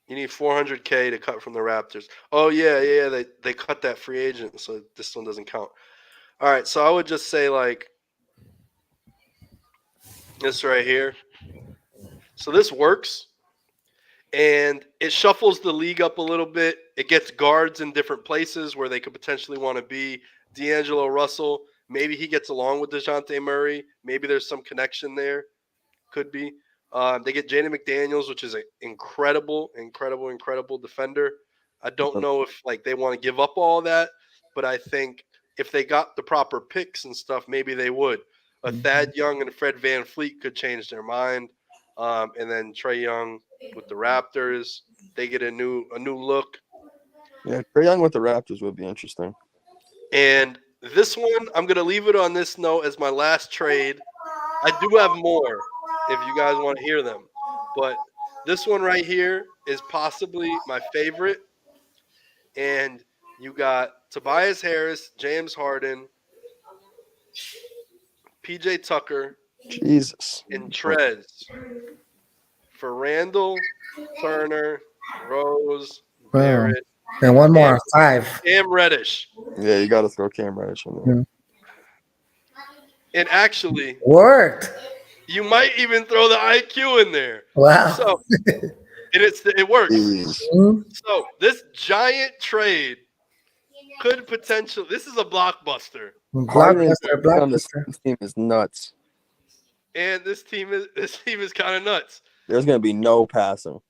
You need $400K to cut from the Raptors. Oh, yeah. They cut that free agent, so this one doesn't count. All right, so I would just say, like, this right here. So this works, and it shuffles the league up a little bit. It gets guards in different places where they could potentially want to be. D'Angelo Russell, maybe he gets along with DeJounte Murray. Maybe there's some connection there. Could be. They get Jaden McDaniels, which is an incredible defender. I don't know if they want to give up all that, but I think if they got the proper picks and stuff, maybe they would. A Thad Young and Fred VanVleet could change their mind. And then Trae Young with the Raptors, they get a new look.
Yeah, Trae Young with the Raptors would be interesting.
And this one, I'm going to leave it on this note as my last trade. I do have more if you guys want to hear them. But this one right here is possibly my favorite. And you got Tobias Harris, James Harden, PJ Tucker,
Jesus,
and Trez for Randall, Turner, Rose, Barrett,
And one more, 5.
Cam Reddish.
Yeah, you got to throw Cam Reddish in there.
And actually,
Worked.
you might even throw the IQ in there.
Wow.
So, and it works.
Jeez.
Mhm.
So this giant trade could potentially. This is a blockbuster,
Harden
Blockbuster,
on the
blockbuster.
Suns team is nuts.
and this team is kind of nuts.
There's gonna be no passing.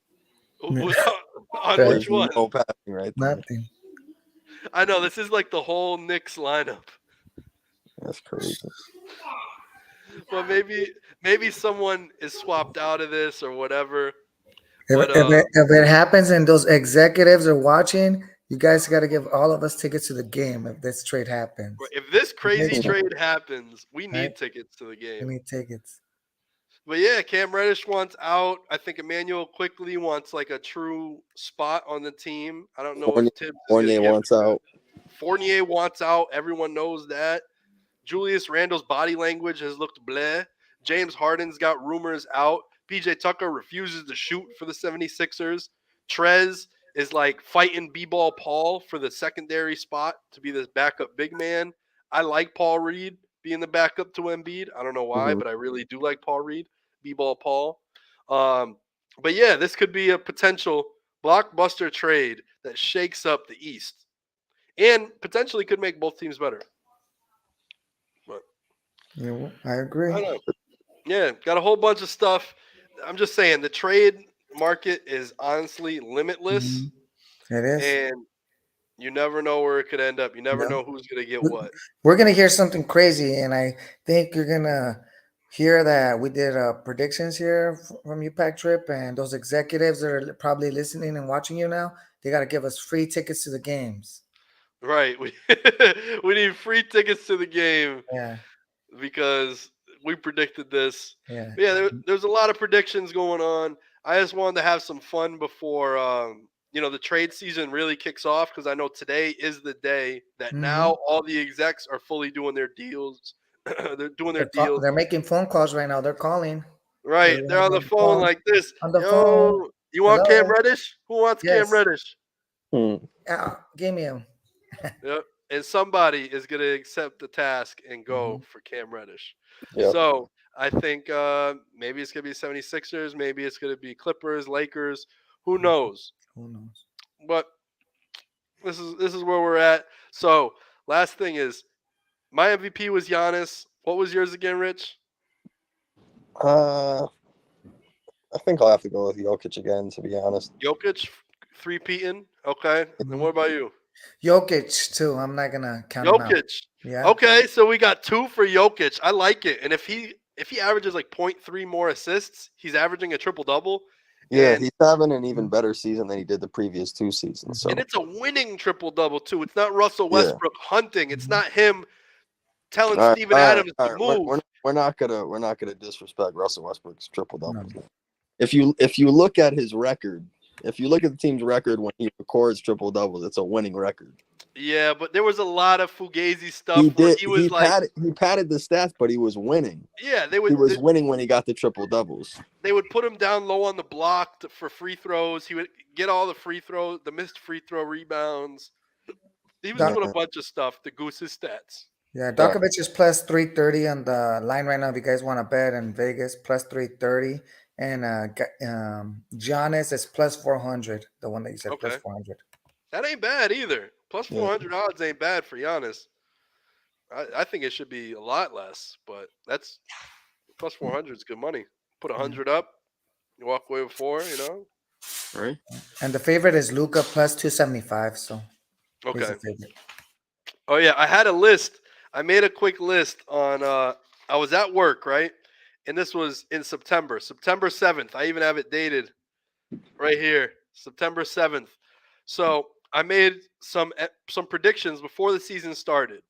On
Right.
which
There's
one?
no passing right there.
Nothing.
I know this is like the whole Knicks lineup.
That's crazy.
Well, maybe someone is swapped out of this or whatever.
If,
But
if it happens and those executives are watching, you guys got to give all of us tickets to the game if this trade happens.
if this crazy
Maybe.
trade happens, we need
Right.
tickets to the
We
game.
need tickets.
But yeah, Cam Reddish wants out. I think Emmanuel quickly wants like a true spot on the team. I don't know
Fournier,
if Tibbs is gonna
Fournier
give
wants out.
Fournier wants out. Everyone knows that. Julius Randle's body language has looked bleh. James Harden's got rumors out. PJ Tucker refuses to shoot for the 76ers. Trez is like fighting B-ball Paul for the secondary spot to be this backup big man. I like Paul Reed being the backup to Embiid. I don't know why,
Mhm.
but I really do like Paul Reed, B-ball Paul. But yeah, this could be a potential blockbuster trade that shakes up the East and potentially could make both teams better.
Yeah, I agree.
I don't know. Yeah, got a whole bunch of stuff. I'm just saying the trade market is honestly limitless,
Mhm. It is.
and you never know where it could end up. You never
No.
know who's gonna get
We-
what.
We're gonna hear something crazy, and I think you're gonna hear that we did predictions here from UPAC trip, and those executives that are probably listening and watching you now, they got to give us free tickets to the games.
Right. We we need free tickets to the game
Yeah,
because we predicted this.
yeah.
But yeah, there's a lot of predictions going on. I just wanted to have some fun before the trade season really kicks off because I know today is the day that
Mhm.
now all the execs are fully doing their deals. They're doing their deals.
They're making phone calls right now. They're calling.
Right. They're on the phone like this.
On the phone.
Yo, you want Cam
Hello?
Reddish? Who wants
Yes.
Cam Reddish?
Hmm.
Give me him.
Yep. And somebody is going to accept the task and go for Cam Reddish.
Yep.
So I think maybe it's going to be 76ers. Maybe it's going to be Clippers, Lakers. Who knows?
Who knows?
But this is where we're at. So last thing is my MVP was Giannis. What was yours again, Rich?
I think I'll have to go with Jokic again, to be honest.
Jokic, three-peating. Okay. And what about you?
Jokic too. I'm not gonna count him out.
Jokic.
Yeah.
Okay, so we got 2 for Jokic. I like it. And if he averages like 0.3 more assists, he's averaging a triple-double.
Yeah,
And-
he's having an even better season than he did the previous 2 seasons. So
And it's a winning triple-double too. It's not Russell
Yeah.
Westbrook hunting. It's not him telling
All right,
Steven
all right,
Adams
all
to
right.
move.
We're not gonna disrespect Russell Westbrook's triple doubles. No. If you look at his record, if you look at the team's record when he records triple doubles, it's a winning record.
Yeah, but there was a lot of Fugazi stuff
He
where
did.
he was
He
like,
padded the stats, but he was winning.
yeah,
He was winning when he got the triple doubles.
they would put him down low on the block for free throws. He would get all the free throws, the missed free throw rebounds. He was doing a bunch of stuff to goose his stats.
Yeah, Dokovic is plus 330 on the line right now. If you guys want to bet in Vegas, plus 330. And Giannis is plus 400. The one that you said plus 400.
That ain't bad either. Plus 400 odds ain't bad for Giannis. I think it should be a lot less, but that's plus 400 is good money. Put 100 up, you walk away with 4.
Right.
And the favorite is Luka plus 275. So
okay.
He's the favorite.
Oh yeah, I had a list. I made a quick list on. I was at work, right, and this was in September 7th. I even have it dated right here, September 7th. So I made some predictions before the season started.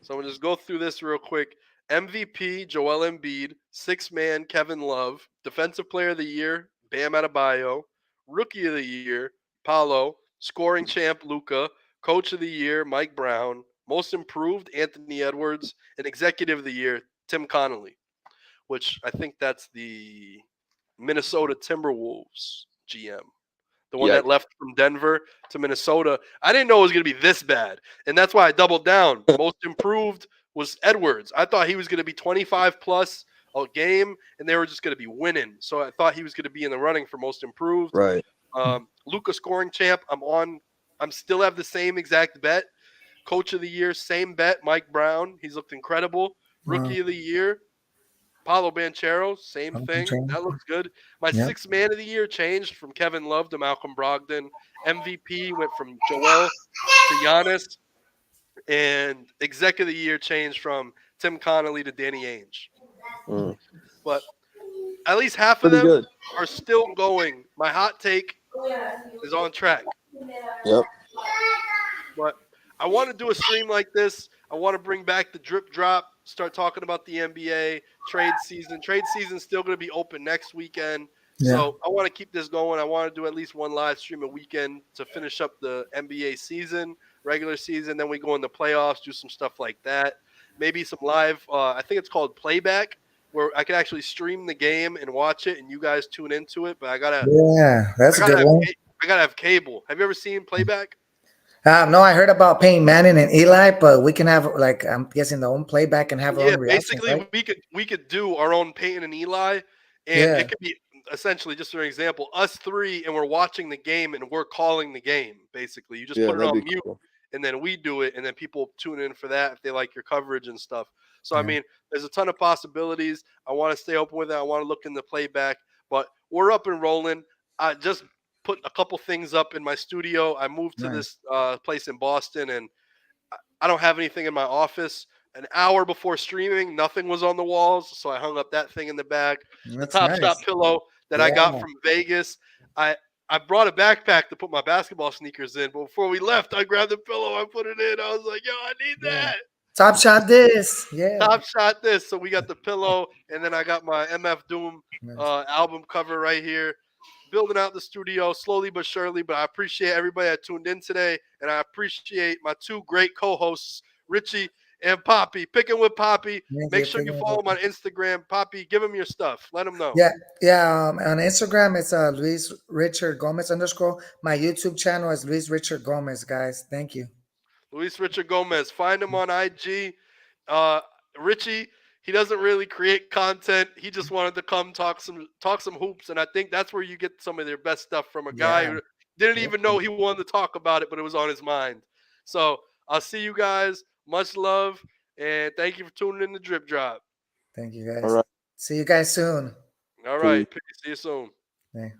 So I'm gonna just go through this real quick. MVP Joel Embiid, 6-man Kevin Love, Defensive Player of the Year Bam Adebayo, Rookie of the Year Paolo, Scoring Champ Luka, Coach of the Year Mike Brown, Most Improved Anthony Edwards, and Executive of the Year Tim Connolly, which I think that's the Minnesota Timberwolves GM. The one that left from Denver to Minnesota. I didn't know it was going to be this bad. And that's why I doubled down. Most Improved was Edwards. I thought he was going to be 25 plus a game, and they were just going to be winning. So I thought he was going to be in the running for most improved.
Right.
Luka scoring champ. I'm still have the same exact bet. Coach of the year, same bet. Mike Brown. He's looked incredible. Rookie of the year, Paulo Banchero. Same thing. That looks good. My sixth man of the year changed from Kevin Love to Malcolm Brogdon. MVP went from Joel to Giannis. And exec of the year changed from Tim Connolly to Danny Ainge. But at least half of
Pretty
them
good.
are still going. My hot take is on track.
Yep.
But I want to do a stream like this. I want to bring back the drip drop, start talking about the NBA, trade season. Trade season's still going to be open next weekend.
Yeah.
So I want to keep this going. I want to do at least one live stream a weekend to finish up the NBA season, regular season. Then we go in the playoffs, do some stuff like that. Maybe some live, I think it's called playback, where I can actually stream the game and watch it, and you guys tune into it. But I gotta
that's a good one.
I gotta have cable. Have you ever seen playback?
No, I heard about Peyton Manning and Eli, but we can have, like, I'm guessing, the own playback and have our own reaction.
Basically,
right?
we could do our own Peyton and Eli, and it could be essentially, just for an example, us three, and we're watching the game and we're calling the game. Basically, you just put it on mute, and then we do it, and then people tune in for that if they like your coverage and stuff. So I mean, there's a ton of possibilities. I want to stay open with it. I want to look in the playback, but we're up and rolling. I just put a couple things up in my studio. I moved to this place in Boston, and I don't have anything in my office. An hour before streaming, nothing was on the walls, so I hung up that thing in the bag. The Top Shot pillow that I got from Vegas. I brought a backpack to put my basketball sneakers in, but before we left, I grabbed the pillow, I put it in. I was like, yo, I need that.
Top Shot this.
Top Shot this. So we got the pillow, and then I got my MF Doom album cover right here. Building out the studio slowly but surely, but I appreciate everybody that tuned in today, and I appreciate my two great co-hosts, Richie and Poppy. Picking with Poppy. Make sure you follow him on Instagram. Poppy, give him your stuff. Let him know.
On Instagram, it's Luis Richard Gomez _. My YouTube channel is Luis Richard Gomez, guys. Thank you.
Luis Richard Gomez. Find him on IG. Richie, he doesn't really create content. He just wanted to come talk some hoops, and I think that's where you get some of their best stuff from a guy who didn't even know he wanted to talk about it, but it was on his mind. So I'll see you guys. Much love, and thank you for tuning in to Drip Drop.
Thank you, guys.
All right.
See you guys soon.
All right. Peace. See you soon.
Yeah.